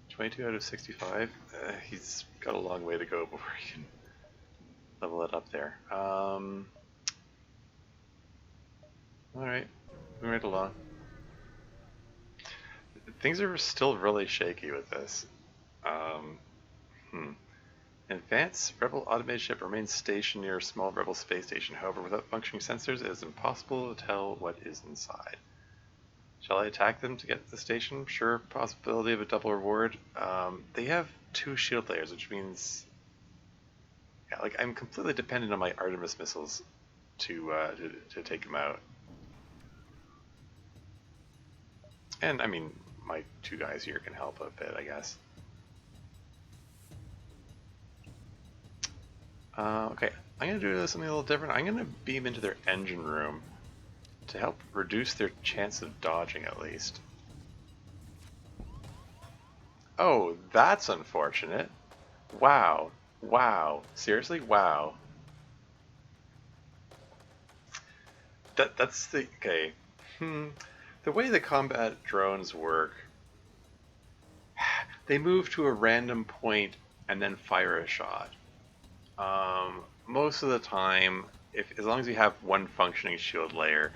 22 out of 65. He's got a long way to go before he can level it up there. Alright, moving right along. Things are still really shaky with this. Advanced Rebel automated ship remains stationed near a small Rebel space station. However, without functioning sensors, it is impossible to tell what is inside. Shall I attack them to get to the station? Sure, possibility of a double reward. They have 2 shield layers, which means, yeah, like I'm completely dependent on my Artemis missiles to take them out. And I mean, my 2 guys here can help a bit, I guess. Okay, I'm gonna do something a little different. I'm gonna beam into their engine room to help reduce their chance of dodging, at least. Oh, that's unfortunate. Wow. Wow. Seriously? Wow. That's the... Okay. The way the combat drones work, they move to a random point and then fire a shot. Most of the time, as long as you have one functioning shield layer,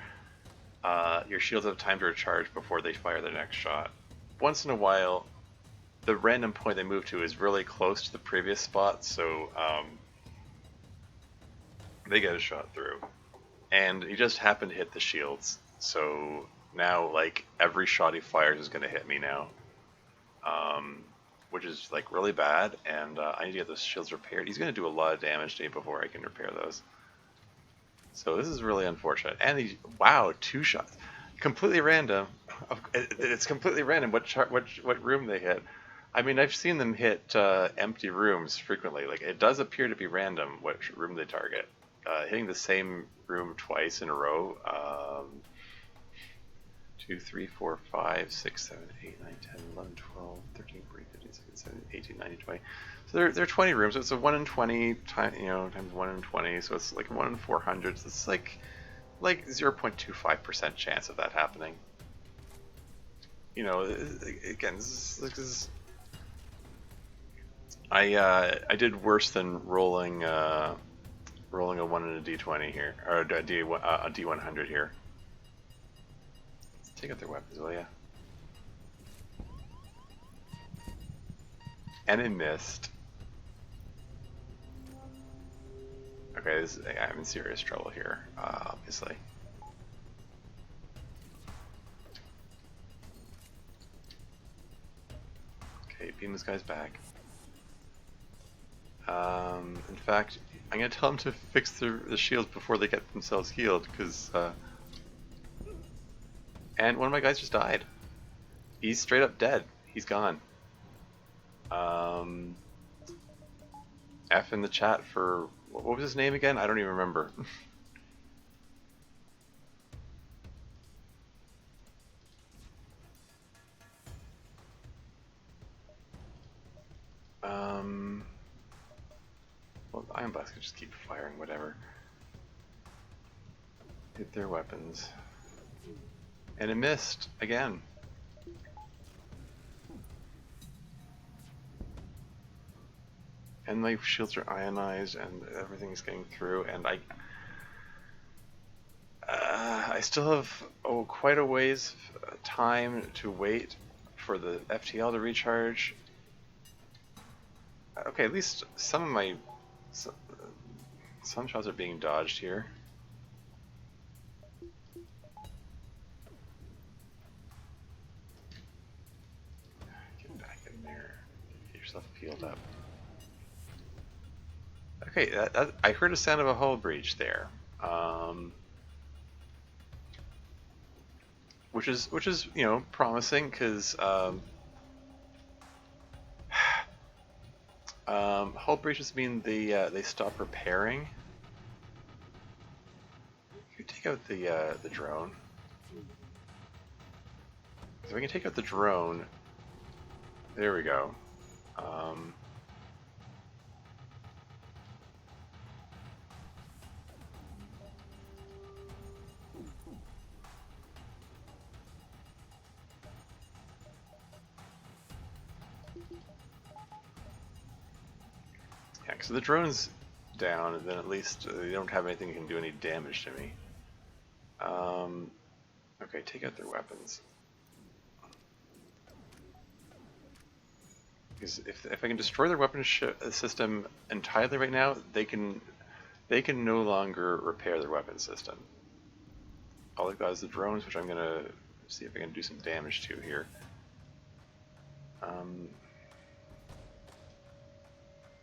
your shields have time to recharge before they fire their next shot. Once in a while, the random point they move to is really close to the previous spot, so they get a shot through. And he just happened to hit the shields, so now like every shot he fires is going to hit me now, which is like really bad. And I need to get those shields repaired. He's going to do a lot of damage to me before I can repair those. So this is really unfortunate. And he, wow, 2 shots, completely random. It's completely random what room they hit. I mean, I've seen them hit empty rooms frequently. Like, it does appear to be random what room they target. Hitting the same room twice in a row. 2, 3, 4, 5, 6, 7, 8, 9, 10, 11, 12, 13, 14, 15, 16, 17, 18, 19, 20. So they're 20 rooms. So it's a 1 in 20 times 1 in 20. So it's like 1 in 400. So it's like 0.25% chance of that happening. You know, again, this is I did worse than rolling a 1 in a d20 here, or a d100 here. Let's take out their weapons, will ya? And it missed. Okay, I'm in serious trouble here, obviously. Okay, beam this guy's back. In fact, I'm gonna tell them to fix the shields before they get themselves healed, because and one of my guys just died. He's straight up dead. He's gone. F in the chat for what was his name again? I don't even remember. Well, Iron Blast could just keep firing, whatever. Hit their weapons. And it missed, again. And my shields are ionized, and everything's getting through, and I still have quite a ways time to wait for the FTL to recharge. Okay, at least some of my some shots are being dodged here. Get back in there. Get yourself peeled up. Okay, I heard a sound of a hull breach there, which is promising, because hull breaches mean they stop repairing. You take out the drone. So we can take out the drone. There we go. Yeah, so the drone's down, and then at least they don't have anything that can do any damage to me. Okay, take out their weapons. Because if I can destroy their weapon system entirely right now, they can no longer repair their weapon system. All they've got is the drones, which I'm gonna Let's see if I can do some damage to here.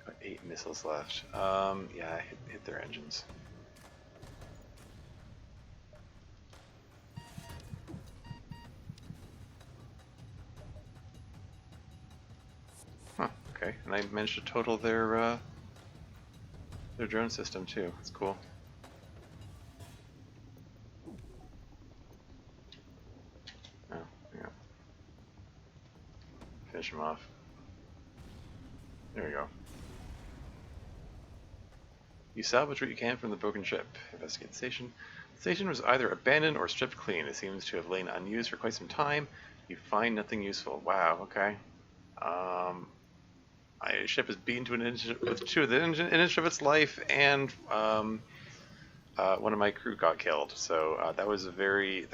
Got 8 missiles left. Yeah, hit their engines. Huh, okay. And I managed to total their drone system too. That's cool. Oh, yeah. Finish him off. There we go. You salvage what you can from the broken ship. Investigate the station. The station was either abandoned or stripped clean. It seems to have lain unused for quite some time. You find nothing useful. Wow, okay. My ship is beaten to an inch with 2 of the an inch of its life, and one of my crew got killed. So that was a very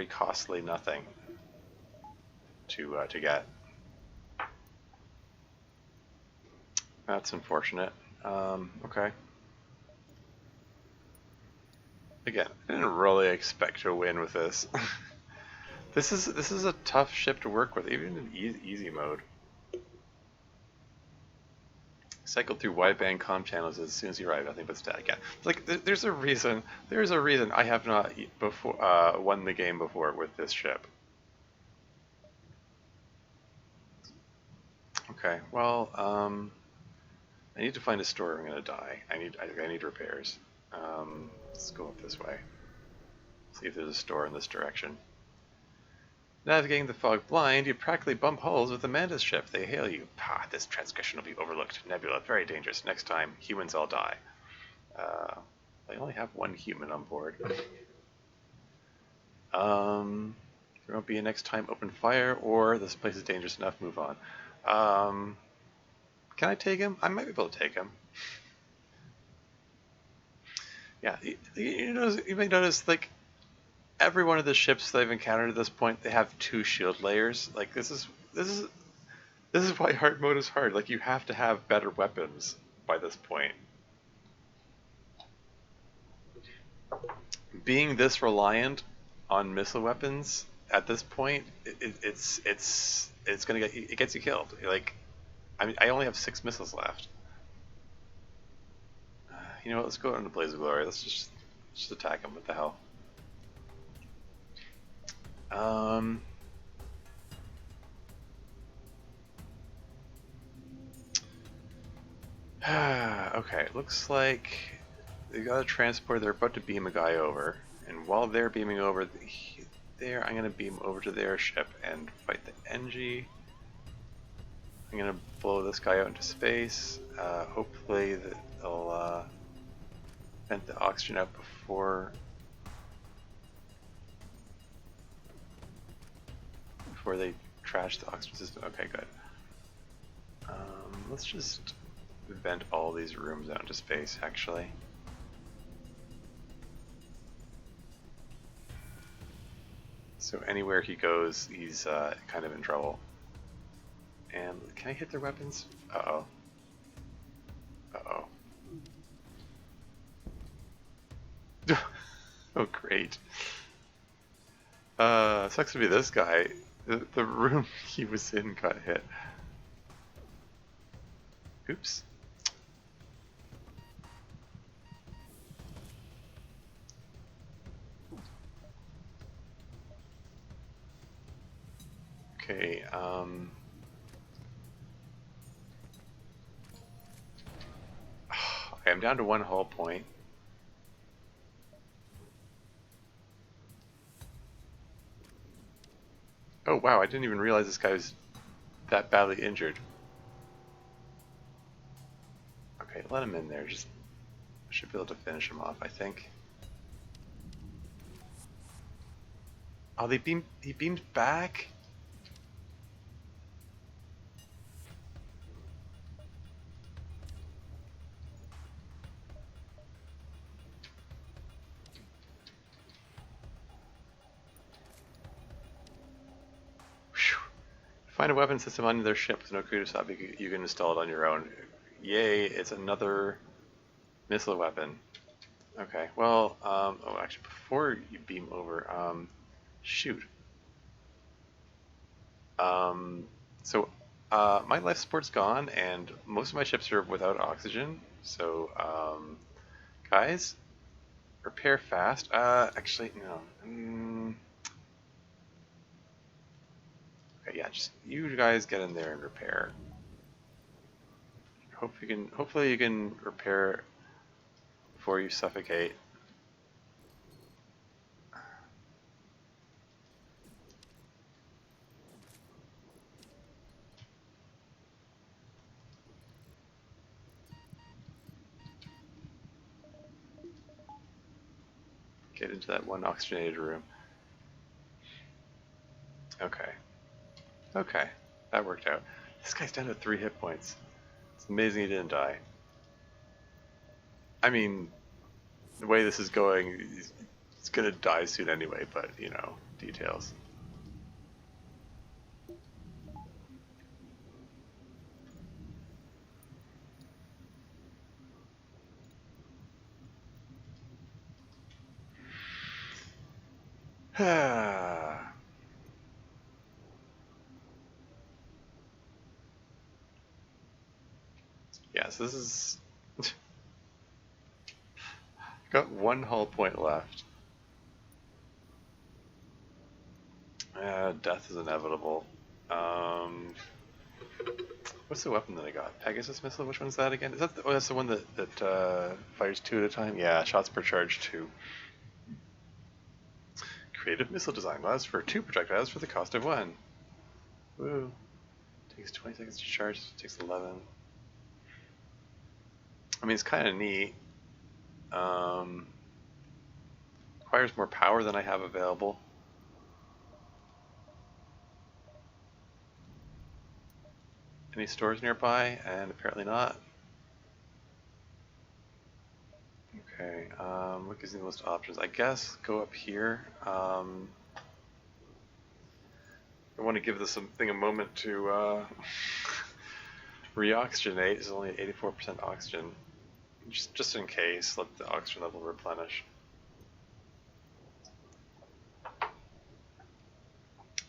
costly nothing to get. That's unfortunate. Okay. Again, I didn't really expect to win with this. This is a tough ship to work with, even in easy mode. Cycled through wideband comm channels as soon as you arrive, nothing but static. Yeah, like there's a reason. There's a reason I have not won the game before with this ship. Okay, well, I need to find a store. I'm gonna die. I need repairs. Let's go up this way. See if there's a store in this direction. Navigating the fog blind, you practically bump holes with Amanda's ship. They hail you. Pah, this transgression will be overlooked. Nebula, very dangerous. Next time, humans all die. I only have 1 human on board. There won't be a next time. Open fire, or this place is dangerous enough. Move on. Can I take him? I might be able to take him. Yeah, you may notice, like, every one of the ships that I've encountered at this point, they have 2 shield layers. Like, this is why hard mode is hard. Like, you have to have better weapons by this point. Being this reliant on missile weapons at this point, it's gonna it gets you killed. Like, I mean, I only have 6 missiles left. You know what? Let's go into Blaze of Glory. Let's just attack him. What the hell? Okay, looks like they got a transport. They're about to beam a guy over, and while they're beaming over there, I'm gonna beam over to their ship and fight the NG. I'm gonna blow this guy out into space. Hopefully that they'll vent the oxygen out before they trash the oxygen system. Okay, good. Let's just vent all these rooms out into space, actually. So anywhere he goes, he's kind of in trouble. And can I hit their weapons? Uh-oh. Uh-oh. Oh, great. Sucks to be this guy. The room he was in got hit. Oops. Okay, okay, I'm down to 1 hull point. Oh wow, I didn't even realize this guy was that badly injured. Okay, let him in there. I should be able to finish him off, I think. Oh, he beamed back? Find a weapon system on their ship with no crew to stop you. You can install it on your own. Yay, it's another missile weapon. Okay, well, oh, actually, before you beam over, shoot. So my life support's gone, and most of my ships are without oxygen. So guys, repair fast. Actually, no. Okay, yeah, just you guys get in there and repair. Hopefully you can repair before you suffocate. Get into that one oxygenated room. Okay. Okay. That worked out. This guy's down to 3 hit points. It's amazing he didn't die. I mean, the way this is going, he's gonna die soon anyway, but, you know, details. Yes, this is... Got 1 hull point left. Death is inevitable. What's the weapon that I got? Pegasus missile? Which one's that again? Is that that's the one that fires 2 at a time? Yeah, shots per charge 2. Creative missile design allows for 2 projectiles for the cost of 1. Woo. Takes 20 seconds to charge, takes 11. I mean, it's kind of neat. Requires more power than I have available. Any stores nearby? And apparently not. Okay, what gives me the most options? I guess go up here. I want to give this thing a moment to re-oxygenate. It's only 84% oxygen. Just in case, let the oxygen level replenish.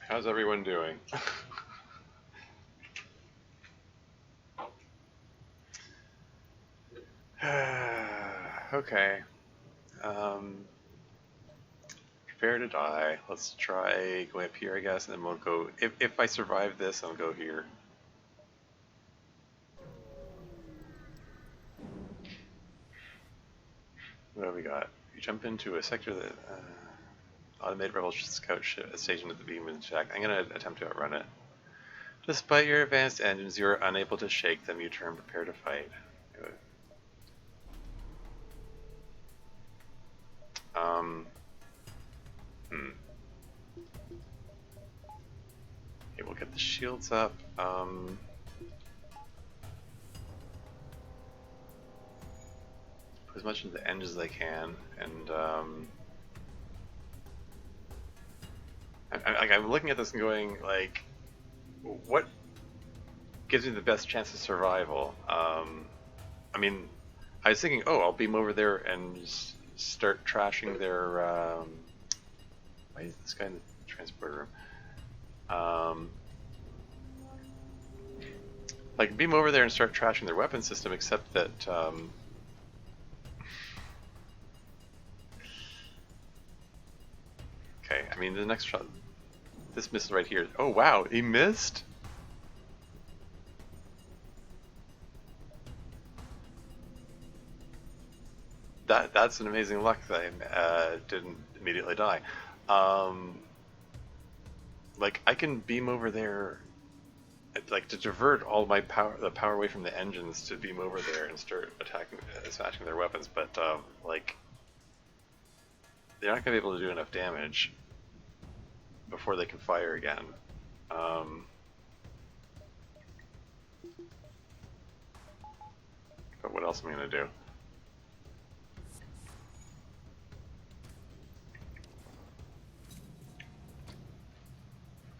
How's everyone doing? Okay. Prepare to die. Let's try going up here, I guess, and then we'll go... If I survive this, I'll go here. What have we got? You jump into a sector that... automated rebel scout ship stationed at the beam and shack. I'm going to attempt to outrun it. Despite your advanced engines, you are unable to shake them. You turn prepare to fight. Okay, we'll get the shields up. Put as much into the engines as I can, and I'm looking at this and going, like, what gives me the best chance of survival? I mean, I was thinking, oh, I'll beam over there and start trashing their, why is this guy in the transporter room? Like, beam over there and start trashing their weapon system, except that, okay, I mean, the next shot, this missile right here, oh wow, he missed? That's an amazing luck that I didn't immediately die. Like, I can beam over there, like, to divert all my power, the power away from the engines to beam over there and start attacking, smashing their weapons, but like, they're not going to be able to do enough damage before they can fire again. But what else am I going to do?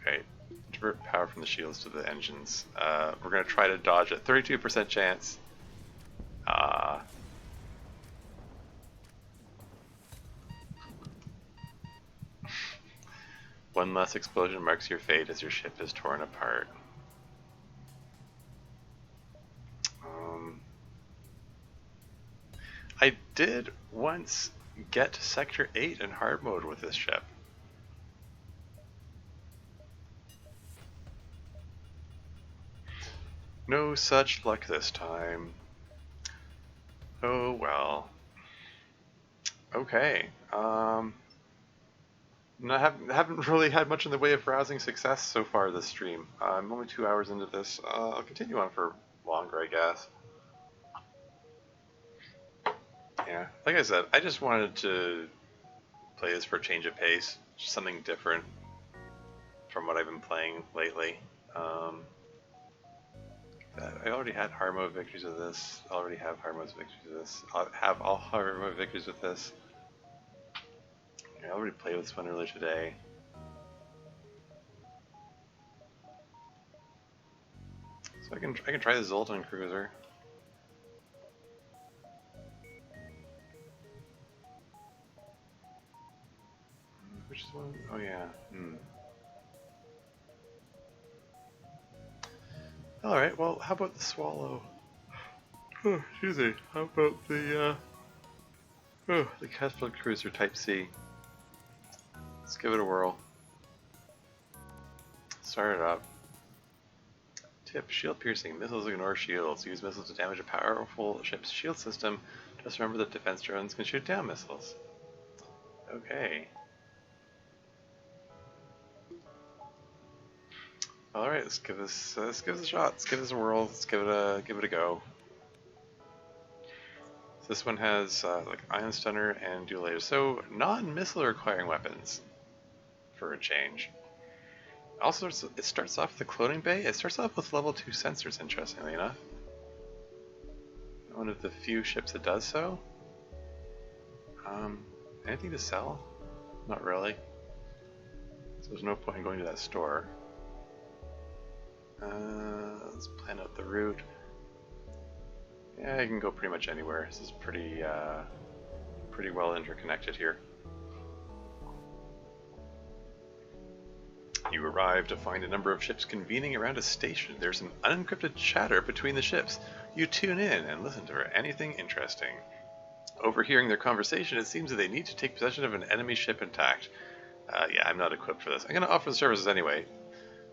Okay, divert power from the shields to the engines. We're going to try to dodge it. 32% chance. One less explosion marks your fate as your ship is torn apart. I did once get to Sector 8 in hard mode with this ship. No such luck this time. Oh well. Okay. Haven't really had much in the way of browsing success so far this stream. I'm only 2 hours into this. I'll continue on for longer, I guess. Yeah, like I said, I just wanted to play this for a change of pace, just something different from what I've been playing lately. I already had hard mode victories with this. I already have hard mode victories with this. I have all hard mode victories with this. I already played with this one earlier today. So I can try the Zoltan cruiser. Which is one? Oh yeah. Alright, well, how about the Swallow? Oh, excuse me. How about the Catapult Cruiser Type C? Let's give it a whirl. Start it up. Tip, shield piercing. Missiles ignore shields. Use missiles to damage a powerful ship's shield system. Just remember that defense drones can shoot down missiles. Okay. All right, let's give this a shot. Let's give this a whirl. Let's give it a go. So this one has like ion stunner and dual lasers, so non-missile requiring weapons for a change. Also, it starts off with the cloning bay. It starts off with level 2 sensors, interestingly enough. One of the few ships that does so. Anything to sell? Not really. So there's no point in going to that store. Let's plan out the route. Yeah, I can go pretty much anywhere. This is pretty well interconnected here. You arrive to find a number of ships convening around a station. There's some unencrypted chatter between the ships. You tune in and listen to anything interesting. Overhearing their conversation, it seems that they need to take possession of an enemy ship intact. Yeah, I'm not equipped for this. I'm going to offer the services anyway.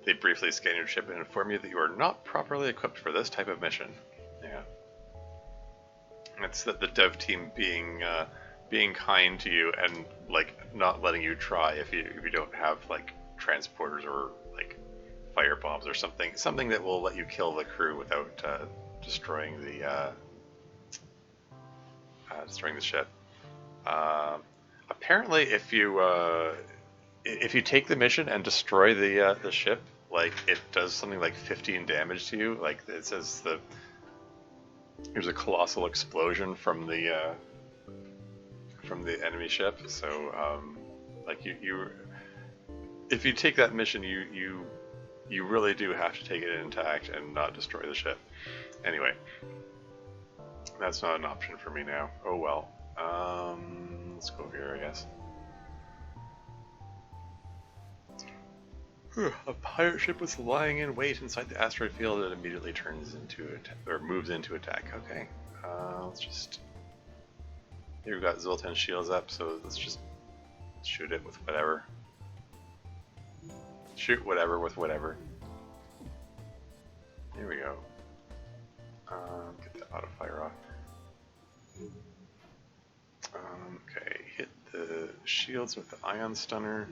They briefly scan your ship and inform you that you are not properly equipped for this type of mission. Yeah. It's the dev team being kind to you and like not letting you try if you don't have like transporters or like fire bombs or something that will let you kill the crew without destroying the ship. Apparently, if you take the mission and destroy the ship, like it does something like 15 damage to you. Like it says there's a colossal explosion from the enemy ship. So like you if you take that mission, you really do have to take it intact and not destroy the ship. Anyway, that's not an option for me now. Oh well. Let's go over here, I guess. A pirate ship was lying in wait inside the asteroid field and immediately turns into moves into attack. Okay, let's just. Here we've got Zoltan shields up, so let's just shoot it with whatever. Shoot whatever with whatever. Here we go. Get the auto fire off. Okay, hit the shields with the ion stunner.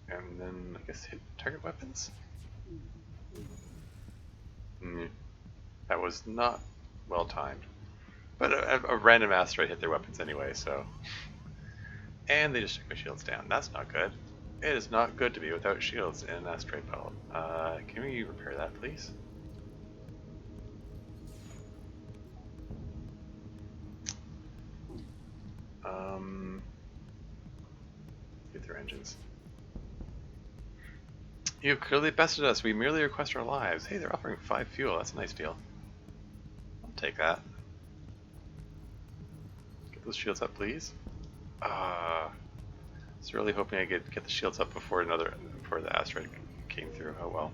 And then, I guess, hit target weapons? That was not well timed. But a random asteroid hit their weapons anyway, so... And they just took my shields down. That's not good. It is not good to be without shields in an asteroid belt. Can we repair that, please? Get their engines. You've clearly bested us. We merely request our lives. Hey, they're offering 5 fuel. That's a nice deal. I'll take that. Get those shields up, please. was really hoping I could get the shields up before the asteroid came through. Oh well.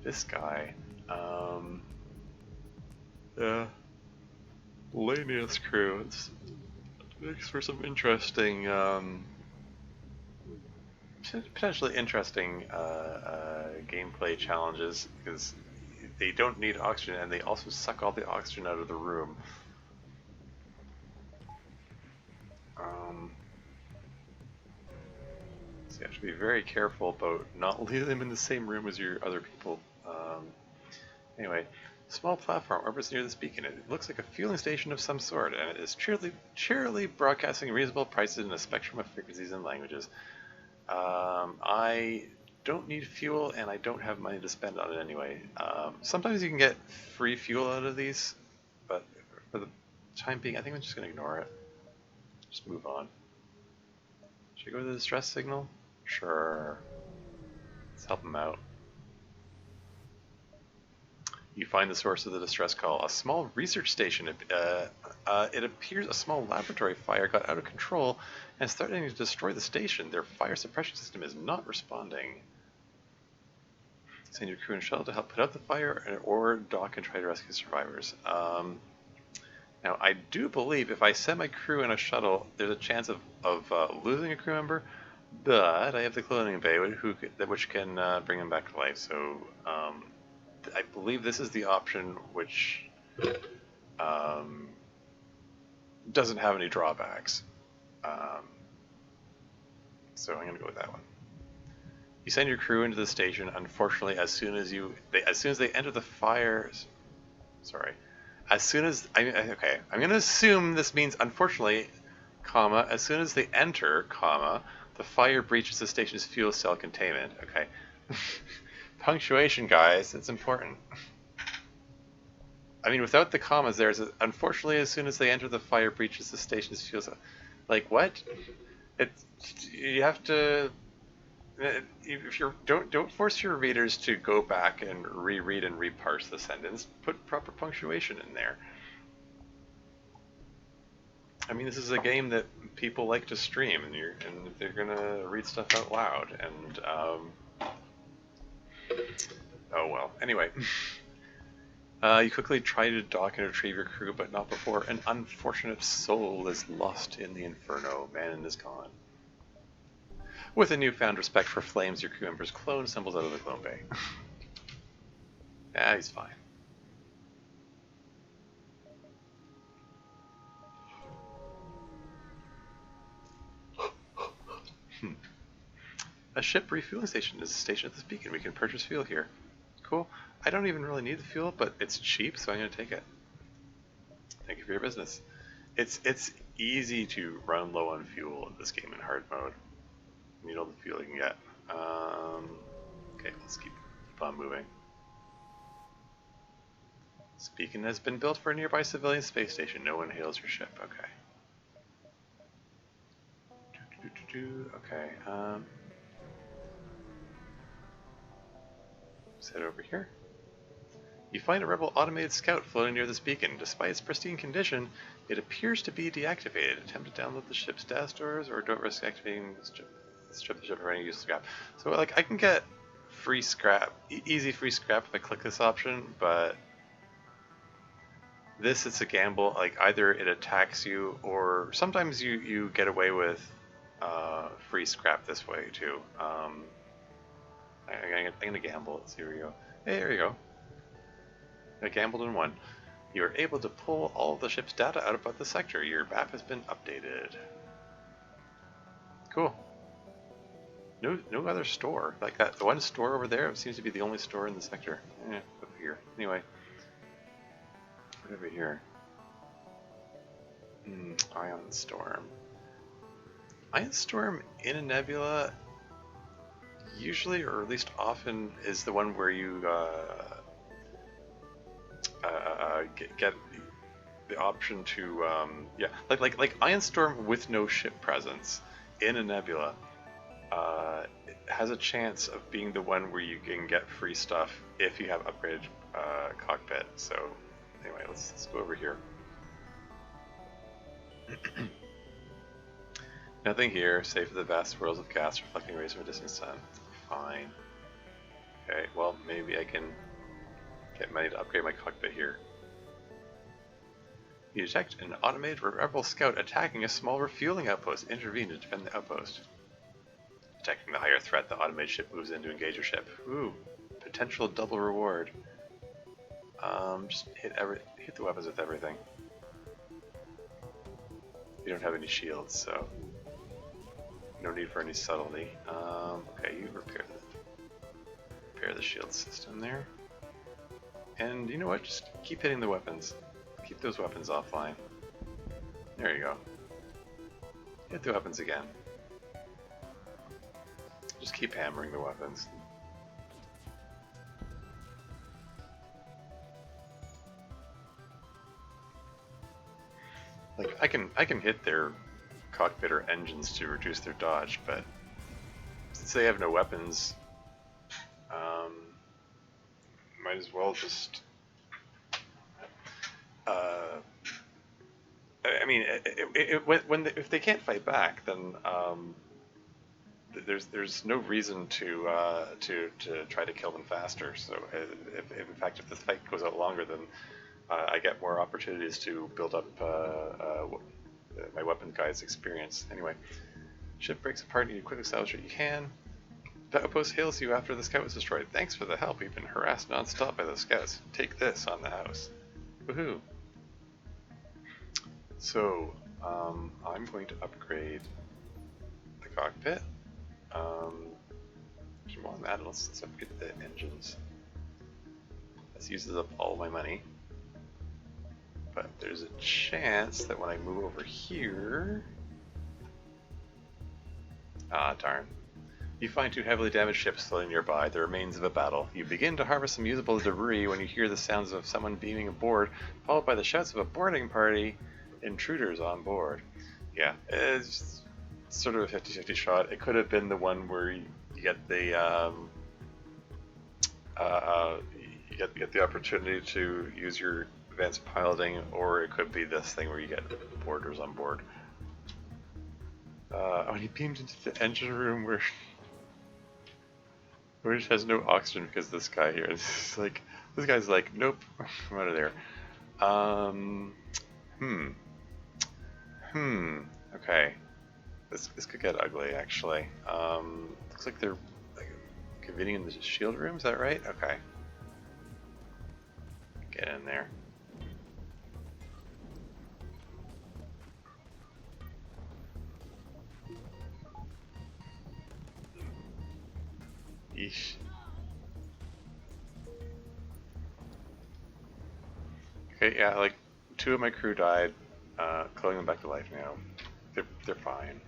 This guy. Yeah. Lanius crew. It makes for some interesting, potentially interesting gameplay challenges, because they don't need oxygen and they also suck all the oxygen out of the room. So you have to be very careful about not leaving them in the same room as your other people. Anyway, small platform orbits near this beacon. It looks like a fueling station of some sort, and it is cheerily broadcasting reasonable prices in a spectrum of frequencies and languages. I don't need fuel, and I don't have money to spend on it anyway. Sometimes you can get free fuel out of these, but for the time being, I think I'm just going to ignore it. Just move on. Should I go to the distress signal? Sure. Let's help him out. You find the source of the distress call, a small research station. It appears a small laboratory fire got out of control and is threatening to destroy the station. Their fire suppression system is not responding. Send your crew and shuttle to help put out the fire, or dock and try to rescue survivors. Now, I do believe if I send my crew in a shuttle, there's a chance of losing a crew member, but I have the cloning bay which can bring him back to life. So I believe this is the option which doesn't have any drawbacks. So I'm going to go with that one. You send your crew into the station. Unfortunately, as soon as they enter the fires, I'm going to assume this means unfortunately, comma, as soon as they enter, comma, the fire breaches the station's fuel cell containment. Okay. Punctuation, guys, it's important. I mean, without the commas, unfortunately, as soon as they enter, the fire breaches the station's fuel cell. Like what? You have to. If don't force your readers to go back and reread and reparse the sentence. Put proper punctuation in there. I mean, this is a game that people like to stream, and they're gonna read stuff out loud, and oh well. Anyway, you quickly try to dock and retrieve your crew, but not before an unfortunate soul is lost in the inferno. Man is gone. With a newfound respect for flames, your crew member's clone stumbles out of the clone bay. Yeah, he's fine. A ship refueling station is a station at this beacon. We can purchase fuel here. Cool. I don't even really need the fuel, but it's cheap, so I'm going to take it. Thank you for your business. It's easy to run low on fuel in this game in hard mode. You need all the fuel you can get. Okay, let's keep on moving. This beacon has been built for a nearby civilian space station. No one hails your ship. Okay. Okay. Let's head over here. You find a rebel automated scout floating near this beacon. Despite its pristine condition, it appears to be deactivated. Attempt to download the ship's data stores, or don't risk activating strip the ship for any useless scrap. So like I can get free scrap, easy free scrap if I click this option, but it's a gamble. Like either it attacks you, or sometimes you get away with free scrap this way too. I'm gonna gamble. Let's see, here we go. Hey, there you go. I gambled and won. You are able to pull all of the ship's data out about the sector. Your map has been updated. Cool. No other store like that. The one store over there seems to be the only store in the sector. Over here. Anyway, over here. Ion Storm. Ion Storm in a nebula usually, or at least often, is the one where you get the option to like Ion Storm with no ship presence in a nebula. It has a chance of being the one where you can get free stuff if you have upgraded cockpit. So anyway, let's go over here. Nothing here, save for the vast swirls of gas reflecting rays from a distant sun. Fine. Okay, well, maybe I can get money to upgrade my cockpit here. You detect an automated rebel scout attacking a small refueling outpost. Intervene to defend the outpost. Detecting the higher threat, the automated ship moves in to engage your ship. Ooh, potential double reward. Just hit the weapons with everything. You don't have any shields, so no need for any subtlety. Okay, you repair the shield system there. And you know what? Just keep hitting the weapons. Keep those weapons offline. There you go. Hit the weapons again. Just keep hammering the weapons. Like I can hit their cockpit or engines to reduce their dodge, but since they have no weapons, might as well just. I mean, if they can't fight back, then there's no reason to try to kill them faster. So if in fact if the fight goes out longer, then I get more opportunities to build up my weapon guy's experience. Anyway, ship breaks apart and you quickly salvage what you can. The outpost hails you after the scout was destroyed. Thanks for the help. We've been harassed non-stop by the scouts. Take this on the house. Woohoo! So, I'm going to upgrade the cockpit. While I'm at it, let's upgrade the engines. This uses up all my money. But there's a chance that when I move over here... Ah, darn. You find two heavily damaged ships floating nearby, the remains of a battle. You begin to harvest some usable debris when you hear the sounds of someone beaming aboard, followed by the shouts of a boarding party. Intruders on board. Yeah, it's sort of a 50-50 shot. It could have been the one where you get the you get the opportunity to use your advanced piloting, or it could be this thing where you get boarders on board. Oh, he beamed into the engine room where it has no oxygen because this guy here. This guy's like, nope, I'm out of there. Okay. This could get ugly, actually. Looks like they're convening in the shield room, is that right? Okay. Get in there. Yeesh. Okay, yeah, like 2 of my crew died. Calling them back to life now. They're fine.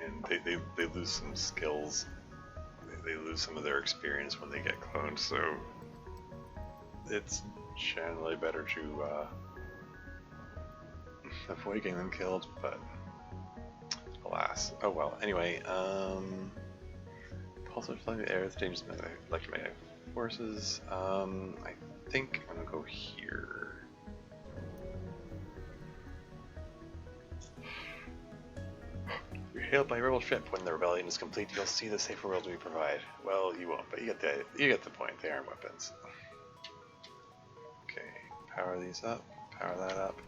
And they lose some skills. They lose some of their experience when they get cloned, so it's generally better to avoid getting them killed, but alas. Oh well. Anyway, pulsar flying the air with dangerous electromagnetic forces. I think I'm gonna go here. You're hailed by a rebel ship. When the rebellion is complete, you'll see the safer world we provide. Well, you won't, but you get the point. They aren't weapons. Okay, power these up. Power that up.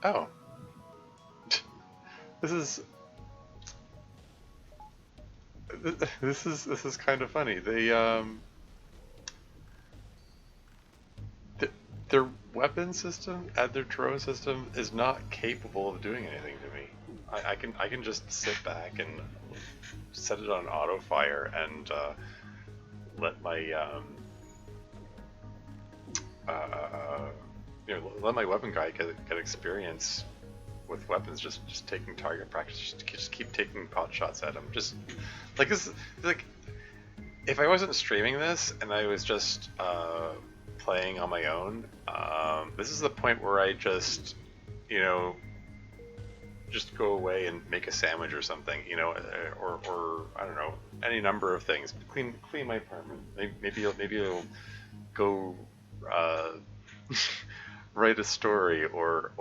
Oh. This is kind of funny. Their weapon system and their drone system is not capable of doing anything to me. I can just sit back and set it on auto fire and let my let my weapon guy get experience with weapons, just taking target practice, just keep taking pot shots at him. Just like this, like if I wasn't streaming this and I was just playing on my own, this is the point where I just, you know, just go away and make a sandwich or something, you know, or I don't know, any number of things. Clean my apartment. Maybe you'll go write a story, or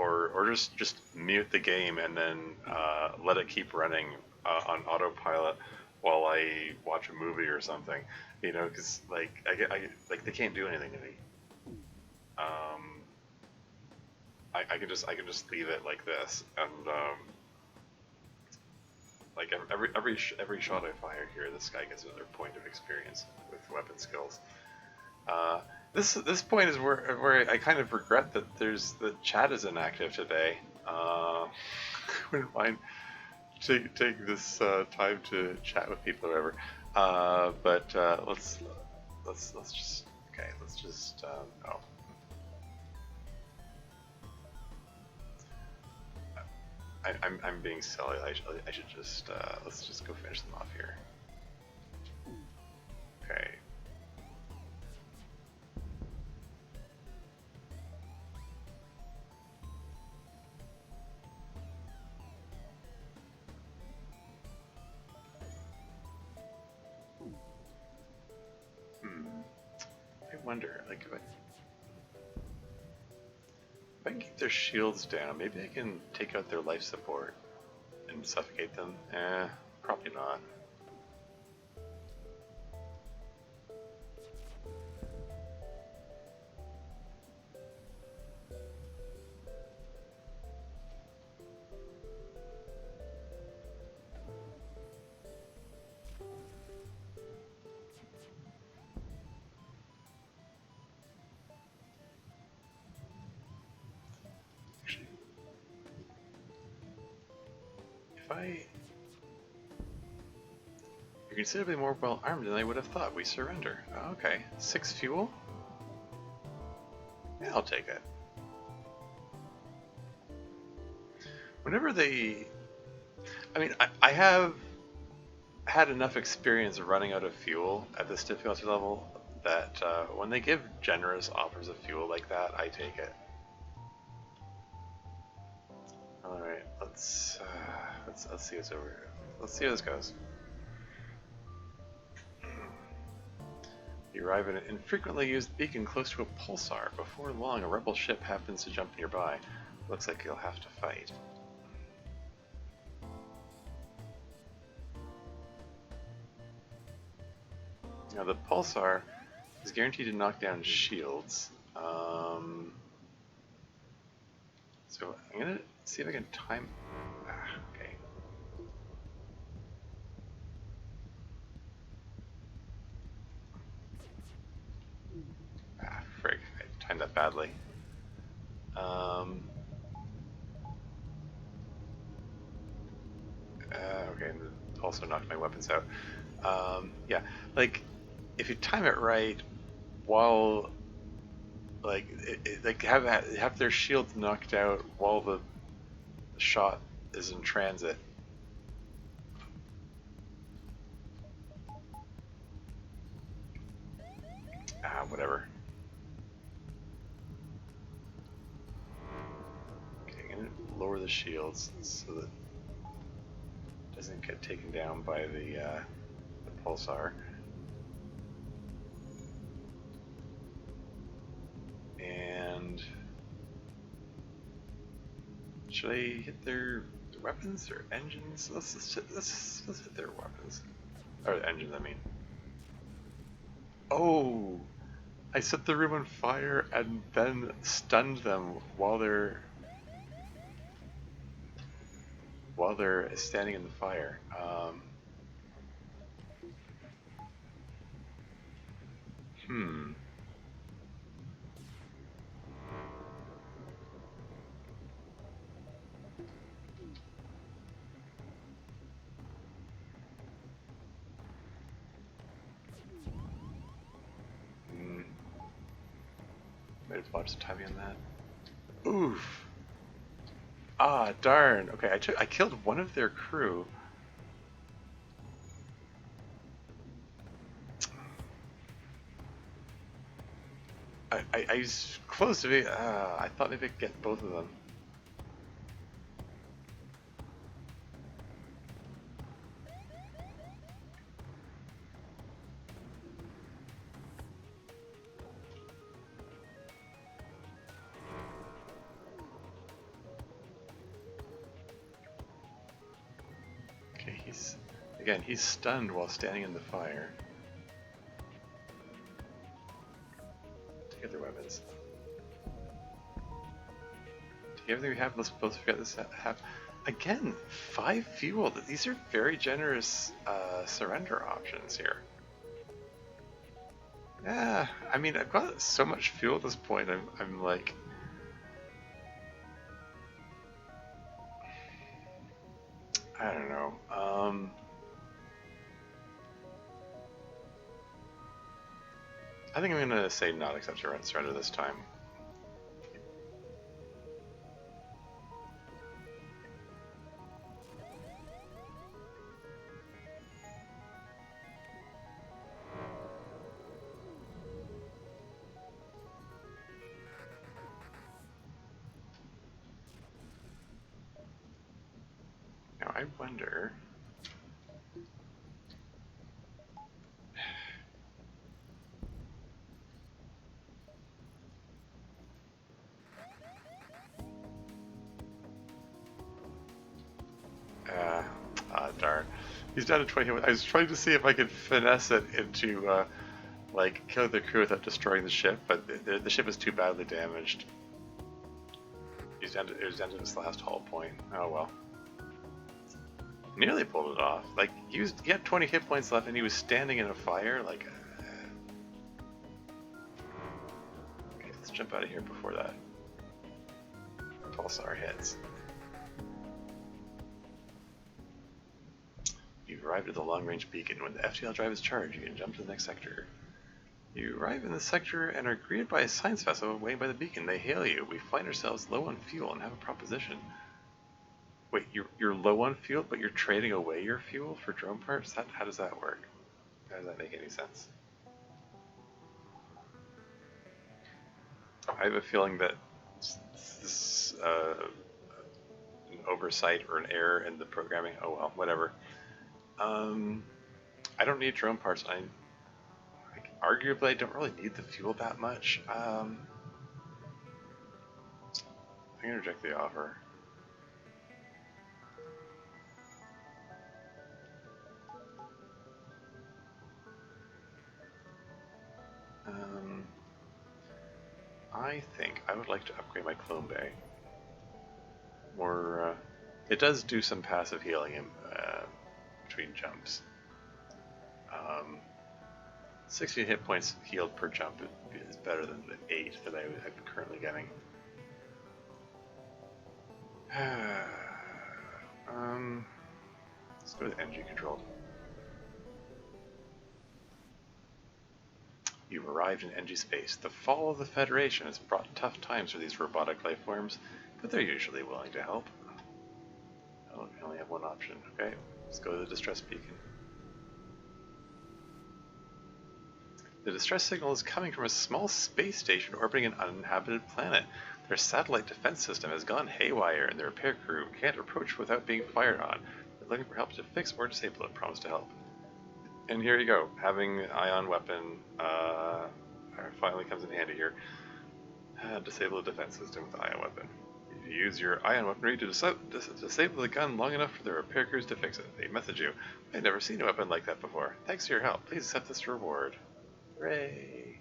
just mute the game and then let it keep running on autopilot while I watch a movie or something, you know, because like like they can't do anything to me. Um, I can just leave it like this, and like every shot I fire here, this guy gets another point of experience with weapon skills. This point is where I kind of regret that the chat is inactive today. Wouldn't mind take this time to chat with people or whatever. But let's just okay. Let's just oh. I'm being silly. I should just let's just go finish them off here. Okay. I wonder, like, if I can keep their shields down, maybe I can take out their life support and suffocate them. Probably not. You're considerably more well armed than I would have thought. We surrender. Oh, okay. 6 fuel? Yeah, I'll take it. Whenever they... I mean, I have had enough experience running out of fuel at this difficulty level that when they give generous offers of fuel like that, I take it. Alright, let's see what's over here. Let's see how this goes. You arrive at an infrequently used beacon close to a pulsar. Before long, a rebel ship happens to jump nearby. Looks like you'll have to fight. Now the pulsar is guaranteed to knock down shields. So I'm gonna see if I can time... okay. Frig, I timed that badly. Okay, and also knocked my weapons out. Yeah, like, if you time it right, while, like, like have their shields knocked out while the shot is in transit. Whatever. Okay, I'm gonna lower the shields so that it doesn't get taken down by the pulsar. And should I hit their weapons or engines? Let's hit their weapons. Or engines, I mean. Oh! I set the room on fire and then stunned them while they're standing in the fire. Might have watched some timing on that. Oof. Ah, darn. Okay, I killed one of their crew. I was close to it. I thought maybe I could get both of them. Okay, he's stunned while standing in the fire. Take other weapons. Take everything we have. Let's both forget this. Again, 5 fuel. These are very generous surrender options here. Yeah, I mean, I've got so much fuel at this point. I'm like, I don't know. I think I'm gonna say not accept surrender this time. Now I wonder. Darn. He's down to 20. I was trying to see if I could finesse it into, like, killing the crew without destroying the ship, but the ship is too badly damaged. It was down to this last hull point. Oh well. Nearly pulled it off. Like, he had 20 hit points left and he was standing in a fire. Like, okay, let's jump out of here before that pulsar hits. You've arrived at the long-range beacon. When the FTL drive is charged, you can jump to the next sector. You arrive in the sector and are greeted by a science vessel waiting by the beacon. They hail you. We find ourselves low on fuel and have a proposition. Wait, you're low on fuel, but you're trading away your fuel for drone parts? How does that work? How does that make any sense? I have a feeling that this is an oversight or an error in the programming. Oh well, whatever. I don't need drone parts. Arguably, I don't really need the fuel that much. I'm gonna reject the offer. I think I would like to upgrade my clone bay. Or it does do some passive healing in between jumps. 60 hit points healed per jump is better than the 8 that I'm currently getting. Let's go with energy controlled. You've arrived in NG space. The fall of the Federation has brought tough times for these robotic life forms, but they're usually willing to help. Oh, we only have one option. Okay, let's go to the distress beacon. The distress signal is coming from a small space station orbiting an uninhabited planet. Their satellite defense system has gone haywire, and the repair crew can't approach without being fired on. They're looking for help to fix or disable it. Promise to help. And here you go. Having an ion weapon finally comes in handy here. Disable the defense system with the ion weapon. If you use your ion weaponry to disable the gun long enough for the repair crews to fix it, they message you. I've never seen a weapon like that before. Thanks for your help. Please accept this reward. Hooray!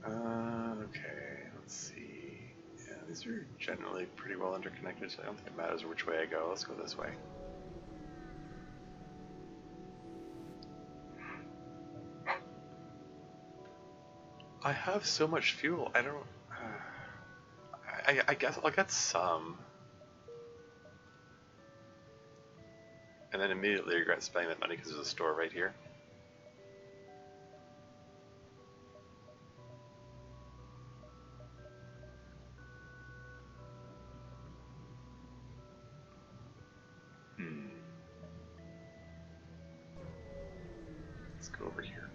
Okay, let's see. Yeah, these are generally pretty well interconnected, so I don't think it matters which way I go. Let's go this way. I have so much fuel, I don't... I guess I'll get some. And then immediately regret spending that money because there's a store right here. Let's go over here.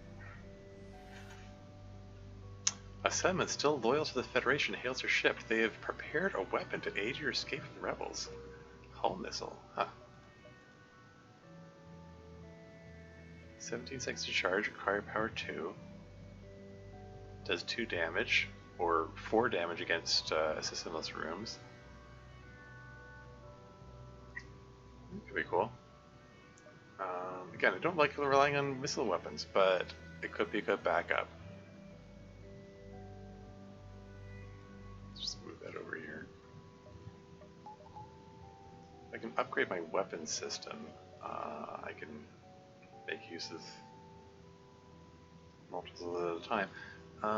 settlement still loyal to the Federation hails your ship. They have prepared a weapon to aid your escape from the rebels. Hull missile, huh? 17 seconds to charge, required power 2. Does 2 damage, or 4 damage against assistantless rooms. Could be cool. Again, I don't like relying on missile weapons, but it could be a good backup. Let's just move that over here. I can upgrade my weapon system. I can make use of multiples at a time. Do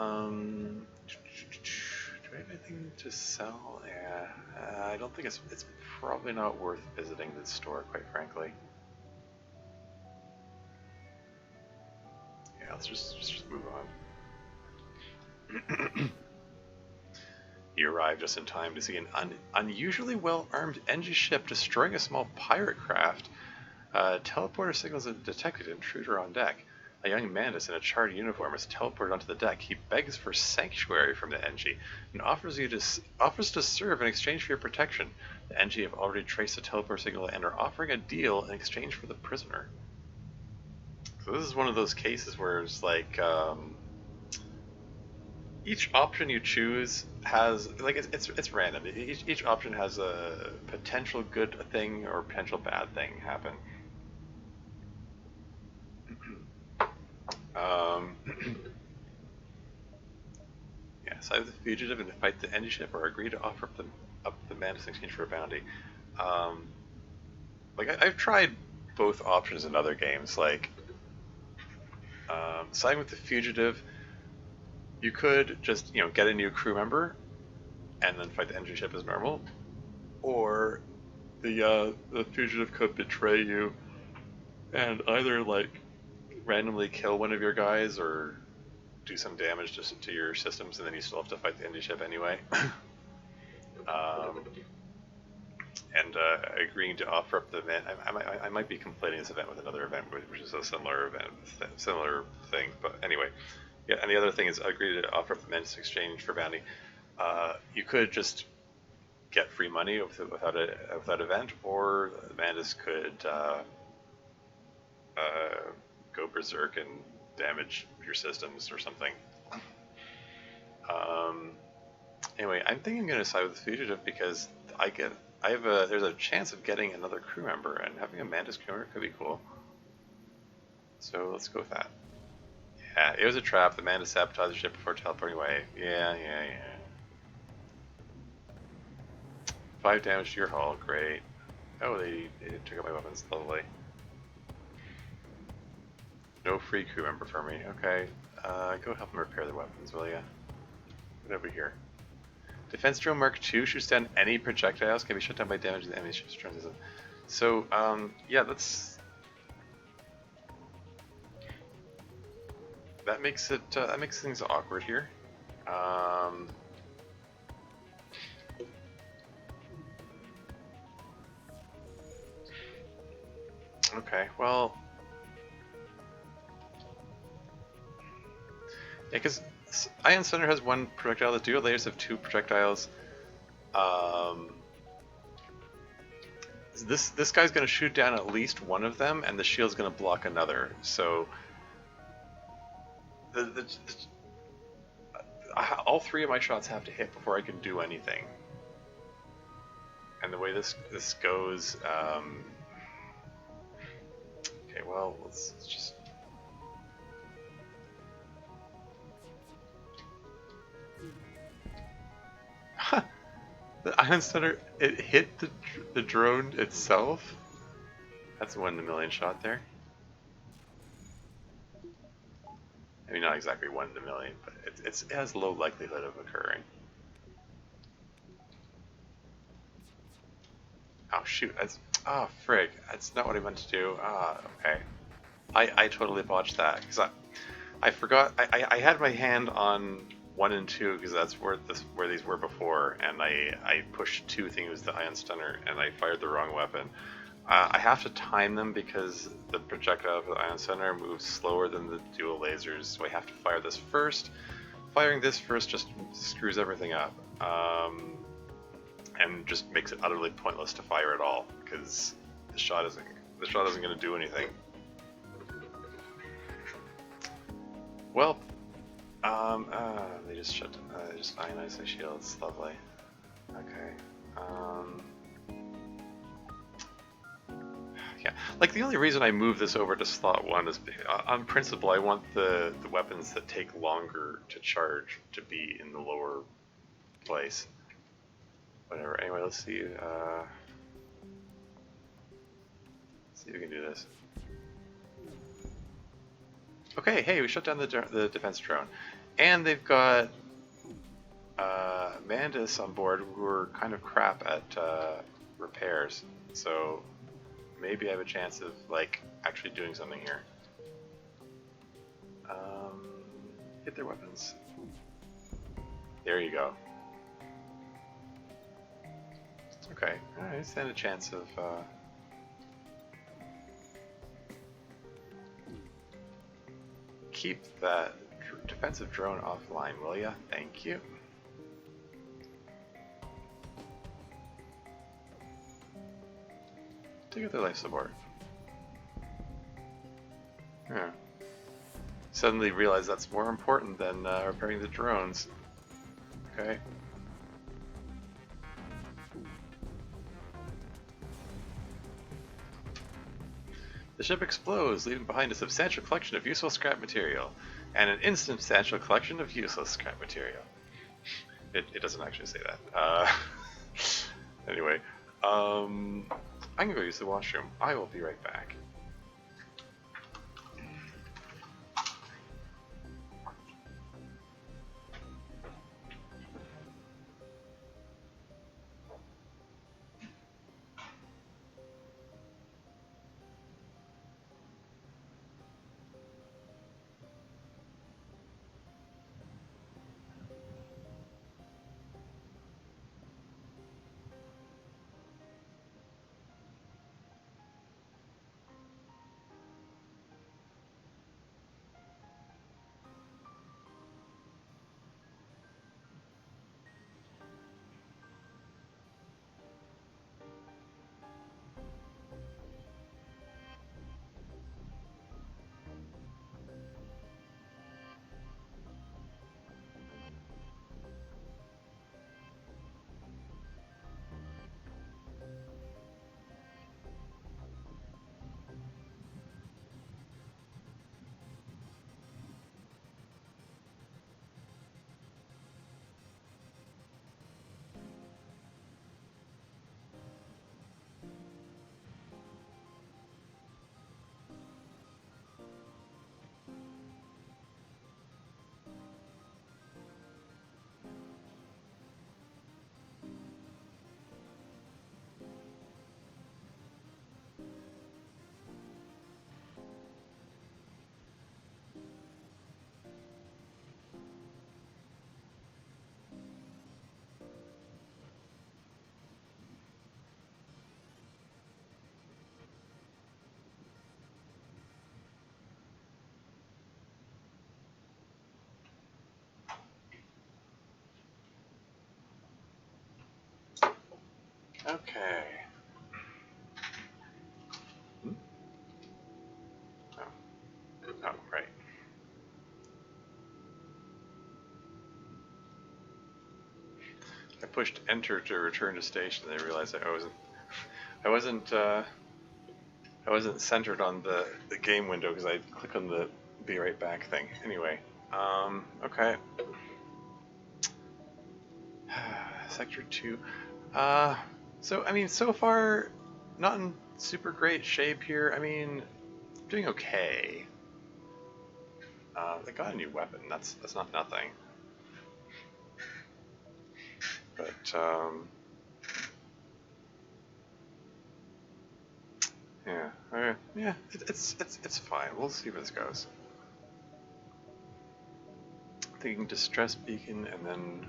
I have anything to sell? Yeah, I don't think it's probably not worth visiting the store, quite frankly. Yeah, let's just move on. You arrive just in time to see an unusually well-armed Engi ship destroying a small pirate craft. Teleporter signals a detected intruder on deck. A young Mantis in a charred uniform is teleported onto the deck. He begs for sanctuary from the Engi and offers to serve in exchange for your protection. The Engi have already traced the teleport signal and are offering a deal in exchange for the prisoner. So this is one of those cases where it's like each option you choose has it's random. Each option has a potential good thing or potential bad thing happen. Yeah, side with the fugitive and fight the Engi ship, or agree to offer up the Mantis in exchange for a bounty. I've tried both options in other games. Like siding with the fugitive, you could just get a new crew member and then fight the Engi ship as normal, or the fugitive could betray you and either randomly kill one of your guys or do some damage to your systems, and then you still have to fight the Engi ship anyway. Agreeing to offer up the event, I might be conflating this event with another event, which is a similar event, similar thing. But anyway, yeah. And the other thing is agree to offer up the Mantis exchange for bounty. You could just get free money without event, or the Mantis could go berserk and damage your systems or something. Anyway, I'm thinking I'm going to side with the fugitive because there's a chance of getting another crew member, and having a Mantis crew member could be cool. So let's go with that. Yeah, it was a trap. The Mantis sabotaged the ship before teleporting away. Yeah. 5 damage to your hull. Great. Oh, they took out my weapons. Lovely. No free crew member for me. Okay. Go help them repair their weapons, will ya? Get over here. Defense drone Mark II shoots down any projectiles, can be shut down by damaging the enemy ship's transit. So, yeah, that makes things awkward here. Okay, well, yeah, because Ion Center has 1 projectile, the dual layers have 2 projectiles. This guy's going to shoot down at least one of them, and the shield's going to block another. So all 3 of my shots have to hit before I can do anything. And the way this goes, okay, well, let's just. The Ion Center, it hit the drone itself. That's a 1 in a million shot there. I mean, not exactly 1 in a million, but it has low likelihood of occurring. Oh shoot! Frig! That's not what I meant to do. Okay. I totally botched that because I forgot. I had my hand on 1 and 2 because that's where these were before, and I pushed 2 thinking it was the Ion Stunner, and I fired the wrong weapon. I have to time them because the projectile of the Ion Stunner moves slower than the dual lasers, so I have to fire this first, firing this first just screws everything up, and just makes it utterly pointless to fire at all because the shot isn't going to do anything. Well, they just just ionized the shields. Lovely. Okay. Yeah, like the only reason I move this over to slot 1 is on principle I want the weapons that take longer to charge to be in the lower place. Whatever. Anyway, let's see. See if we can do this. Okay, hey, we shut down the defense drone, and they've got Mandus on board who are kind of crap at repairs. So maybe I have a chance of like actually doing something here. Hit their weapons. There you go. Okay, alright, stand a chance of keep that defensive drone offline, will ya? Thank you. Take out their life support. Yeah. Suddenly realize that's more important than repairing the drones. Okay. The ship explodes, leaving behind a substantial collection of useful scrap material, and an insubstantial collection of useless scrap material. It doesn't actually say that. Anyway, I'm gonna go use the washroom. I will be right back. Okay. Hmm? Oh, right. I pushed enter to return to station, and I realized that I wasn't centered on the game window because I clicked on the be right back thing. Anyway, okay. Sector 2. So I mean, so far, not in super great shape here. I mean, doing okay. They got a new weapon. That's not nothing. But yeah, yeah, it's fine. We'll see where this goes. Thinking distress beacon and then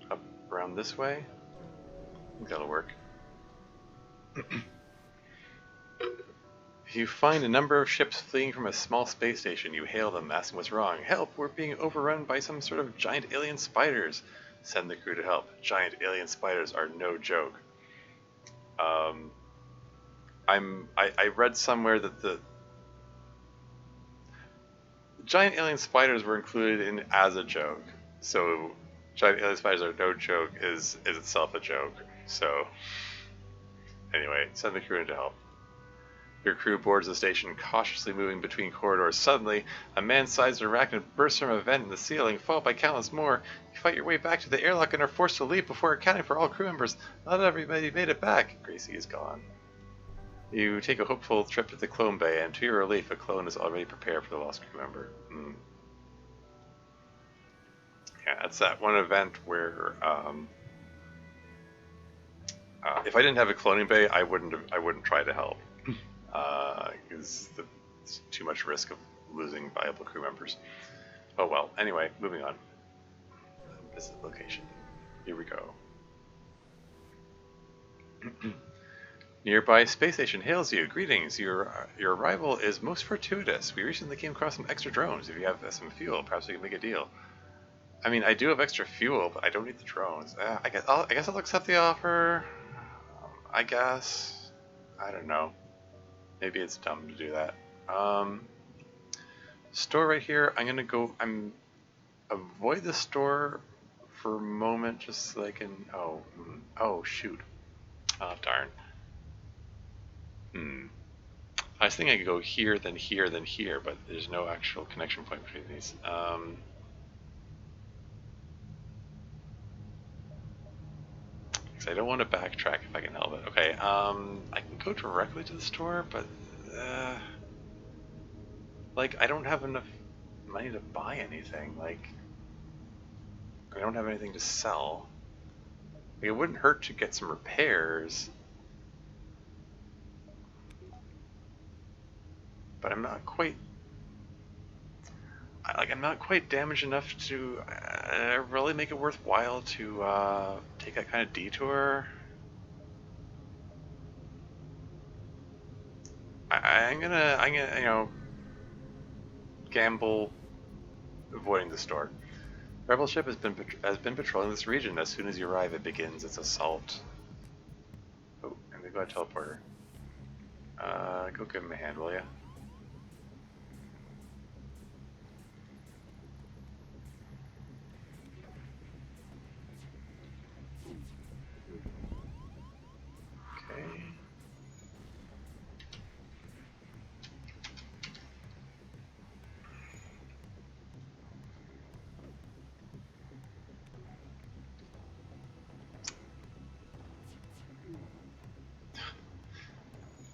up around this way. I think that'll work. You find a number of ships fleeing from a small space station. You hail them, asking what's wrong. Help! We're being overrun by some sort of giant alien spiders. Send the crew to help. Giant alien spiders are no joke. I read somewhere that the giant alien spiders were included in as a joke. So giant alien spiders are no joke is itself a joke. So anyway, send the crew in to help. Your crew boards the station, cautiously moving between corridors. Suddenly, a man-sized arachnid bursts from a vent in the ceiling, followed by countless more. You fight your way back to the airlock and are forced to leave before accounting for all crew members. Not everybody made it back. Gracie is gone. You take a hopeful trip to the clone bay, and to your relief, a clone is already prepared for the lost crew member. Yeah, that's that one event where if I didn't have a cloning bay, I wouldn't try to help. Because it's too much risk of losing viable crew members. Oh well. Anyway, moving on. Visit location. Here we go. Nearby space station hails you. Greetings. Your arrival is most fortuitous. We recently came across some extra drones. If you have some fuel, perhaps we can make a deal. I mean, I do have extra fuel, but I don't need the drones. I guess I'll accept the offer. I guess. I don't know. Maybe it's dumb to do that. Store right here. I'm gonna go. Avoid the store for a moment, just so I can. Oh shoot. Oh darn. I was thinking I could go here, then here, then here, but there's no actual connection point between these. Because I don't want to backtrack if I can help it. Okay. I can go directly to the store, but. Like, I don't have enough money to buy anything. Like, I don't have anything to sell. Like, it wouldn't hurt to get some repairs. But I'm not quite... I'm not quite damaged enough to really make it worthwhile to take that kind of detour. I'm gonna, you know, gamble avoiding the store. Rebel ship has been patrolling this region. As soon as you arrive, it begins its assault. Oh, and we got a teleporter. Go give him a hand, will ya?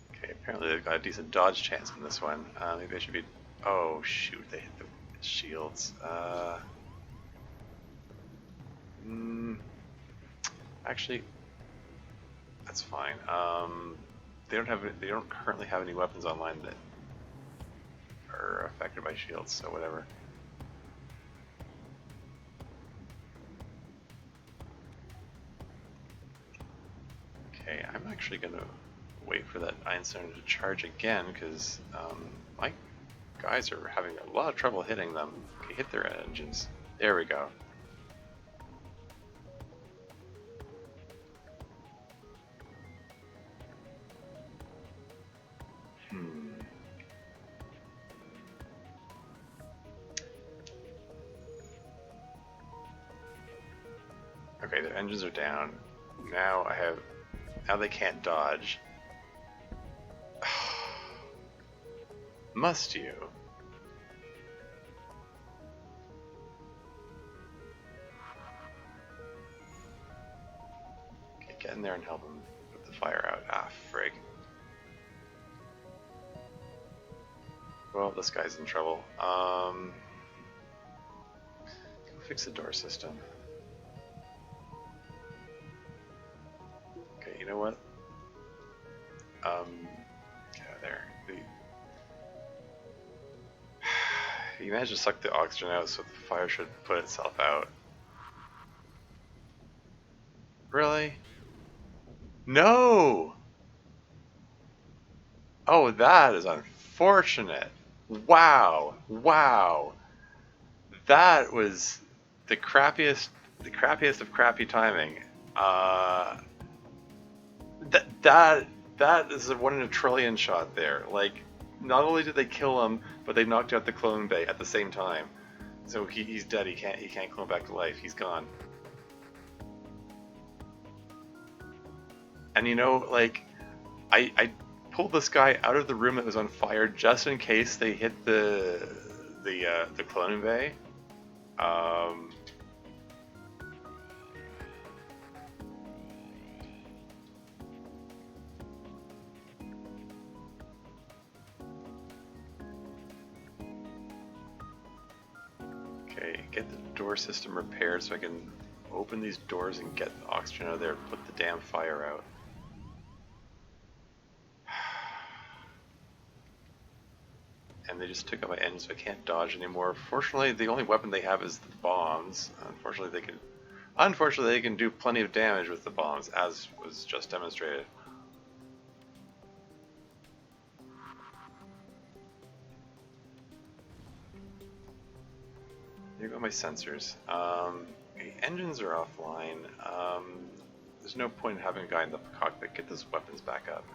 Okay. Apparently they've got a decent dodge chance in this one. Maybe I should be... Oh shoot, they hit the shields. Actually, that's fine. They don't currently have any weapons online that are affected by shields, so whatever. Okay, I'm actually gonna wait for that Einstein to charge again, because my guys are having a lot of trouble hitting them. Okay, hit their engines. There we go. Okay, their engines are down. Now they can't dodge. Must you? Okay, get in there and help him put the fire out. Ah, frig. Well, this guy's in trouble. Go fix the door system. Okay, you know what? Yeah, there. You managed to suck the oxygen out, so the fire should put itself out. Really? No! Oh, that is unfortunate. Wow. Wow. That was the crappiest of crappy timing. Uh, that that that is a one in a trillion shot there. Like, not only did they kill him, but they knocked out the clone bay at the same time. So he's dead. He can't clone back to life. He's gone. And like, I pulled this guy out of the room that was on fire just in case they hit the cloning bay. Um, okay, get the door system repaired so I can open these doors and get the oxygen out of there. Put the damn fire out. And they just took out my engine, so I can't dodge anymore. Fortunately, the only weapon they have is the bombs. Unfortunately, they can do plenty of damage with the bombs, as was just demonstrated. Here go my sensors. Engines are offline. There's no point in having a guy in the cockpit get those weapons back up.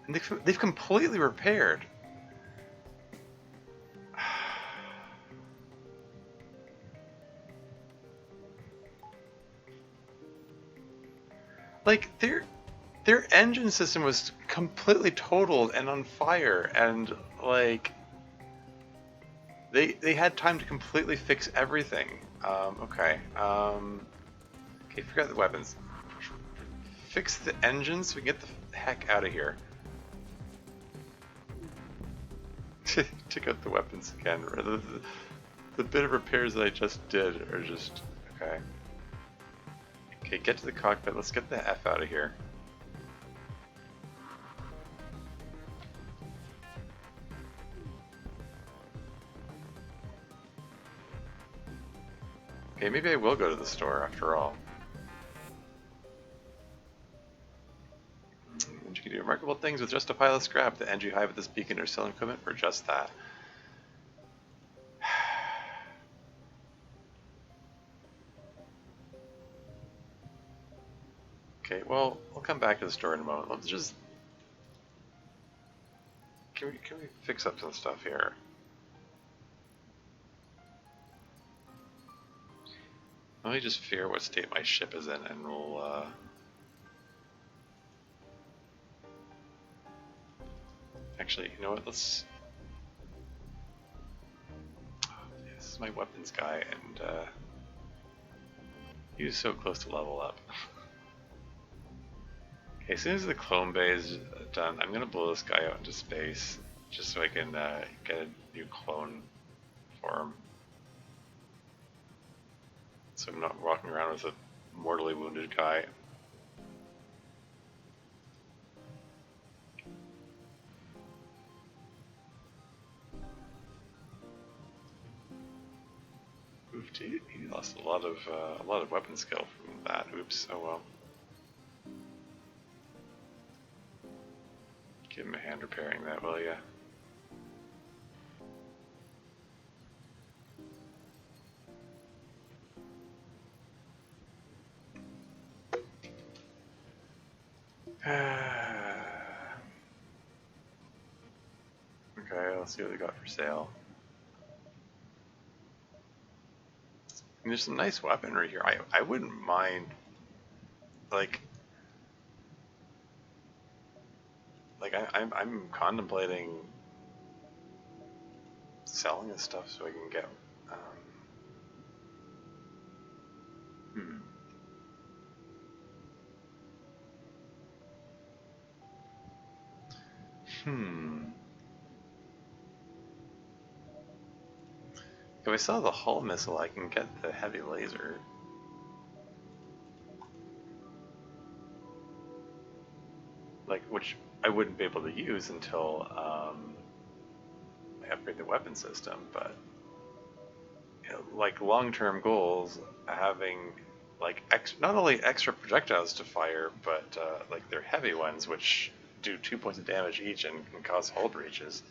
And they've completely repaired. Like, their engine system was completely totaled and on fire, and like they had time to completely fix everything. Okay. Okay, forget the weapons. Fix the engines so we can get the heck out of here. Took out the weapons again. The bit of repairs that I just did are just okay. Okay, get to the cockpit. Let's get the F out of here. Okay, maybe I will go to the store after all. And you can do remarkable things with just a pile of scrap. The NG Hive at this beacon are selling equipment for just that. Okay, well, I'll come back to the store in a moment. Let's just... Can we fix up some stuff here? Let me just figure out what state my ship is in, and we'll, Actually, you know what, let's... This is my weapons guy, and, he's so close to level up. Okay, as soon as the clone bay is done, I'm gonna blow this guy out into space, just so I can, get a new clone for him. So I'm not walking around with a mortally wounded guy. Oof, he lost a lot of weapon skill from that. Oops. Oh well. Give him a hand repairing that, will ya? Okay, let's see what they got for sale. And there's some nice weaponry here. I wouldn't mind, like I'm contemplating selling this stuff so I can get If I sell the hull missile, I can get the heavy laser. Like, which I wouldn't be able to use until I upgrade the weapon system, but like long-term goals, having like not only extra projectiles to fire, but like they're heavy ones, which do 2 points of damage each and can cause hull breaches.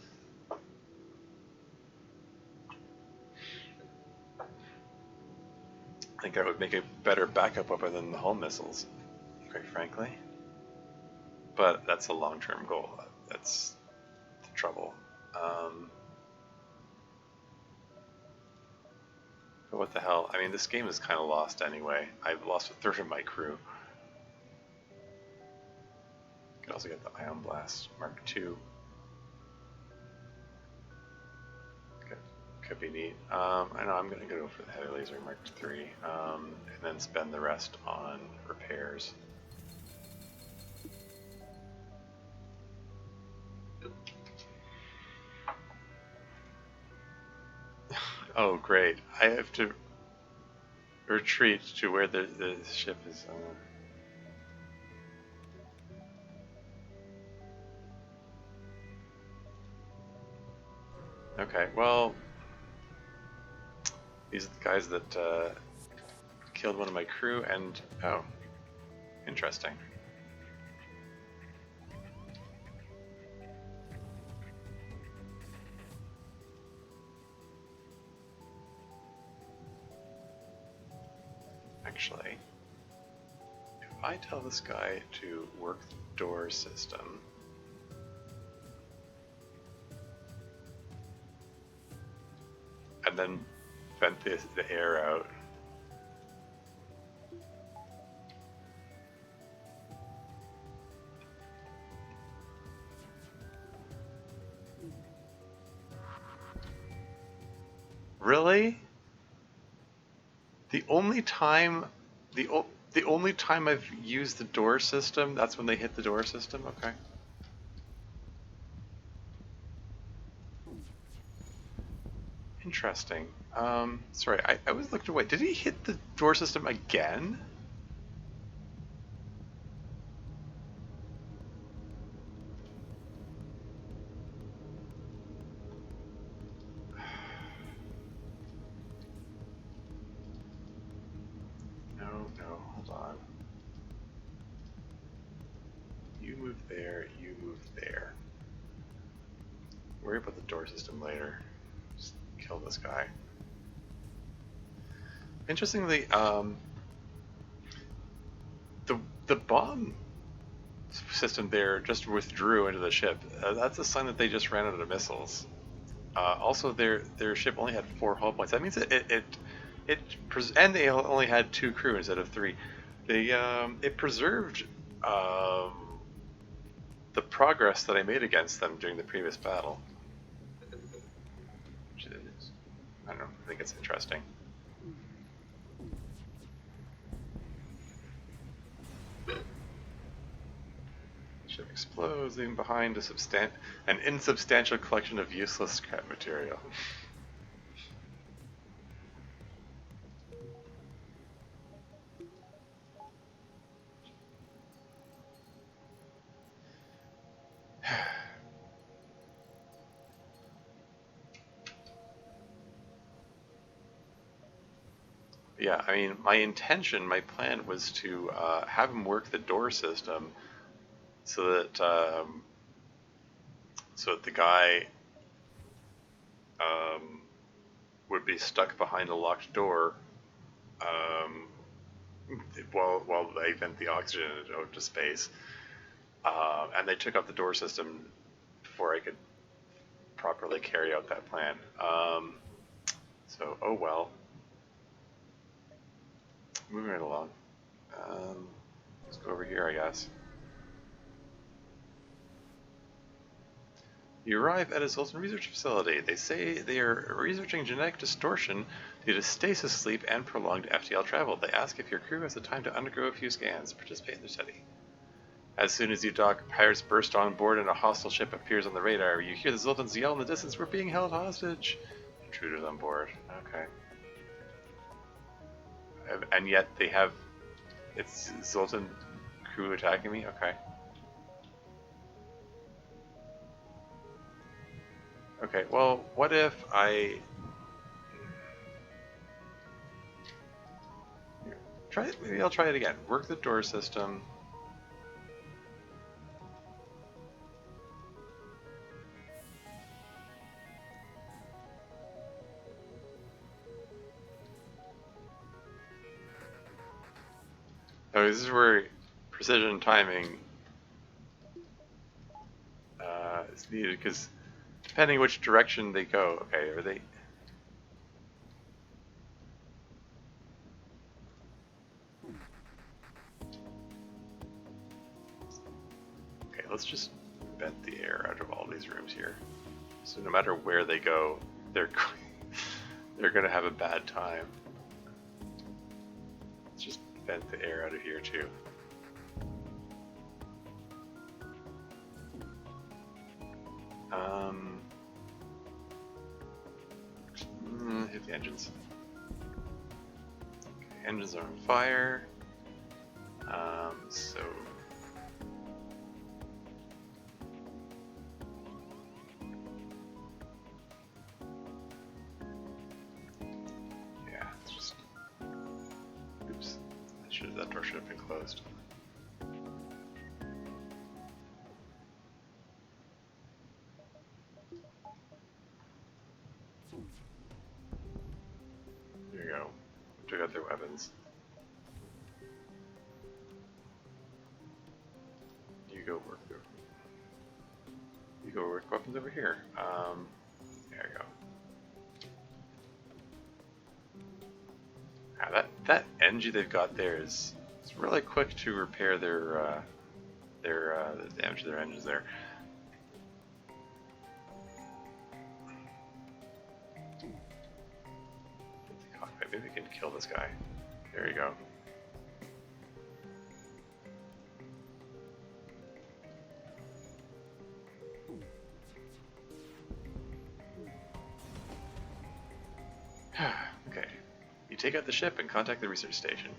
I think that would make a better backup weapon than the hull missiles, quite frankly. But that's a long-term goal. That's the trouble. But what the hell? I mean, this game is kind of lost anyway. I've lost a third of my crew. You can also get the Ion Blast Mark II. Could be neat. I know I'm going to go for the Heavy Laser Mark III, and then spend the rest on repairs. Oh, great. I have to retreat to where the ship is. Okay, well, these are the guys that killed one of my crew, and oh, interesting. Actually, if I tell this guy to work the door system, and then vent the air out. Really? The only time I've used the door system, that's when they hit the door system? Okay. Interesting. Sorry, I was looking away. Did he hit the door system again? No, hold on. You move there, you move there. Worry about the door system later. Just kill this guy. Interestingly, the bomb system there just withdrew into the ship. That's a sign that they just ran out of missiles. Also, their ship only had 4 hull points. That means and they only had 2 crew instead of 3. It preserved the progress that I made against them during the previous battle. Which is, I don't know, I think it's interesting. Ship explodes, leaving behind an insubstantial collection of useless scrap material. Yeah, I mean, my plan was to have him work the door system so that the guy would be stuck behind a locked door while they vent the oxygen out to space, and they took out the door system before I could properly carry out that plan. So, oh well. Moving right along. Let's go over here, I guess. You arrive at a Zoltan research facility. They say they are researching genetic distortion due to stasis sleep and prolonged FTL travel. They ask if your crew has the time to undergo a few scans. Participate in the study. As soon as you dock, pirates burst on board and a hostile ship appears on the radar. You hear the Zoltans yell in the distance, "We're being held hostage!" Intruders on board. Okay. And yet they have... It's Zoltan crew attacking me? Okay. Okay, well, what if I... Maybe I'll try it again. Work the door system. Oh, this is where precision timing is needed, because depending which direction they go. Okay, are they? Okay, let's just vent the air out of all these rooms here. So no matter where they go, they're they're gonna have a bad time. Let's just vent the air out of here too. Hit the engines. Okay, engines are on fire. So yeah, it's just oops. That door should have been closed. There you go. Took out their weapons. You go work there. You go work weapons over here. There you go. Now that energy they've got there is really quick to repair their the damage to their engines there. Maybe we can kill this guy. There you go. Okay. You take out the ship and contact the research station.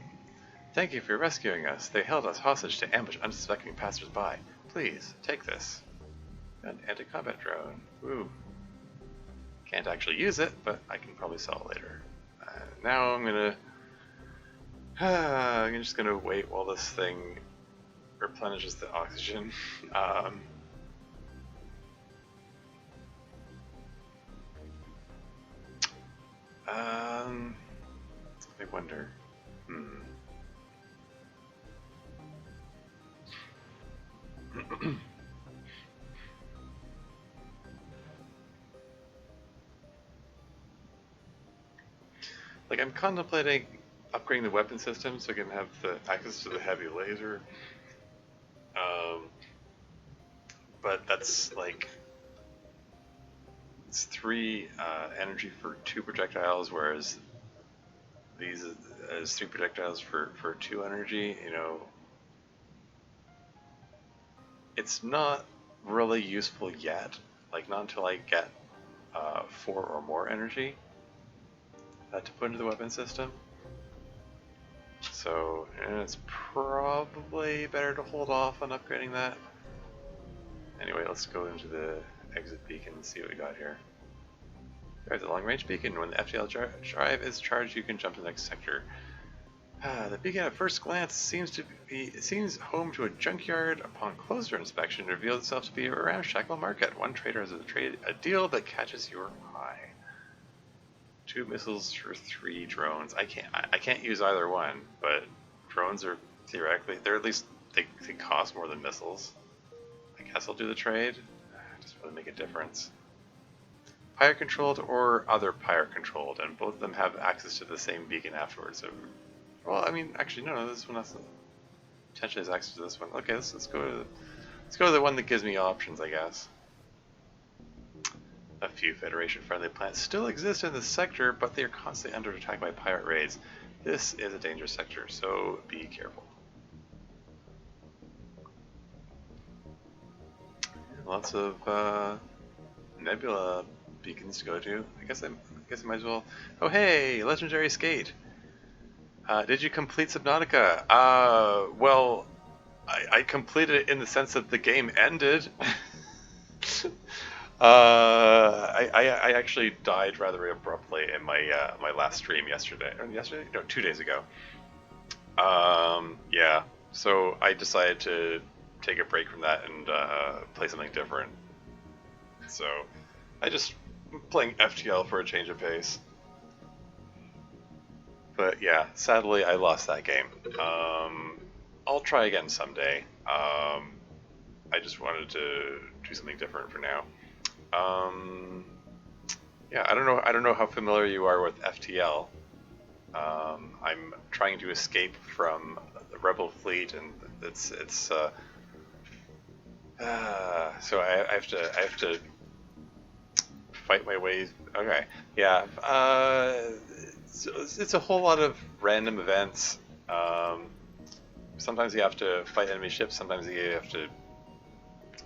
Thank you for rescuing us. They held us hostage to ambush unsuspecting passers-by. Please, take this. An anti-combat drone. Woo. Can't actually use it, but I can probably sell it later. Now I'm just gonna wait while this thing replenishes the oxygen. I wonder. Like, I'm contemplating upgrading the weapon system so I can have the access to the heavy laser. But that's like, it's 3 energy for 2 projectiles, whereas these is 3 projectiles for 2 energy. You know, it's not really useful yet. Like, not until I get 4 or more energy to put into the weapon system. So, it's probably better to hold off on upgrading that. Anyway, let's go into the exit beacon and see what we got here. There's a long-range beacon. When the FTL drive is charged, you can jump to the next sector. The beacon at first glance seems home to a junkyard. Upon closer inspection, it reveals itself to be a ramshackle market. One trader has a deal that catches your eye. 2 missiles for 3 drones. I can't use either one, but drones are theoretically, they're at least they cost more than missiles. I guess I'll do the trade. Just really make a difference. Pirate controlled or other pirate controlled, and both of them have access to the same beacon afterwards. So, well, I mean, actually, no, this one has potentially has access to this one. Okay, let's go to the one that gives me options, I guess. A few Federation-friendly planets still exist in this sector, but they are constantly under attack by pirate raids. This is a dangerous sector, so be careful. Lots of nebula beacons to go to. I guess I might as well. Oh hey, legendary skate. Did you complete Subnautica? Well, I completed it in the sense that the game ended. I actually died rather abruptly in my my last stream yesterday. Or yesterday? No, 2 days ago. Yeah. So I decided to take a break from that and play something different. So I just playing FTL for a change of pace. But yeah, sadly I lost that game. I'll try again someday. I just wanted to do something different for now. Um, yeah, I don't know. I don't know how familiar you are with FTL. I'm trying to escape from the rebel fleet, and so I have to fight my way. Okay, yeah. It's a whole lot of random events. Um, Sometimes you have to fight enemy ships. Sometimes you have to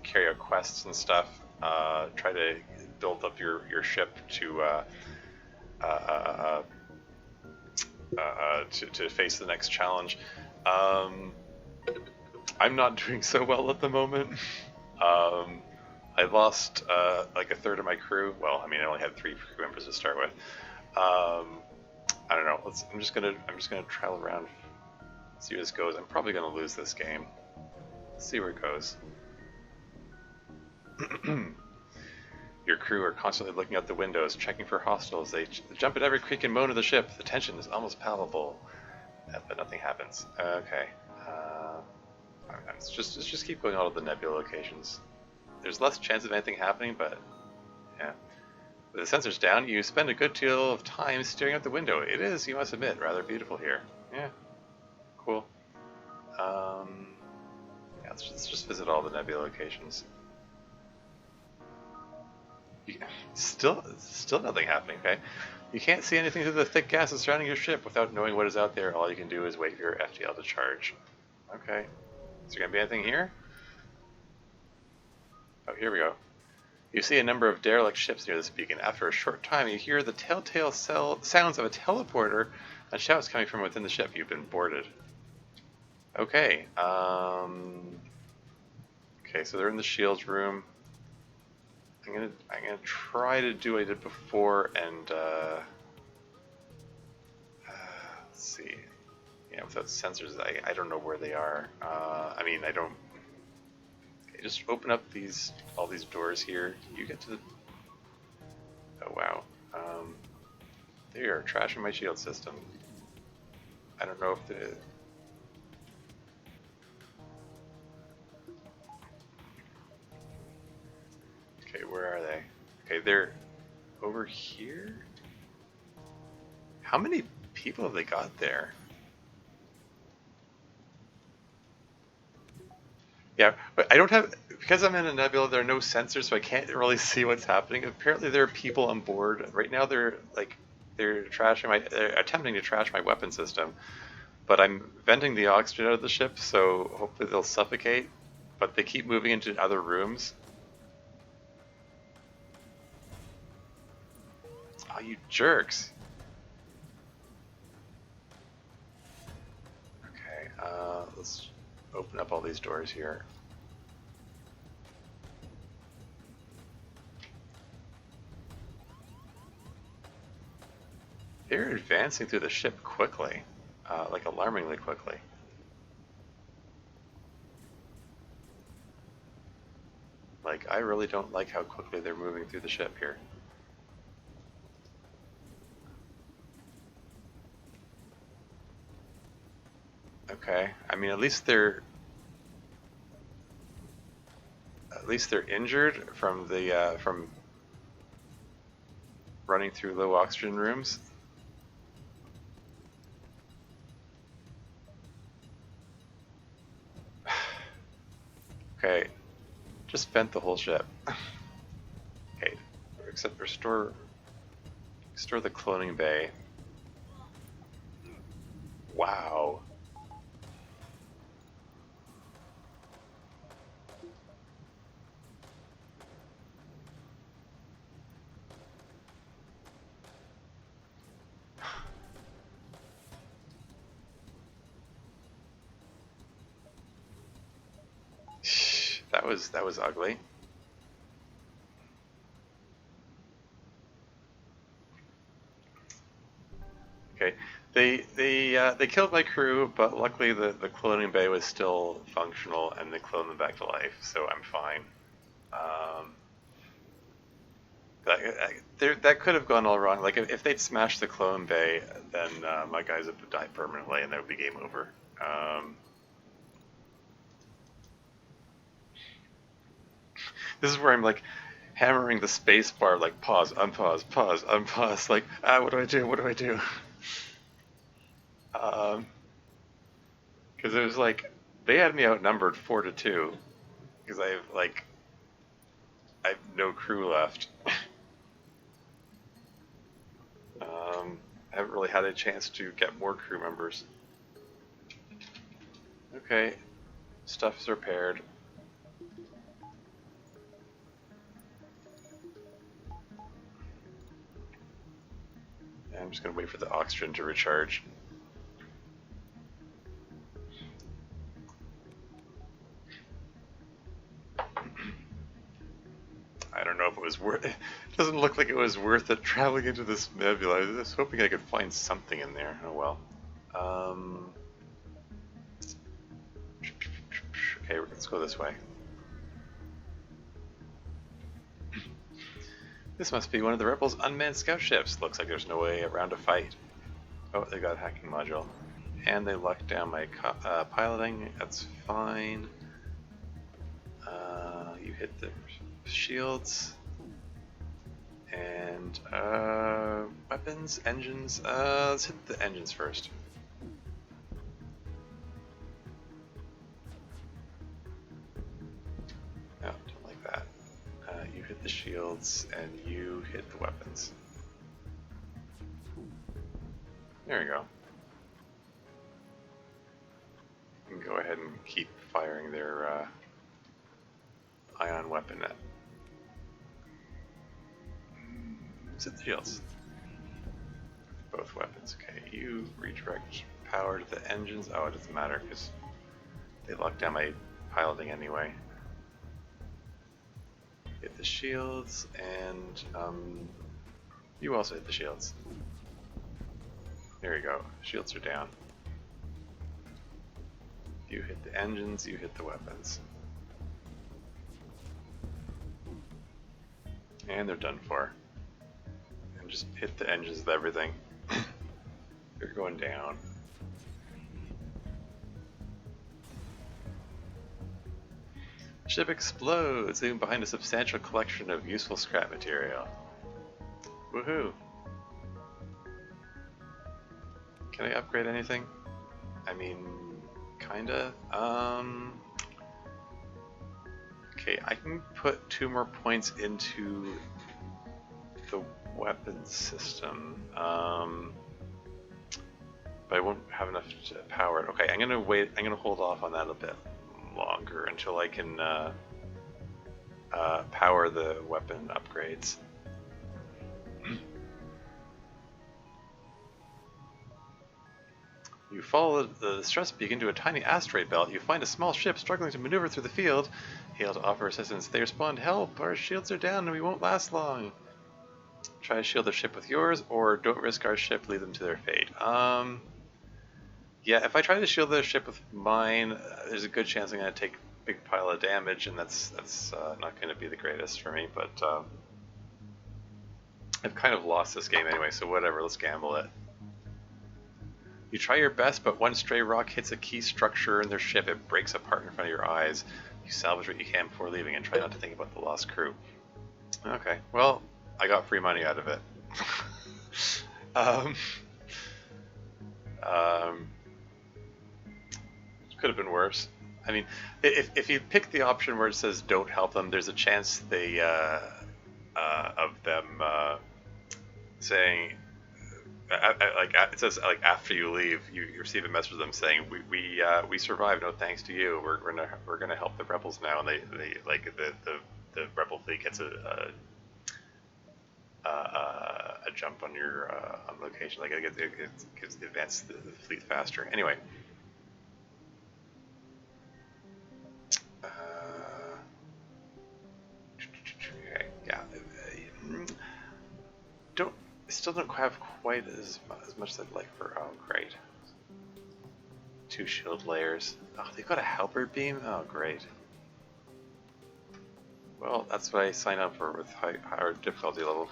carry out quests and stuff. Try to build up your ship uh, uh, to face the next challenge. Um, I'm not doing so well at the moment. Um, I lost like a third of my crew. Well, I mean, I only had 3 crew members to start with. I don't know. I'm just gonna travel around, see where this goes. I'm probably gonna lose this game. Let's see where it goes. Your crew are constantly looking out the windows, checking for hostiles. They jump at every creak and moan of the ship. The tension is almost palpable, but nothing happens. Okay. Let's just keep going out of the nebula locations. There's less chance of anything happening, but yeah. With the sensors down, you spend a good deal of time staring out the window. It is, you must admit, rather beautiful here. Yeah, cool. Yeah, let's just visit all the nebula locations. Still nothing happening, okay? You can't see anything through the thick gases surrounding your ship without knowing what is out there. All you can do is wait for your FTL to charge. Okay. Is there going to be anything here? Oh, here we go. You see a number of derelict ships near this beacon. After a short time, you hear the telltale sounds of a teleporter and shouts coming from within the ship. You've been boarded. Okay. Okay, so they're in the shields room. I'm gonna try to do what I did before and let's see. Yeah, without sensors, I don't know where they are. I mean, I don't. Okay, just open up all these doors here. You get to the. Oh wow. They are trashing my shield system. I don't know if the. Okay, where are they? Okay, they're over here. How many people have they got there? Yeah, but I don't have, because I'm in a nebula, there are no sensors, so I can't really see what's happening. Apparently there are people on board. Right now they're they're attempting to trash my weapon system, but I'm venting the oxygen out of the ship, so hopefully they'll suffocate, but they keep moving into other rooms. Oh, you jerks. Okay, let's open up all these doors here. They're advancing through the ship quickly, like alarmingly quickly. Like, I really don't like how quickly they're moving through the ship here. Okay, I mean, at least they're injured from the from running through low oxygen rooms. Okay, just vent the whole ship. Okay, except restore the cloning bay. Wow. That was ugly. Okay, they killed my crew, but luckily the cloning bay was still functional, and they cloned them back to life, so I'm fine. Um, that could have gone all wrong. Like if they'd smashed the clone bay, then my guys would die permanently, and that would be game over. This is where I'm like hammering the space bar, like pause, unpause, pause, unpause. Like what do I do? What do I do? Because it was like they had me outnumbered 4-2 because I have no crew left. I haven't really had a chance to get more crew members. Okay, stuff's repaired. I'm just gonna wait for the oxygen to recharge. I don't know if it was worth it. Doesn't look like it was worth it traveling into this nebula. I was hoping I could find something in there. Oh well. Okay, let's go this way. This must be one of the rebels' unmanned scout ships. Looks like there's no way around a fight. Oh, they got a hacking module. And they locked down my piloting. That's fine. You hit the shields. And weapons, engines. Let's hit the engines first. No, don't like that. You hit the shields, and you hit the weapons. There we go. You can go ahead and keep firing their ion weapon at. Hit the shields. Both weapons. Okay, you redirect power to the engines. Oh, it doesn't matter because they locked down my piloting anyway. Hit the shields, and you also hit the shields. There you go. Shields are down. You hit the engines, you hit the weapons. And they're done for. And just hit the engines with everything. They're going down. Ship explodes, leaving behind a substantial collection of useful scrap material. Woohoo! Can I upgrade anything? I mean, kinda. Okay, I can put 2 more points into the weapon system. But I won't have enough to power it. Okay, I'm gonna wait. I'm gonna hold off on that a bit longer until I can power the weapon upgrades. You follow the stress beacon to a tiny asteroid belt. You find a small ship struggling to maneuver through the field. Hail to offer assistance. They respond, "Help! Our shields are down and we won't last long." Try to shield the ship with yours, or don't risk our ship, lead them to their fate. Yeah, if I try to shield the ship with mine, there's a good chance I'm going to take a big pile of damage, and that's not going to be the greatest for me, but I've kind of lost this game anyway, so whatever, let's gamble it. You try your best, but one stray rock hits a key structure in their ship. It breaks apart in front of your eyes. You salvage what you can before leaving and try not to think about the lost crew. Okay, well, I got free money out of it. Could have been worse. I mean, if you pick the option where it says don't help them, there's a chance they of them saying like it says like after you leave, you receive a message from them saying we survived, no thanks to you. We're gonna help the rebels now, and they like the rebel fleet gets a jump on your on location, like it gives the advance the fleet faster. Anyway. Okay, yeah. still don't have quite as much as I'd like for... Oh, great. 2 shield layers. Oh, they've got a helper beam? Oh, great. Well, that's what I signed up for with higher difficulty level.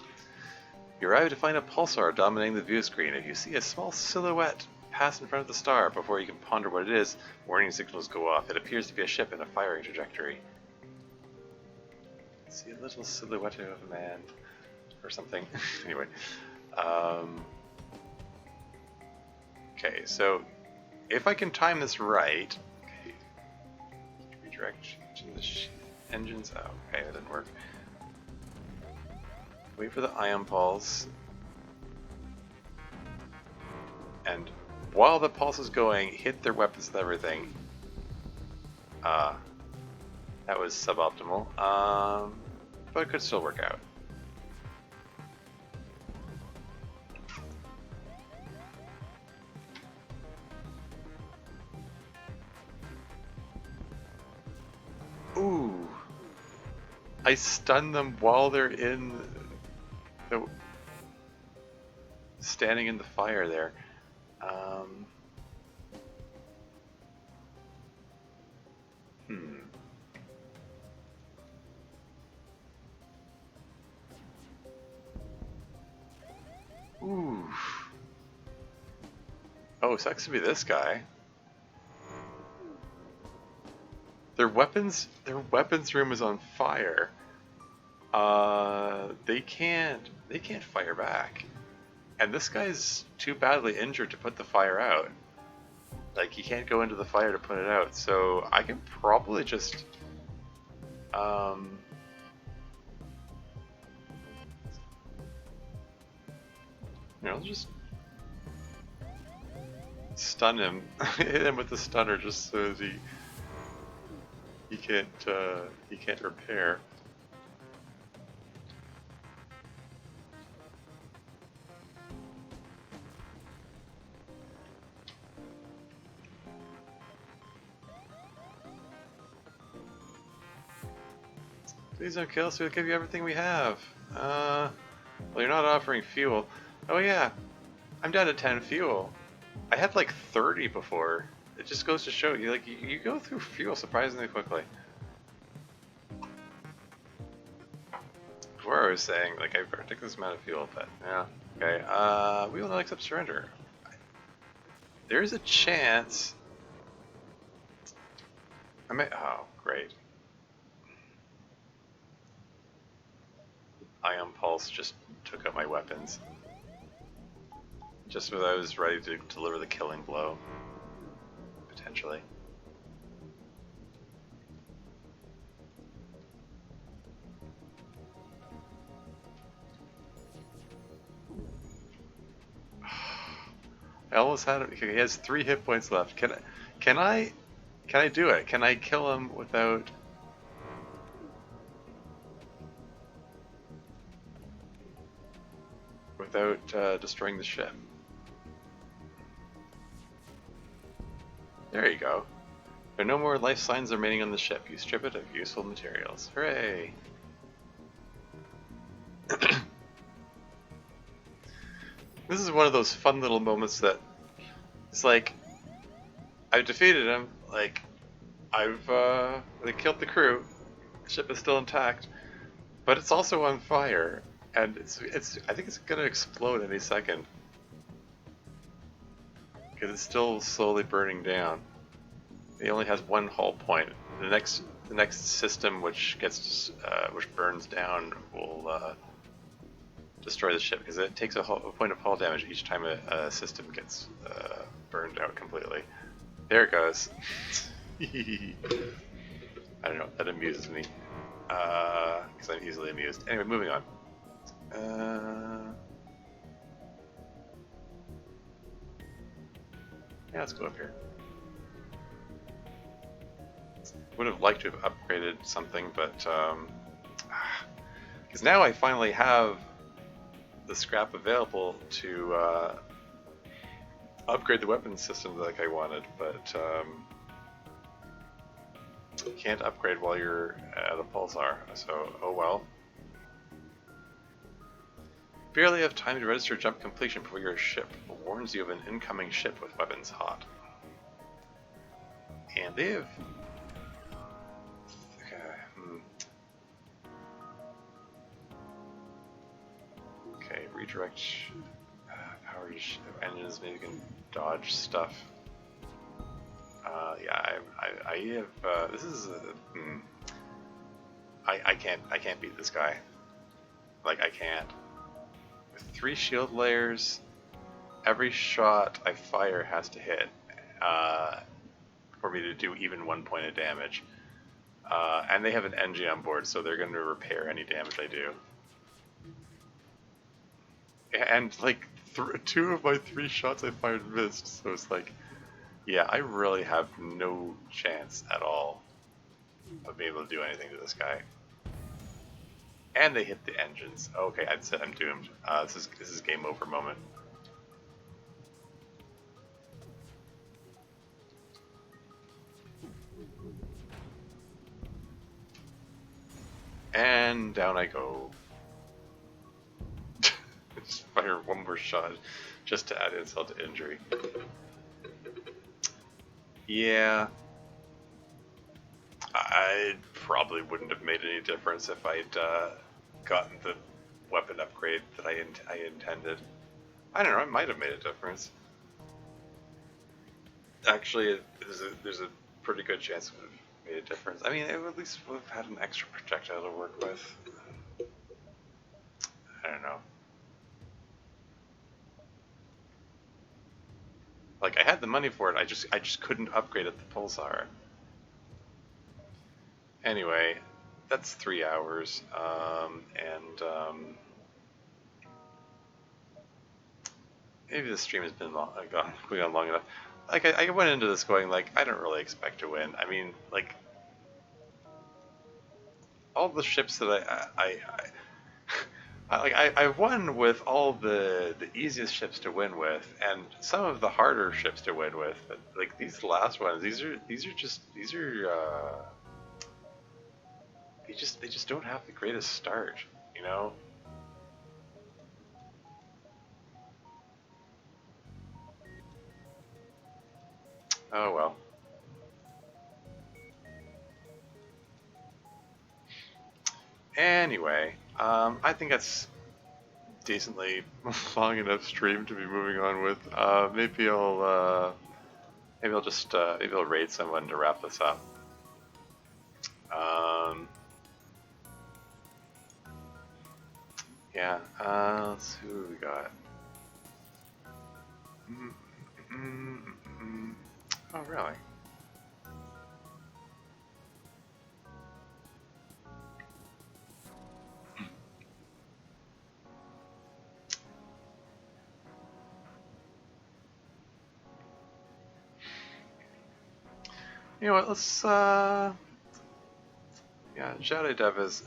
You arrive to find a pulsar dominating the view screen. If you see a small silhouette pass in front of the star before you can ponder what it is, warning signals go off. It appears to be a ship in a firing trajectory. See a little silhouette of a man or something. Anyway. Okay, so if I can time this right... Okay. Redirect the engines. Oh, okay, that didn't work. Wait for the ion pulse. And while the pulse is going, hit their weapons with everything. That was suboptimal. But it could still work out. Ooh. I stun them while they're in the... standing in the fire there. Ooh. Oh, it sucks to be this guy. Their weapons room is on fire. They can't fire back. And this guy's too badly injured to put the fire out. Like, he can't go into the fire to put it out. So I can probably just I'll just stun him, hit him with the stunner just so that he can't repair. Please don't kill us, we'll give you everything we have. Well, you're not offering fuel. Oh yeah, I'm down to 10 fuel. I had like 30 before. It just goes to show you, like, you go through fuel surprisingly quickly. Before I was saying, like, I've took this amount of fuel, but yeah. Okay, we will not accept surrender. There's a chance... I may... Oh, great. Ion Pulse just took out my weapons. Just as I was ready to deliver the killing blow. Potentially. I almost had him. He has 3 hit points left. Can I do it? Can I kill him without... destroying the ship? There you go. There are no more life signs remaining on the ship. You strip it of useful materials. Hooray! This is one of those fun little moments that it's like, I've defeated him, like, they killed the crew, the ship is still intact, but it's also on fire, and I think it's gonna explode any second. Because it's still slowly burning down. It only has 1 hull point. The next system which burns down will destroy the ship, because it takes a point of hull damage each time a system gets burned out completely. There it goes. I don't know, that amuses me. Because I'm easily amused. Anyway, moving on. Yeah, let's go up here. Would have liked to have upgraded something, but because now I finally have the scrap available to upgrade the weapon system like I wanted, but you can't upgrade while you're at a pulsar, so oh well. Barely have time to register jump completion before your ship warns you of an incoming ship with weapons hot. And they have... Okay, redirect power engines, maybe you can dodge stuff. Yeah, I have, this is, I can't beat this guy. Like, I can't. With 3 shield layers, every shot I fire has to hit, for me to do even 1 point of damage. And they have an NG on board, so they're going to repair any damage I do. And, like, 2 of my 3 shots I fired missed, so it's like, yeah, I really have no chance at all of being able to do anything to this guy. And they hit the engines. Okay, I'd say I'm doomed. This is game over moment. And down I go. Just fire 1 more shot just to add insult to injury. Yeah. I probably wouldn't have made any difference if I'd gotten the weapon upgrade that I intended. I don't know, it might have made a difference. Actually, there's a pretty good chance it would have made a difference. I mean, it at least would have had an extra projectile to work with. I don't know. Like, I had the money for it, I just couldn't upgrade at the pulsar. Anyway, that's 3 hours, maybe the stream has been going on long enough. Like, I went into this going, like, I don't really expect to win. I mean, like, all the ships that I won with all the easiest ships to win with, and some of the harder ships to win with. But, like, these last ones, they just don't have the greatest start, you know? Oh well. Anyway, I think that's decently long enough stream to be moving on with. Maybe I'll raid someone to wrap this up. Yeah. Let's see who we got. Oh really? You know what? Let's yeah, Jade Dev is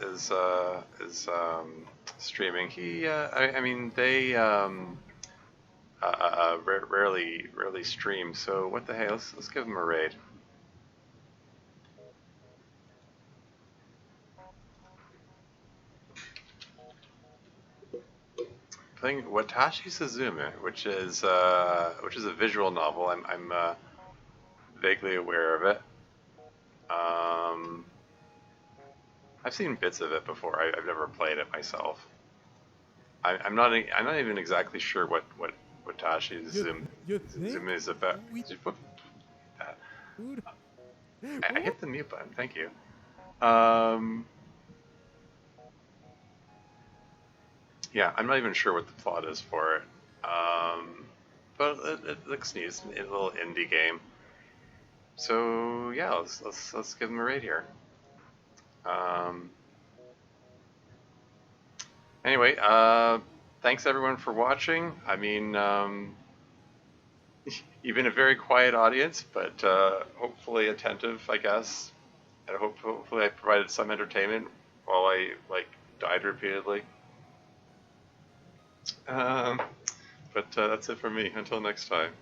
streaming. He I mean they rarely stream. So what the hey? Let's give him a raid. Playing Watashi Suzume, which is a visual novel. I'm vaguely aware of it. I've seen bits of it before. I've never played it myself. I'm not even exactly sure what Watashi Suzume is about. I hit the mute button. Thank you. Yeah, I'm not even sure what the plot is for it. But it looks neat. It's a little indie game. So yeah, let's give them a raid here. Anyway, thanks everyone for watching. I mean, you've been a very quiet audience, but hopefully attentive, I guess. And hopefully I provided some entertainment while I died repeatedly. But that's it for me. Until next time.